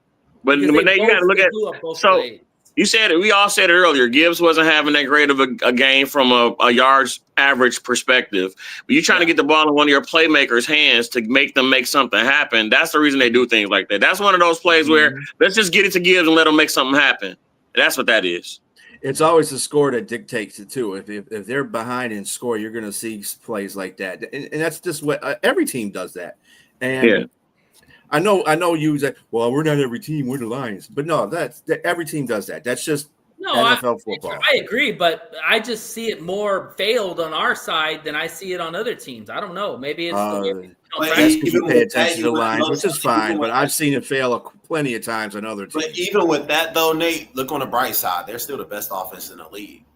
But now you got to look at plays. You said it. We all said it earlier. Gibbs wasn't having that great of a game from a yards average perspective. But you're trying to get the ball in one of your playmakers' hands to make them make something happen. That's the reason they do things like that. That's one of those plays where let's just get it to Gibbs and let them make something happen. And that's what that is. It's always the score that dictates it, too. If they're behind in score, you're going to see plays like that. And that's just what every team does that. And I know you say, well, we're not every team, we're the Lions. But no, every team does that. That's just NFL football. I agree, but I just see it more failed on our side than I see it on other teams. I don't know. Maybe it's that's because you pay attention to the lines, which is fine, but I've seen it fail plenty of times on other teams. But even with that, though, Nate, look on the bright side. They're still the best offense in the league.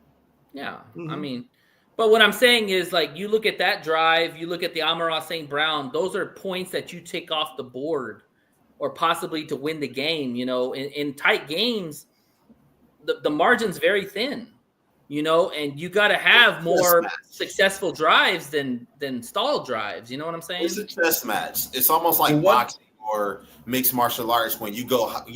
Yeah, I mean, but what I'm saying is, like, you look at that drive, you look at the Amon-Ra St. Brown, those are points that you take off the board or possibly to win the game. You know, in tight games, the margin's very thin, you know, and you got to have more successful drives than stalled drives. You know what I'm saying? It's a chess match. It's almost like boxing or mixed martial arts when you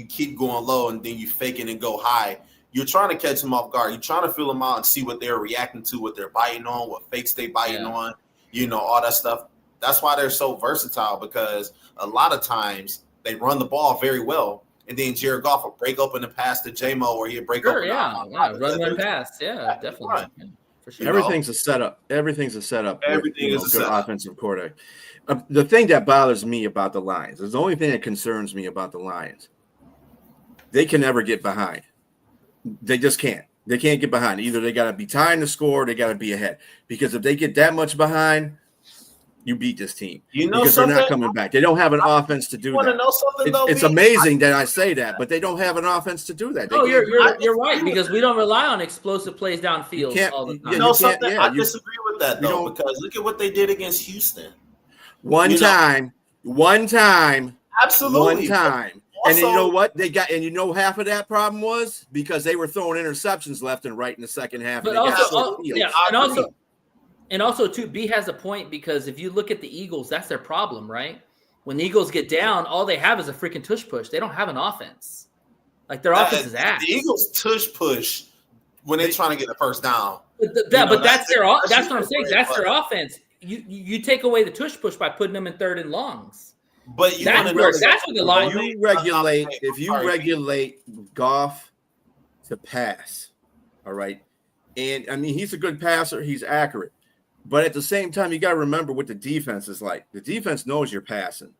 keep going low and then you fake it and go high. You're trying to catch them off guard. You're trying to feel them out and see what they're reacting to, what they're biting on, what fakes they biting on, you know, all that stuff. That's why they're so versatile, because a lot of times they run the ball very well, and then Jared Goff will break open the pass to J-Mo, or he'll break open. Run pass. Yeah, definitely. Yeah, for sure. Everything's a setup. Everything is a setup. Everything is a good setup. Offensive quarterback. The thing that bothers me about the Lions is the only thing that concerns me about the Lions. They can never get behind. They just can't. They can't get behind. Either they got to be tying the score, or they got to be ahead. Because if they get that much behind, you beat this team. You know, because they're not coming back. They don't have an offense to do that. Know something, though, it's amazing that I say that, but they don't have an offense to do that. You're right, because we don't rely on explosive plays downfield all the time. You know something? I disagree with that, though, because look at what they did against Houston. One time. Absolutely. One time. Also, and you know what they got? And you know, half of that problem was because they were throwing interceptions left and right in the second half. But also, too, B has a point, because if you look at the Eagles, that's their problem, right? When the Eagles get down, all they have is a freaking tush push. They don't have an offense. Like, their offense is ass. The Eagles tush push when they're trying to get the first down. That's what I'm saying. That's their offense. You take away the tush push by putting them in 3rd and longs. But that's where the line. If you regulate Goff to pass, All right. And I mean, he's a good passer. He's accurate. But at the same time, you got to remember what the defense is like. The defense knows you're passing.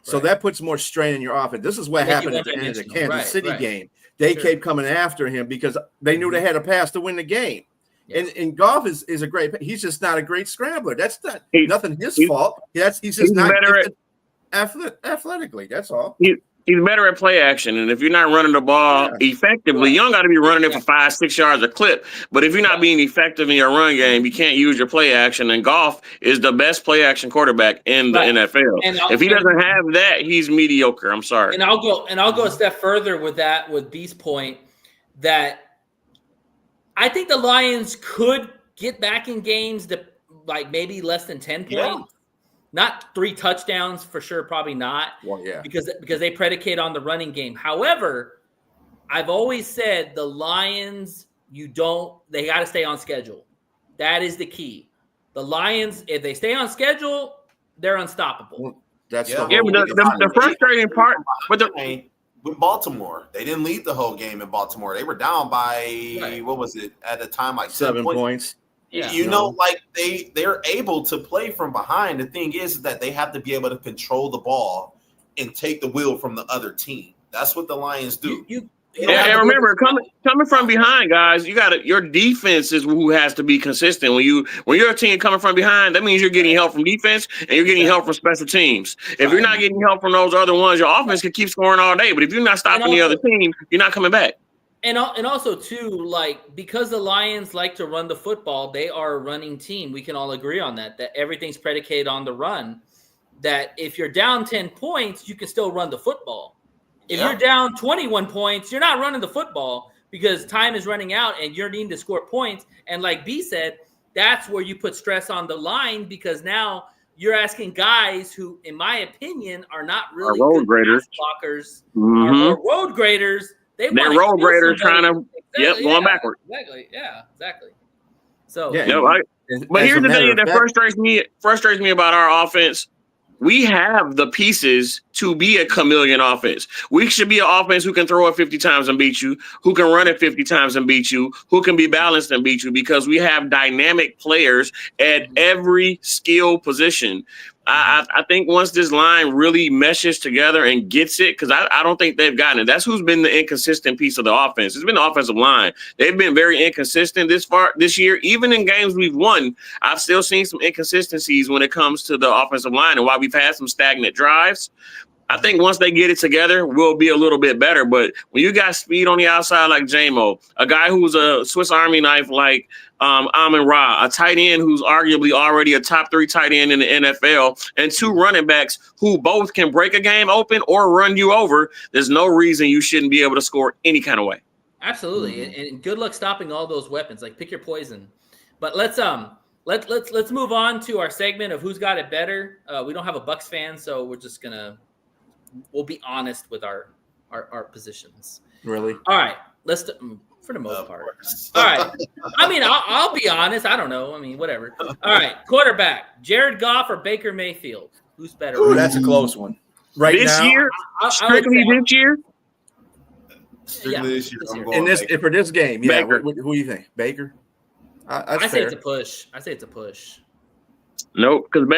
So that puts more strain in your offense. This is what happened at the end of the Kansas City game. They kept coming after him because they knew they had a pass to win the game. Yeah. And Goff is a great – he's just not a great scrambler. That's not nothing his fault. He's just not athletically. That's all. He's better at play action, and if you're not running the ball effectively, you don't got to be running it for 5-6 yards a clip. But if you're not being effective in your run game, you can't use your play action. And Goff is the best play action quarterback in the NFL. If he doesn't have that, he's mediocre. I'm sorry. And I'll go a step further with that, with B's point, that I think the Lions could get back in games that like maybe less than 10 points. Yeah. Not 3 touchdowns for sure, probably not. Well, yeah. Because they predicate on the running game. However, I've always said the Lions, they got to stay on schedule. That is the key. The Lions, if they stay on schedule, they're unstoppable. Well, that's the frustrating part with Baltimore. They didn't lead the whole game in Baltimore. They were down by what was it at the time, like 7 points. Yeah. You know, like they're able to play from behind. The thing is that they have to be able to control the ball and take the wheel from the other team. That's what the Lions do. And remember, coming from behind, guys, your defense is who has to be consistent. When you're a team coming from behind, that means you're getting help from defense and you're getting help from special teams. If you're not getting help from those other ones, your offense can keep scoring all day. But if you're not stopping the other team, you're not coming back. And also, too, like, because the Lions like to run the football, they are a running team. We can all agree on that everything's predicated on the run, that if you're down 10 points, you can still run the football. If you're down 21 points, you're not running the football because time is running out and you're needing to score points. And like B said, that's where you put stress on the line because now you're asking guys who, in my opinion, are not really road graders, blockers, or road graders. They're road graders trying to going backward. Exactly. Yeah, exactly. So but here's the thing that frustrates me about our offense. We have the pieces to be a chameleon offense. We should be an offense who can throw it 50 times and beat you, who can run it 50 times and beat you, who can be balanced and beat you because we have dynamic players at every skill position. I think once this line really meshes together and gets it, because I don't think they've gotten it. That's who's been the inconsistent piece of the offense. It's been the offensive line. They've been very inconsistent this year. Even in games we've won, I've still seen some inconsistencies when it comes to the offensive line. And while we've had some stagnant drives, I think once they get it together, we'll be a little bit better. But when you got speed on the outside like J-Mo, a guy who's a Swiss Army knife like Amon-Ra, a tight end who's arguably already a top 3 tight end in the NFL, and 2 running backs who both can break a game open or run you over, there's no reason you shouldn't be able to score any kind of way. Absolutely. And good luck stopping all those weapons. Like, pick your poison. But let's move on to our segment of who's got it better. We don't have a Bucs fan, so we're just we'll be honest with our positions. Really? All right. For the most part. All right. I mean, I'll be honest. I don't know. I mean, whatever. All right. Quarterback, Jared Goff or Baker Mayfield? Who's better? Ooh, that's a close one. Right this now, year? Strictly this year? Strictly this year. I'm going for this game, yeah. Who do you think? Baker? I say it's a push. No, because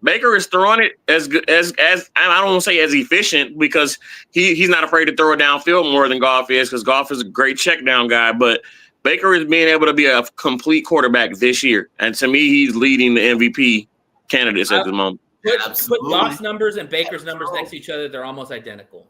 Baker is throwing it as good as I don't want to say as efficient because he's not afraid to throw it downfield more than Goff is because Goff is a great check down guy. But Baker is being able to be a complete quarterback this year, and to me, he's leading the MVP candidates at the moment. Put Goff's numbers and Baker's numbers next to each other; they're almost identical.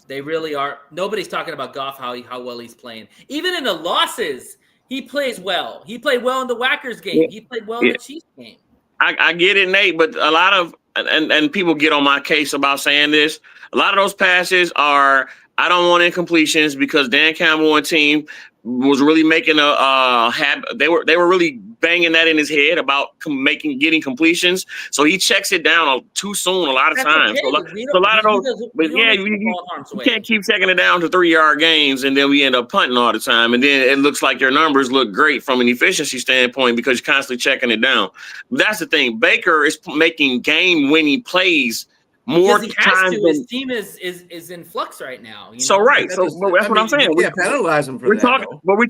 They really are. Nobody's talking about Goff how well he's playing, even in the losses. He plays well. He played well in the Whackers game. He played well in the Chiefs game. I get it, Nate, but a lot of and people get on my case about saying this. A lot of those passes are I don't want incompletions because Dan Campbell and team was really making they were really banging that in his head about getting completions. So he checks it down too soon a lot of times. Okay. So a lot of those, but yeah, you can't keep checking it down to 3-yard games and then we end up punting all the time. And then it looks like your numbers look great from an efficiency standpoint because you're constantly checking it down. That's the thing. Baker is making game-winning plays more Because he has times to. than His team is in flux right now. You so know? right. So that's what I'm saying. You can't penalize him for We're that. talking, but we're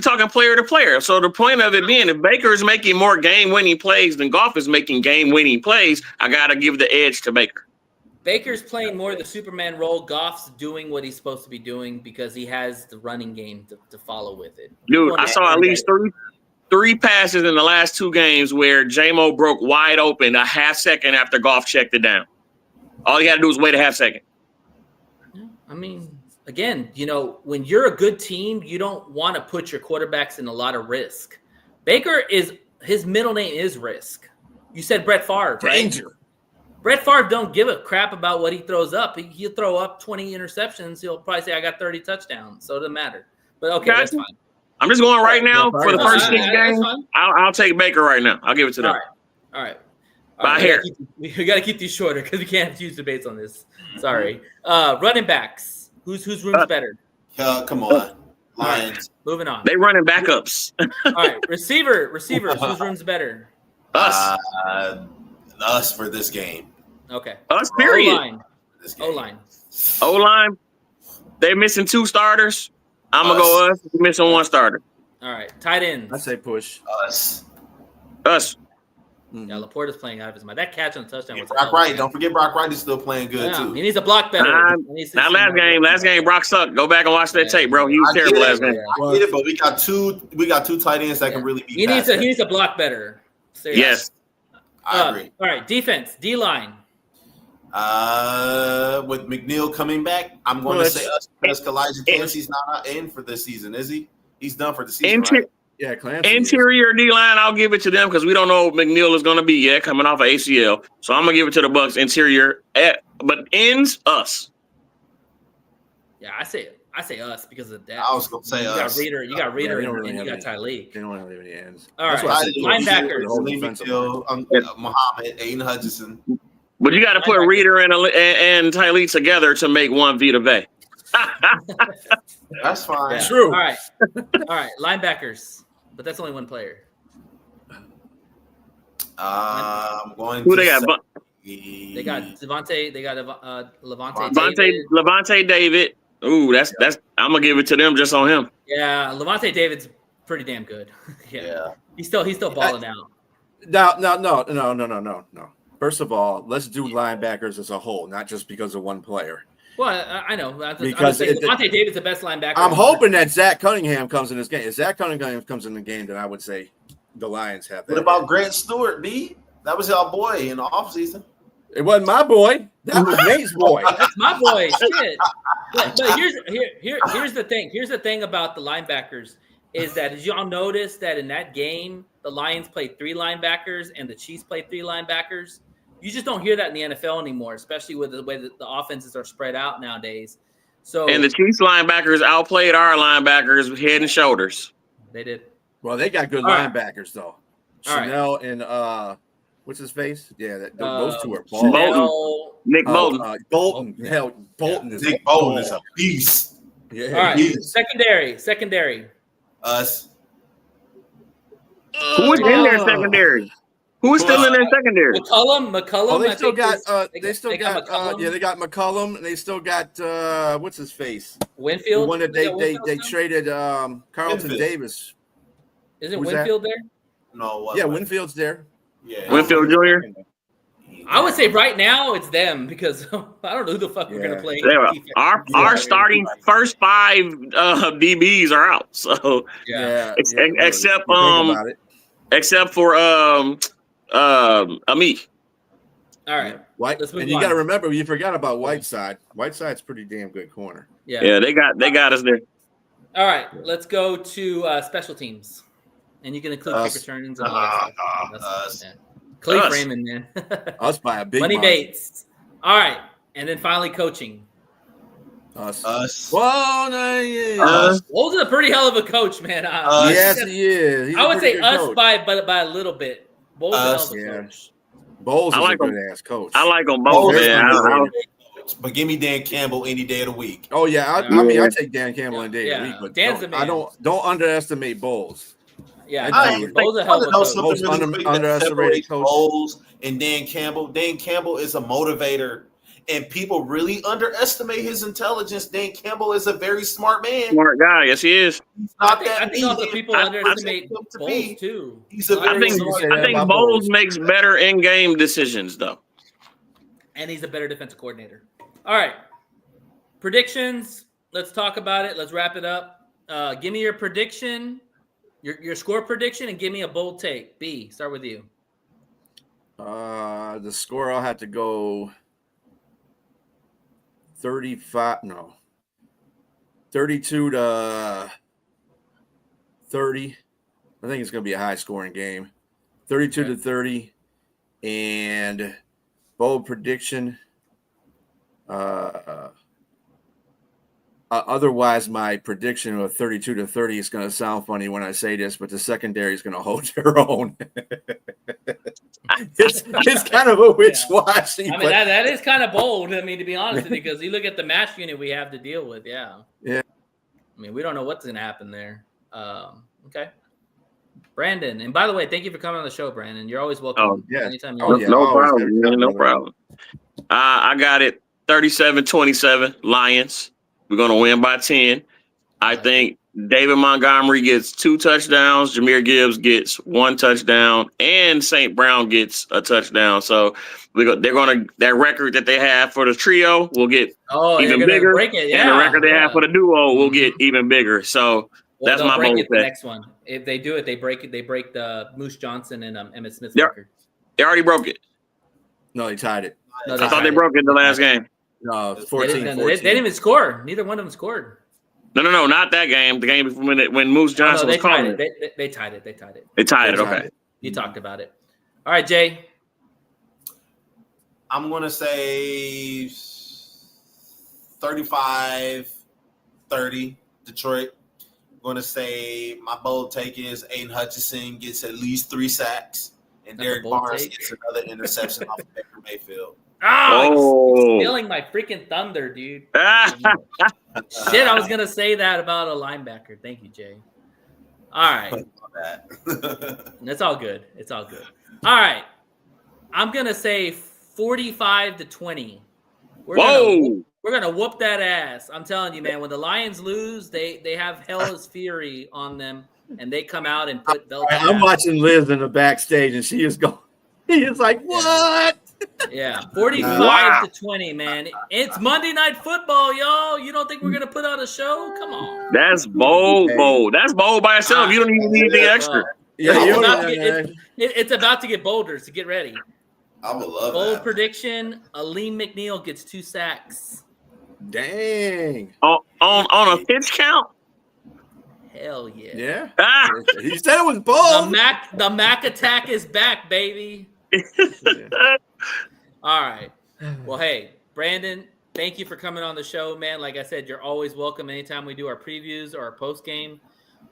talking player to player. So the point of it being, if Baker is making more game-winning plays than Goff is making game-winning plays, I gotta give the edge to Baker. Baker's playing more of the Superman role. Goff's doing what he's supposed to be doing because he has the running game to follow with it. Dude, I saw at least three passes in the last 2 games where J-Mo broke wide open a half second after Goff checked it down. All he had to do was wait a half second. I mean, again, you know, when you're a good team, you don't want to put your quarterbacks in a lot of risk. Baker his middle name is Risk. You said Brett Favre, right? Danger. Brett Favre don't give a crap about what he throws up. He'll throw up 20 interceptions. He'll probably say, I got 30 touchdowns. So it doesn't matter. But okay, that's fine. I'm just going right now for the first 6 games. I'll take Baker right now. I'll give it to them. All right. By hair. We got to keep these shorter because we can't have huge debates on this. Sorry. Running backs. Whose room's better? Come on. Lions. Moving on. They running backups. All right. Receivers. Whose room's better? Us. Us for this game. Okay. Us, period. O-line. O-line. They're missing 2 starters. I'm going to go us. We're missing 1 starter. All right. Tight ends. I say push. Us. Yeah, Laporta's playing out of his mind. That catch on the touchdown was Brock Wright. Don't forget Brock Wright is still playing good, too. He needs a block better. Not last game, Brock sucked. Go back and watch that tape, bro. He was terrible last game. I get it, but we got two tight ends that can really be. He needs a block better. Seriously. Yes. I agree. All right, defense, D-line. With McNeil coming back, I'm going to say us because Elijah Clancy's not in for this season, is he? He's done for the season, right? Yeah, Clancy. Interior D-line, I'll give it to them because we don't know what McNeil is going to be yet coming off of ACL. So I'm going to give it to the Bucs interior. But ends, us. Yeah, I say us because of that. I was going to say us. You got Reader, and you got Tyleek. They don't have any ends. All right, linebackers. Muhammad, Aiden Hutchinson. But you got to put Reader and Tyleek together to make one Vita Vea. That's fine. Yeah. True. All right, linebackers. But that's only one player. I'm going. Who they got? They got Devontae. They got Levante David. Ooh, that's. I'm gonna give it to them just on him. Yeah, Levante David's pretty damn good. yeah. He's still balling out. No. First of all, let's do linebackers as a whole, not just because of one player. Well, I know. Because Levante David's the best linebacker. I'm hoping that Zach Cunningham comes in this game. If Zach Cunningham comes in the game, then I would say the Lions have that. What about Grant Stewart, B? That was our boy in the offseason. It wasn't my boy. That was Nate's boy. That's my boy. Shit. But here's the thing. Here's the thing about the linebackers is that did y'all notice that in that game the Lions played 3 linebackers and the Chiefs played 3 linebackers? You just don't hear that in the NFL anymore, especially with the way that the offenses are spread out nowadays. So and the Chiefs linebackers outplayed our linebackers head and shoulders. They did. Well, they got good linebackers though. Chanel and what's his face? Yeah, those 2 are balls. Nick Bolton. Bolton. Hell, Bolton is Nick Bolton is a beast. Yeah. All right. Secondary. Us. Who is in their secondary? Who's still in their secondary? McCullum. Oh, they still got. They got McCullum. They got McCullum, and they still got what's his face? Winfield. The one that they traded Carlton Winfield. Davis. Isn't Winfield there? No. Yeah, Winfield's there. Yeah. Winfield Jr. I would say right now it's them because I don't know who the fuck we're gonna play. Our starting first 5 DBs are out. So except for Amit. All right. White, and you got to remember, you forgot about Whiteside. Whiteside's pretty damn good corner. Yeah, they got us there. All right, let's go to special teams, and you can include kick returns and all that stuff. Clay Freeman, man. Us by a big Money margin. Bates. All right, and then finally coaching. Us. Whoa, no, Bowles is a pretty hell of a coach, man. Yes, he is. He's I would say us coach. by a little bit. Bowles is a hell of a coach. Bowles is like a good ass coach. I like them both, man. But give me Dan Campbell any day of the week. Oh yeah, I mean I take Dan Campbell any day of the week, but Dan's the man. I don't underestimate Bowles. Yeah, Bowles a hell of a coach. Most underestimated coach. Bowles and Dan Campbell. Dan Campbell is a motivator and people really underestimate his intelligence. Dan Campbell is a very smart man. Smart guy, yes, he is. He's not I think also people underestimate Bowles too. He's a I very think smart say that about Bowles Bowles. makes better in-game decisions, though. And he's a better defensive coordinator. All right. Predictions. Let's talk about it. Let's wrap it up. Give me your prediction, your score prediction, and give me a bold take. B, start with you. The score, I'll have to go 32 to 30. I think it's going to be a high-scoring game. 32 to 30. And bold prediction. Otherwise, my prediction of 32 to 30 is going to sound funny when I say this, but the secondary is going to hold their own. it's kind of a wishy-washy. I mean, that is kind of bold. I mean, to be honest with you, because you look at the match unit we have to deal with. Yeah. Yeah. I mean, we don't know what's going to happen there. Okay. Brandon, and by the way, thank you for coming on the show, Brandon. You're always welcome. Oh, yeah. Anytime No problem, man. No problem. I got it 37-27, Lions. We're going to win by 10. I think David Montgomery gets 2 touchdowns. Jahmyr Gibbs gets 1 touchdown, and St. Brown gets a touchdown. So that record that they have for the trio will get even bigger. Break it. Yeah, and the record they have for the duo will get even bigger. So that's my bold pick. The pick. next one, if they do it, they break it. They break the Moose Johnson and Emmitt Smith record. They already broke it. No, they tied it. No, I thought they broke it the last game. No, 14. They didn't even score. Neither one of them scored. No, not that game. The game when Moose Johnson was calling it. They tied it. They tied it. Okay. You talked about it. All right, Jay. I'm going to say 35-30 Detroit. I'm going to say my bold take is Aiden Hutchinson gets at least 3 sacks, and Derek Barnes gets another interception off of Baker Mayfield. Oh, he's stealing my freaking thunder, dude. Shit, I was going to say that about a linebacker. Thank you, Jay. All right. That's all good. It's all good. All right. I'm going to say 45-20. We're going to whoop that ass. I'm telling you, man, when the Lions lose, they have hell's fury on them, and they come out and put belts. I'm watching Liz in the backstage, and she is going. He is like, what? Yeah, 45-20, man. It's Monday Night Football, y'all. You don't think we're gonna put out a show? Come on. That's bold. That's bold by itself. You don't even need anything extra. It's about to get bolder, so get ready. I would love bold that. prediction: Aleem McNeil gets 2 sacks. Dang. On a pitch count? Hell yeah. Yeah. He said it was bold. The Mac attack is back, baby. All right. Well, hey, Brandon, thank you for coming on the show, man. Like I said, you're always welcome anytime we do our previews or our post game.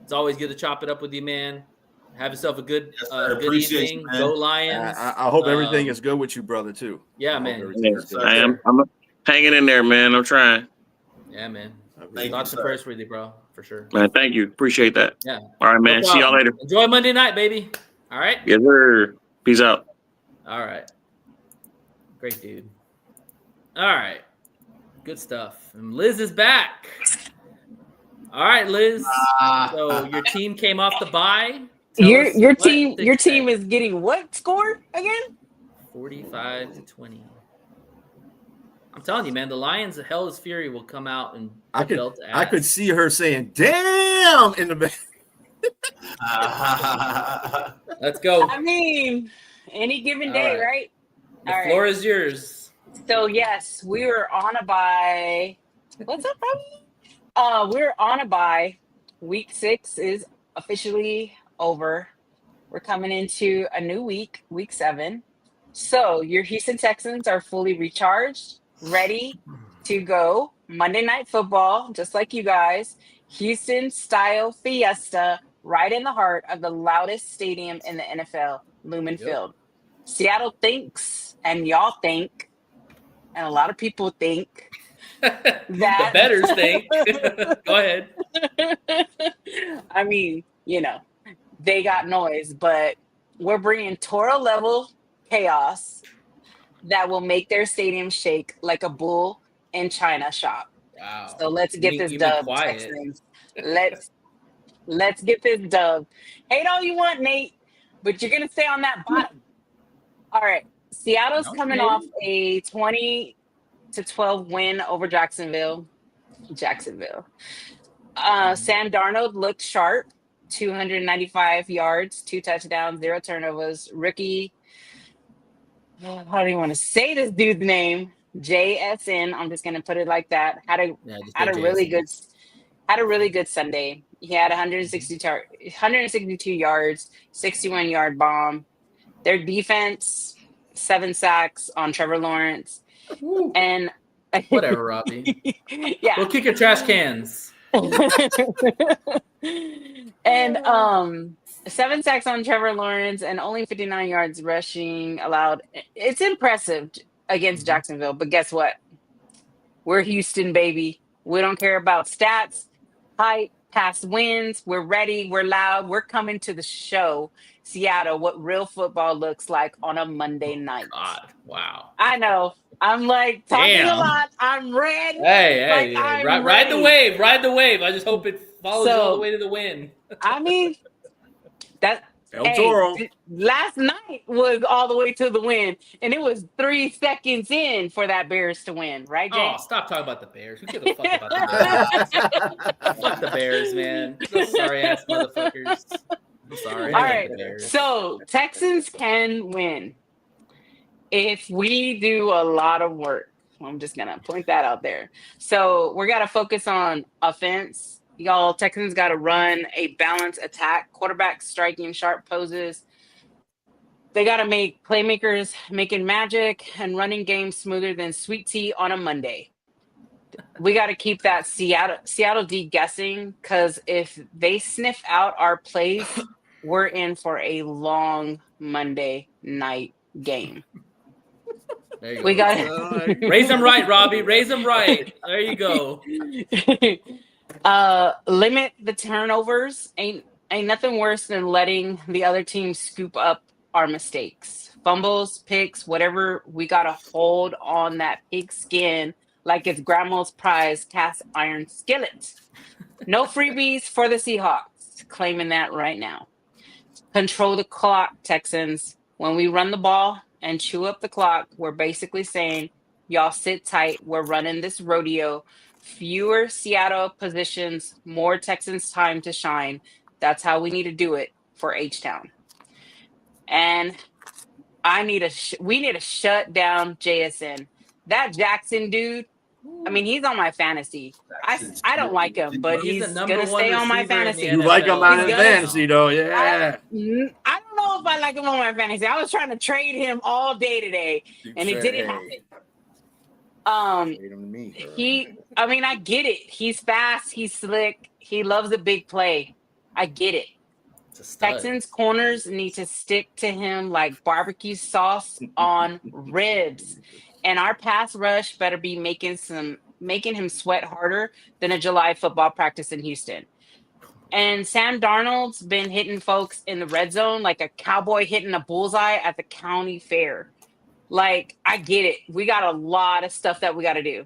It's always good to chop it up with you, man. Have yourself a good evening. Go Lions. I hope everything is good with you, brother, too. Yeah, man. I am. I'm hanging in there, man. I'm trying. Yeah, man. Thoughts and prayers with you, bro, for sure. Man, thank you. Appreciate that. Yeah. All right, man. See y'all later. Enjoy Monday night, baby. All right. Yes, sir. Peace out. All right. Great dude. All right. Good stuff. And Liz is back. All right, Liz. So your team came off the bye. Your team is getting what score again? 45-20. I'm telling you, man, the Lions of Hell's Fury will come out and I could see her saying, damn, in the back. Let's go. I mean, any given day, right? The floor is yours. So, yes, we were on a bye. What's up, buddy? We're on a bye. Week 6 is officially over. We're coming into a new week, week 7. So, your Houston Texans are fully recharged, ready to go. Monday Night Football, just like you guys. Houston-style fiesta right in the heart of the loudest stadium in the NFL, Lumen Field. Seattle thinks, and y'all think, and a lot of people think, that the bettors think. Go ahead. I mean, they got noise, but we're bringing Toro level chaos that will make their stadium shake like a bull in China shop. Wow. So let's get this You mean dub, quiet. Texans. Let's get this dub. Hate all you want, Nate, but you're gonna stay on that bottom. All right. Seattle's coming off a 20-12 win over Jacksonville. Sam Darnold looked sharp, 295 yards, 2 touchdowns, 0 turnovers. Rookie, how do you want to say this dude's name? JSN. I'm just gonna put it like that. Had a really good Sunday. He had 162 yards, 61-yard bomb. Their defense, 7 sacks on Trevor Lawrence. Woo. And whatever, Robbie. Yeah. Go kick your trash cans. And 7 sacks on Trevor Lawrence and only 59 yards rushing allowed. It's impressive against Jacksonville, but guess what? We're Houston, baby. We don't care about stats, hype, past wins. We're ready. We're loud. We're coming to the show, Seattle, what real football looks like on a Monday night. God, wow. I know. I'm like talking a lot. I'm ready. Hey, ride the wave. Ride the wave. I just hope it follows you all the way to the win. I mean, Toro. Last night was all the way to the win, and it was 3 seconds in for that Bears to win, right, Jay? Oh, stop talking about the Bears. Who gives a fuck about the Bears? Fuck the Bears, man. Those sorry ass motherfuckers. I'm sorry. All right. So Texans can win if we do a lot of work. I'm just gonna point that out there. So we're gotta focus on offense. Y'all, Texans got to run a balanced attack, quarterback striking sharp poses. They got to make playmakers making magic and running games smoother than sweet tea on a Monday. We got to keep that Seattle D guessing, because if they sniff out our plays, we're in for a long Monday night game. There you We go. got Raise them right, Robbie. Raise them right. There you go. Limit the turnovers. Ain't nothing worse than letting the other team scoop up our mistakes. Fumbles, picks, whatever. We gotta hold on that pig skin like it's grandma's prize cast iron skillet. No freebies for the Seahawks. Claiming that right now. Control the clock, Texans. When we run the ball and chew up the clock, we're basically saying, y'all sit tight. We're running this rodeo. Fewer Seattle positions, more Texans time to shine. That's how we need to do it for H-Town. And we need to shut down JSN. That Jackson dude, I mean, he's on my fantasy. I don't like him, but he's gonna stay on my fantasy. You like him on his fantasy, though, yeah. I don't know if I like him on my fantasy. I was trying to trade him all day today, and it didn't happen. I get it. He's fast. He's slick. He loves a big play. I get it. Texans corners need to stick to him like barbecue sauce on ribs. And our pass rush better be making him sweat harder than a July football practice in Houston. And Sam Darnold's been hitting folks in the red zone like a cowboy hitting a bullseye at the county fair. Like, I get it. We got a lot of stuff that we got to do.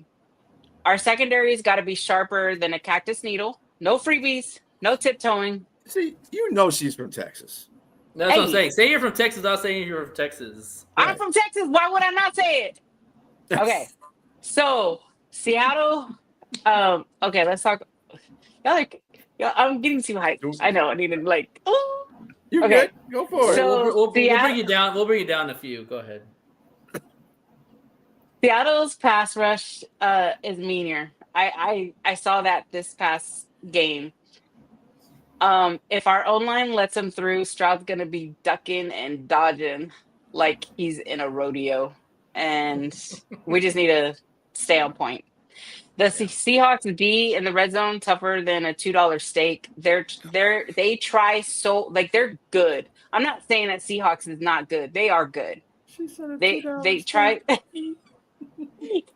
Our secondary's got to be sharper than a cactus needle. No freebies. No tiptoeing. See, you know she's from Texas. That's what I'm saying. Say you're from Texas. I'll say you're from Texas. I'm from Texas. Why would I not say it? Okay. So, Seattle. Okay, let's talk. I'm getting too hyped. I know. I need to oh. You're good. Go for it. So we'll bring you down. We'll bring you down a few. Go ahead. Seattle's pass rush is meaner. I saw that this past game. If our O-line lets him through, Stroud's going to be ducking and dodging like he's in a rodeo. And we just need to stay on point. The Seahawks D in the red zone tougher than a $2 steak. They try they're good. I'm not saying that Seahawks is not good. They are good. They try.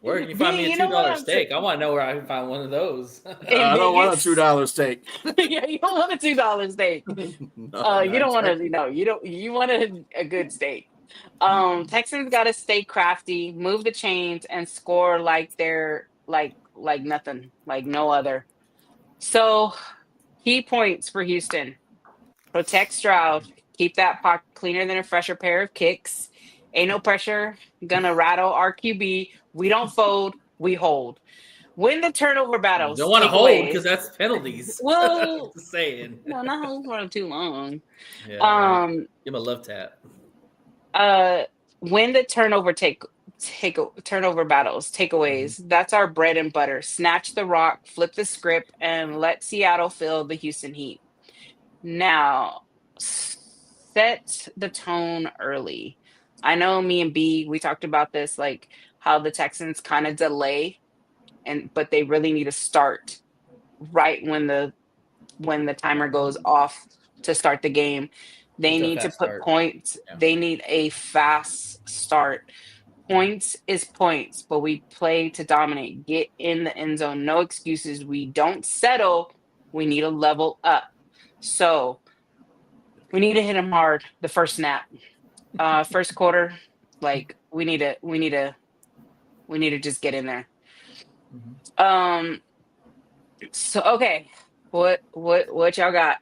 Where can you find me a $2 steak? I want to know where I can find one of those. I don't want a $2 steak. Yeah, you don't want a $2 steak. No, you don't want to. No, you don't. You want a good steak. Texans got to stay crafty, move the chains, and score like they're like nothing, like no other. So, key points for Houston: protect Stroud, keep that pocket cleaner than a fresher pair of kicks. Ain't no pressure gonna rattle our QB. We don't fold, we hold. Win the turnover battles, Don't want to hold takeaways. because that's penalties. Well, Just saying. no, not hold for them too long. Yeah, right. Um, Give him a love tap. Win the turnover battles, takeaways. That's our bread and butter. Snatch the rock, flip the script, and let Seattle feel the Houston heat. Now, set the tone early. I know me and B, we talked about this, like how the Texans kind of delay, but they really need to start right when the timer goes off to start the game. They Just a need to fast put start. points. Yeah. They need a fast start. Points is points, but we play to dominate. Get in the end zone. No excuses. We don't settle. We need to level up. So we need to hit them hard the first snap. First quarter, like we need to just get in there. So okay. What y'all got?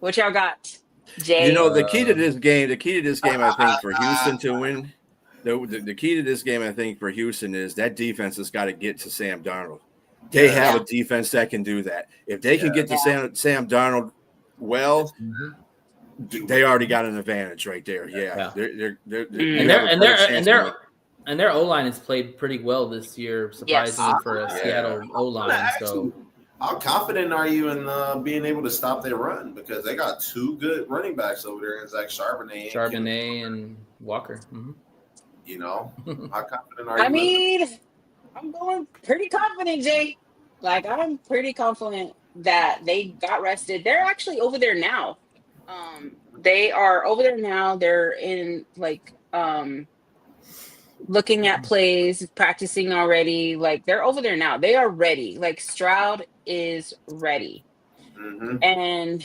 What y'all got? Jay. You know, the key to this game, I think, for Houston to win, the key to this game, I think, for Houston is that defense has got to get to Sam Darnold. They have a defense that can do that. If they can get to Sam Darnold well, they already got an advantage right there. Yeah. And their O-line has played pretty well this year, surprisingly for a Seattle O-line. So how confident are you in being able to stop their run? Because they got two good running backs over there, Zach Charbonnet and Walker. Mm-hmm. You know, how confident are you? I mean, I'm going pretty confident, Jay. Like, I'm pretty confident that they got rested. They're actually over there now. They are over there now. They're in looking at plays, practicing already. Like, they're over there now. They are ready. Like, Stroud is ready. Mm-hmm. And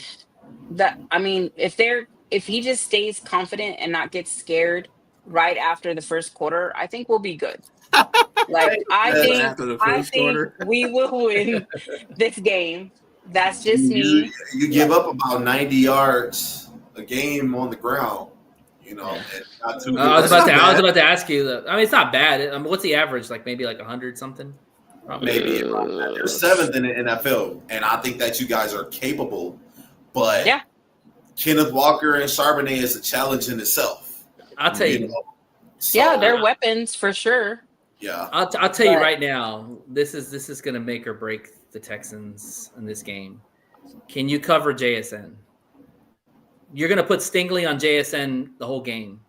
if he just stays confident and not get scared right after the first quarter, I think we'll be good. Like, I think we will win this game. That's just me. You give up about 90 yards a game on the ground. You know, not too I was about to ask you. I mean, it's not bad. What's the average? Like maybe 100 something. Maybe they're seventh in the NFL, and I think that you guys are capable. But Kenneth Walker and Charbonnet is a challenge in itself. I'll tell you. So, they're weapons for sure. Yeah, I'll tell you right now. This is going to make or break the Texans in this game. Can you cover JSN? You're going to put Stingley on JSN the whole game,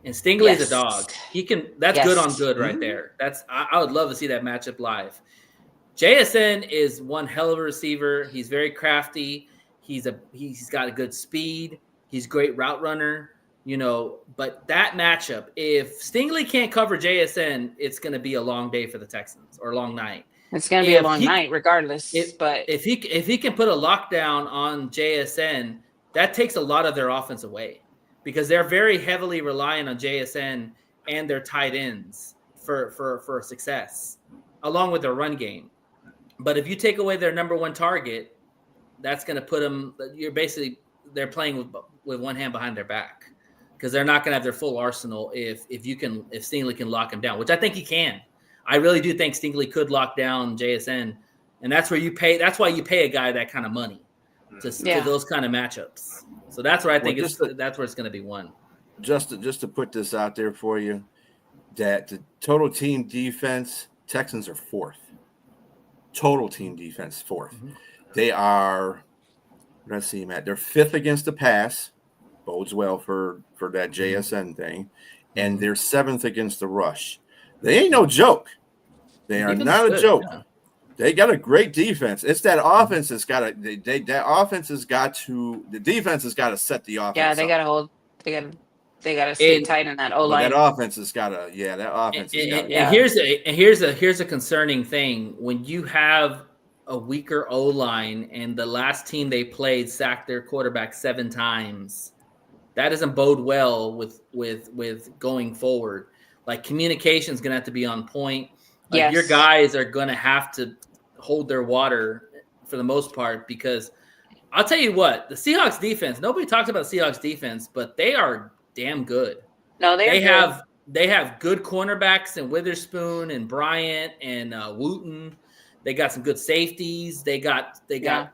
and Stingley's a dog. He can. That's good on good right there. I would love to see that matchup live. JSN is one hell of a receiver. He's very crafty. He's got a good speed. He's a great route runner. You know, but that matchup, if Stingley can't cover JSN, it's going to be a long day for the Texans or a long night. It's going to be a long night regardless. But if he can put a lockdown on JSN, that takes a lot of their offense away because they're very heavily reliant on JSN and their tight ends for success, along with their run game. But if you take away their number one target, that's going to put them. They're playing with one hand behind their back because they're not going to have their full arsenal if Stingley can lock him down, which I think he can. I really do think Stingley could lock down JSN, and that's where you pay. That's why you pay a guy that kind of money to those kind of matchups. So that's where I think that's where it's going to be won. Just to put this out there for you, that the total team defense, Texans are fourth. Total team defense, fourth. Mm-hmm. They are, let's see, Matt, they're fifth against the pass, bodes well for that JSN thing, and they're seventh against the rush. They ain't no joke. They are not a joke. Yeah. They got a great defense. It's that offense that's got to. The defense has got to set the offense. Yeah, they got to hold. They got to stay tight in that O line. That offense has got to. Yeah, that offense. And here's a concerning thing when you have a weaker O line and the last team they played sacked their quarterback 7 times. that doesn't bode well with going forward. Like communication is going to have to be on point. Like your guys are going to have to hold their water for the most part, because I'll tell you what, the Seahawks defense, nobody talks about the Seahawks defense, but they are damn good. No, they have good cornerbacks in Witherspoon and Bryant and Wooten. They got some good safeties. They got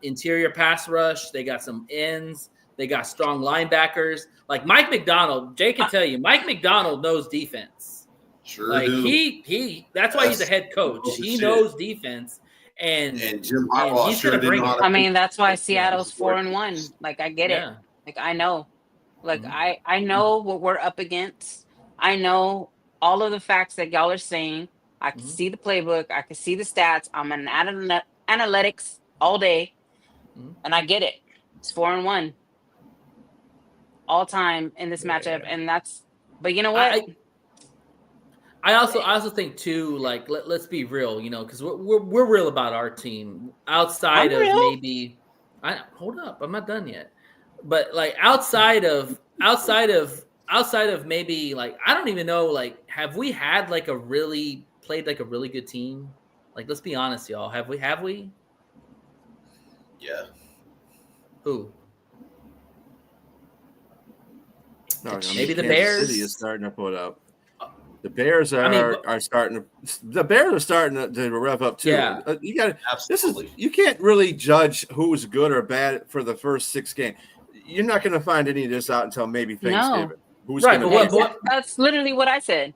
interior pass rush. They got some ends. They got strong linebackers. Like Mike McDonald, Jay can tell you, Mike McDonald knows defense. Sure like do. He that's why he's a head coach. He knows defense. And Jim Harbaugh he's sure gonna bring it. I mean, that's why Seattle's 4-1. Like, I get it. Like, I know. Like, I know what we're up against. I know all of the facts that y'all are saying. I can see the playbook. I can see the stats. I'm an analytics all day, and I get it. It's 4-1 all time in this matchup, and that's. But you know what? I also think too. Like, let's be real, you know, because we're real about our team. Outside of maybe, hold up, I'm not done yet. But like outside of maybe, like, I don't even know, like, have we had like played like a really good team? Like, let's be honest, y'all. Have we? Yeah. Who? No, maybe the Kansas Bears. City is starting to put up. The Bears are starting to. The Bears are starting to rev up too. Yeah. You got Absolutely. you can't really judge who's good or bad for the first 6 games. You're not going to find any of this out until maybe Thanksgiving. No. Who's right? But That's literally what I said.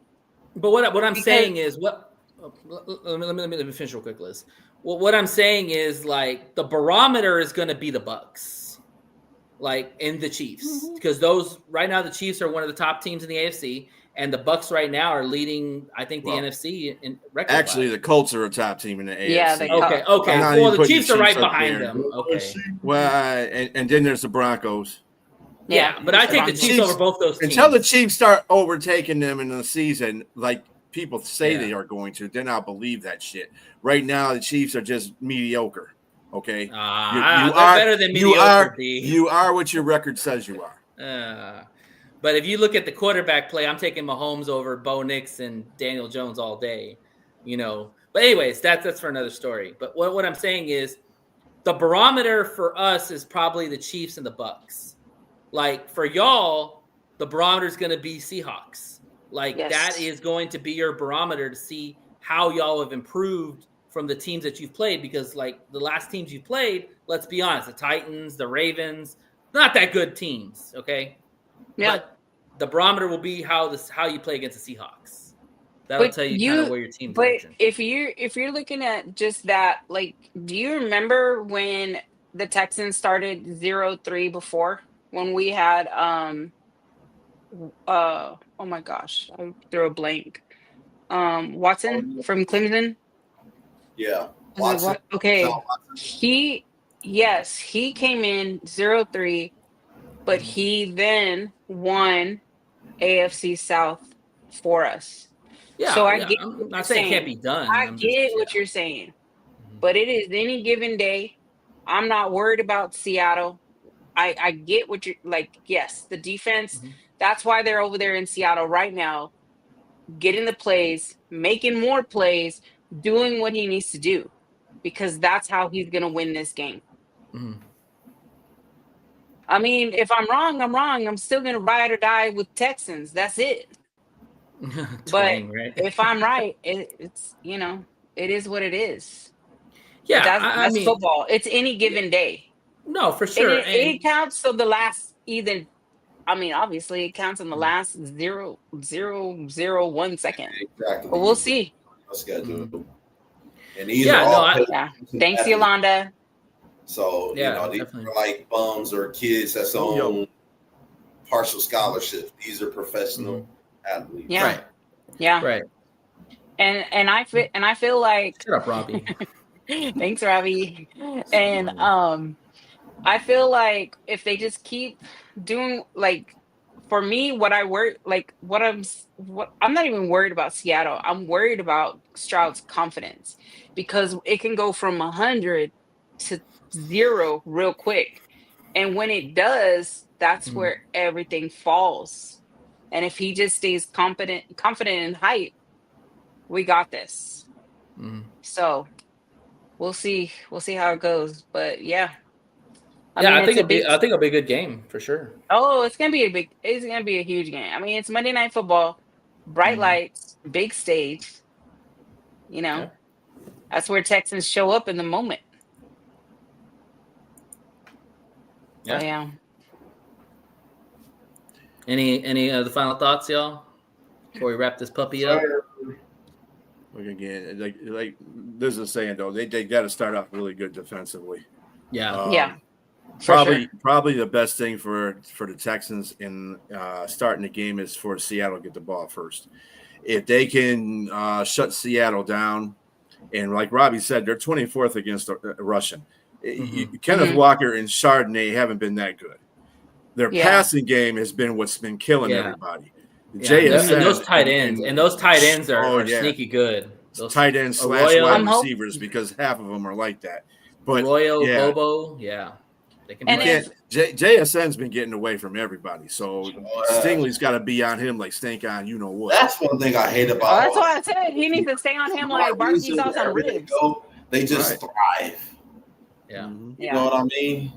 But what I'm saying is let me finish real quick, Liz. Well, what I'm saying is, like, the barometer is going to be the Bucs, like, in the Chiefs, because those right now the Chiefs are one of the top teams in the AFC, and the Bucs right now are leading, I think, the NFC in record. Actually, the Colts are a top team in the AFC. Yeah. Okay. Well, the Chiefs are right behind them. Okay. Well, and then there's the Broncos. Yeah, but I take the Chiefs over both those teams. Until the Chiefs start overtaking them in the season, like people say they are going to, then I'll believe that shit. Right now, the Chiefs are just mediocre. Okay, you are better than mediocre. You are what your record says you are. But if you look at the quarterback play, I'm taking Mahomes over Bo Nix and Daniel Jones all day. You know. But anyways, that's for another story. But what I'm saying is, the barometer for us is probably the Chiefs and the Bucs. Like, for y'all, the barometer is going to be Seahawks. Like, that is going to be your barometer to see how y'all have improved from the teams that you've played. Because, like, the last teams you played, let's be honest, the Titans, the Ravens, not that good teams, okay? Yeah. But the barometer will be how you play against the Seahawks. That'll tell you kind of where your team's But if you're looking at just that, like, do you remember when the Texans started 0-3 before? When we had oh my gosh, I threw a blank. Watson from Clemson. Yeah. Watson. Okay. He came in 0-3, but he then won AFC South for us. Yeah. So I'm not saying it can't be done. I get what you're saying. But it is any given day. I'm not worried about Seattle. I get what you're like. Yes, the defense. That's why they're over there in Seattle right now, getting the plays, making more plays, doing what he needs to do, because that's how he's going to win this game. I mean, if I'm wrong, I'm wrong. I'm still going to ride or die with Texans. That's it. But if I'm right, it's, you know, it is what it is. Yeah, that's football. It's any given day. No, for sure. It counts. So the last obviously it counts in the last 0.001 second. Exactly. But we'll see. And these are all Thanks, Yolanda. So, these are like bums or kids that's on partial scholarship. These are professional athletes. Yeah. Right. Yeah. Right. And I feel like shut up, Robbie. Thanks, Robbie. And I feel like if they just keep doing, like, for me, I'm not even worried about Seattle. I'm worried about Stroud's confidence, because it can go from 100 to 0 real quick. And when it does, that's where everything falls. And if he just stays confident in hype, we got this. So we'll see how it goes. But yeah. I think it'll be a good game for sure. Oh, it's gonna be a huge game. I mean, it's Monday Night Football, bright lights, big stage. You know, that's where Texans show up in the moment. Yeah. So, yeah. Any other final thoughts, y'all, before we wrap this puppy up? Look again, like this is saying though, they got to start off really good defensively. Yeah. Probably the best thing for the Texans in starting the game is for Seattle to get the ball first. If they can shut Seattle down, and like Robbie said, they're 24th against rushing. Kenneth Walker and Chardonnay haven't been that good. Their passing game has been what's been killing everybody. JSN, and those tight ends are sneaky good. Those tight ends / wide receivers, because half of them are like that. But Bobo, they can JSN's been getting away from everybody, so Stingley's got to be on him like Stank on you know what. That's one thing I hate about. That's why I said he needs to stay on him like barbecue sauce on ribs. They just thrive. Yeah. You know what I mean?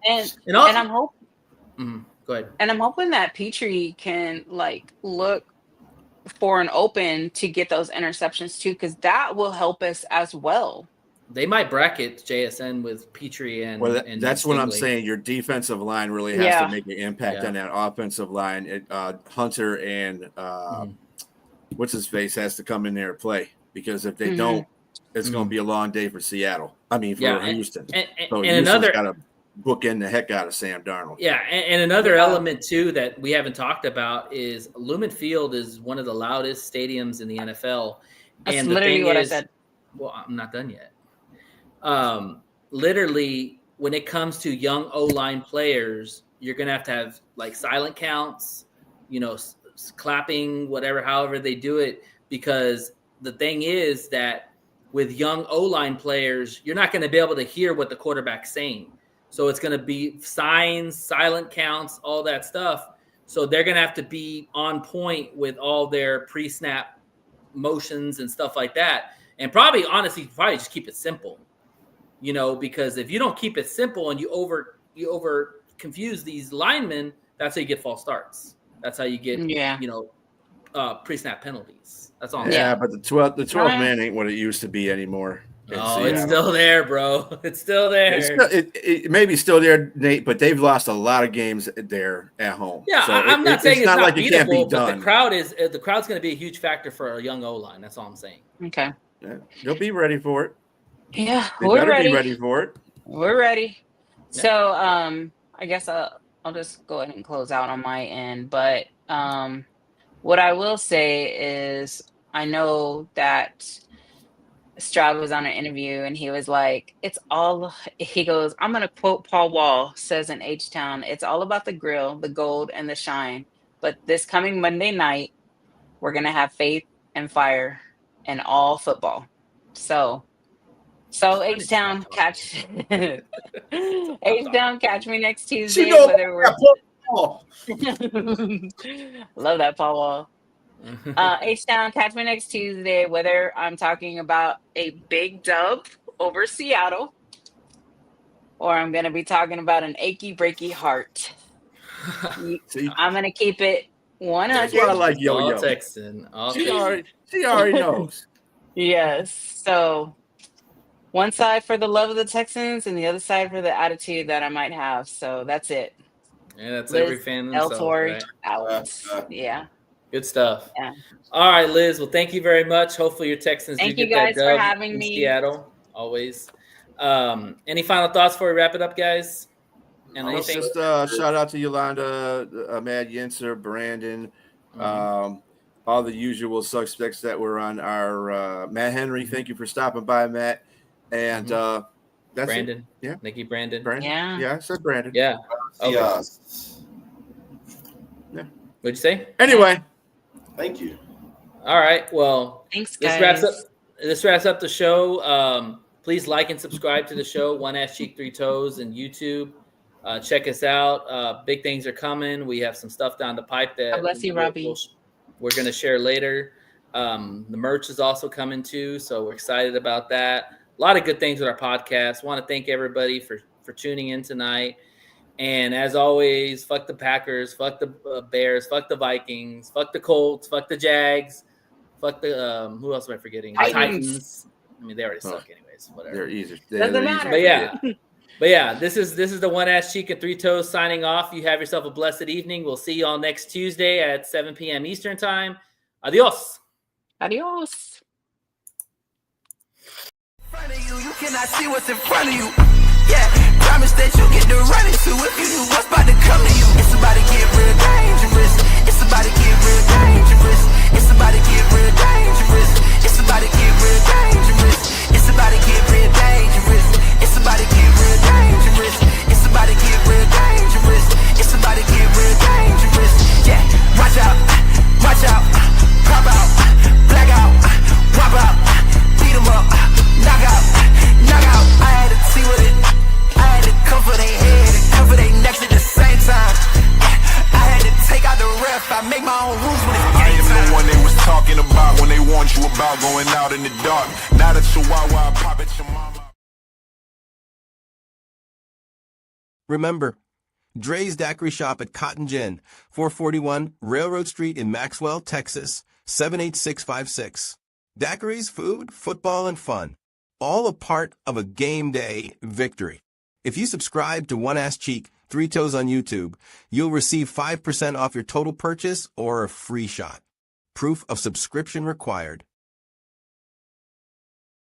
And I'm hoping. Go ahead. And I'm hoping that Petrie can like look for an open to get those interceptions too, because that will help us as well. They might bracket JSN with Petrie and. Well, that's what I'm Stingley. saying. Your defensive line really has to make an impact on that offensive line. Hunter and what's his face has to come in there and play, because if they don't, it's going to be a long day for Seattle. I mean, for Houston. And another got to book in the heck out of Sam Darnold. Yeah, and another element too that we haven't talked about is Lumen Field is one of the loudest stadiums in the NFL. That's and literally what I said. Well, I'm not done yet. Literally, when it comes to young O-line players, you're gonna have to have like silent counts, clapping, however they do it, because the thing is that with young O-line players, you're not going to be able to hear what the quarterback's saying. So it's going to be signs, silent counts, all that stuff. So they're going to have to be on point with all their pre-snap motions and stuff like that. And probably just keep it simple, because if you don't keep it simple and you over confuse these linemen, that's how you get false starts. That's how you get, pre-snap penalties. That's all. But the 12 man ain't what it used to be anymore. Oh, it's still there, bro. It's still there. It may be still there, Nate, but they've lost a lot of games there at home. Yeah, so I'm not saying it's not like it can't be done. But the crowd's going to be a huge factor for a young O-line. That's all I'm saying. Okay. Yeah, they'll be ready for it. Yeah, we're ready. Be ready for it. We're ready. Yeah. So, I guess I'll just go ahead and close out on my end. But what I will say is, I know that Stroud was on an interview and he was like, he goes, I'm going to quote Paul Wall says in H-Town, it's all about the grill, the gold, and the shine. But this coming Monday night, we're going to have faith and fire in all football. So H-Town, catch H-Town, catch me next Tuesday. Love that Paul Wall. H-Town, catch me next Tuesday, whether I'm talking about a big dub over Seattle or I'm going to be talking about an achy, breaky heart. I'm going to keep it 100. That's what I like, Yo-Yo. Texan. She already knows. Yes. So one side for the love of the Texans and the other side for the attitude that I might have. So that's it. Yeah, that's Liz, every fan themselves, right? Out. Yeah. Good stuff. Yeah. All right, Liz. Well, thank you very much. Hopefully your Texans do get that dub. Thank you guys for having in me. Seattle, always. Any final thoughts before we wrap it up, guys? And anything? Just shout out to Yolanda, Mad Yinzer, Brandon, all the usual suspects that were on our Matt Henry. Thank you for stopping by, Matt. And that's Brandon. It. Yeah. Nikki Brandon. Yeah, I said Brandon. Yeah. Okay. Yeah. What'd you say? Anyway. Thank you. All right. Well, thanks, guys. This wraps up the show. Please like and subscribe to the show, One Ass Cheek, Three Toes, and YouTube. Check us out. Big things are coming. We have some stuff down the pipe that God bless you, Robbie. we're going to share later. The merch is also coming too, so we're excited about that. A lot of good things with our podcast. Want to thank everybody for tuning in tonight. And as always, fuck the Packers, fuck the Bears, fuck the Vikings, fuck the Colts, fuck the Jags, fuck the who else am I forgetting? The Titans. I mean, they already suck anyways. Whatever. They're easy. Doesn't matter. But yeah, this is the One Ass Cheek and Three Toes signing off. You have yourself a blessed evening. We'll see you all next Tuesday at 7 p.m. Eastern time. Adios. Adios. You cannot see what's in front of you. Yeah, promise that you get to run into if you knew what's about to come to you. It's about to get real dangerous. It's about to get real dangerous. It's about to get real dangerous. It's about to get real dangerous. It's about to get real dangerous. It's about to get real dangerous. It's about to get real dangerous. It's about to get real dangerous. Yeah, watch out, pop out, black out, pop out, beat 'em up, knock out. I had to see with it. I had to cover their head and cover their necks at the same time. I had to take out the ref. I make my own rules when it's game time. I am the one they was talking about when they warned you about going out in the dark. Now that Chihuahua pop at your mama. Remember, Dre's Daiquiri Shop at Cotton Gin, 441 Railroad Street in Maxwell, Texas, 78656. Daiquiris, food, football, and fun. All a part of a game day victory. If you subscribe to One Ass Cheek, Three Toes on YouTube, you'll receive 5% off your total purchase or a free shot. Proof of subscription required.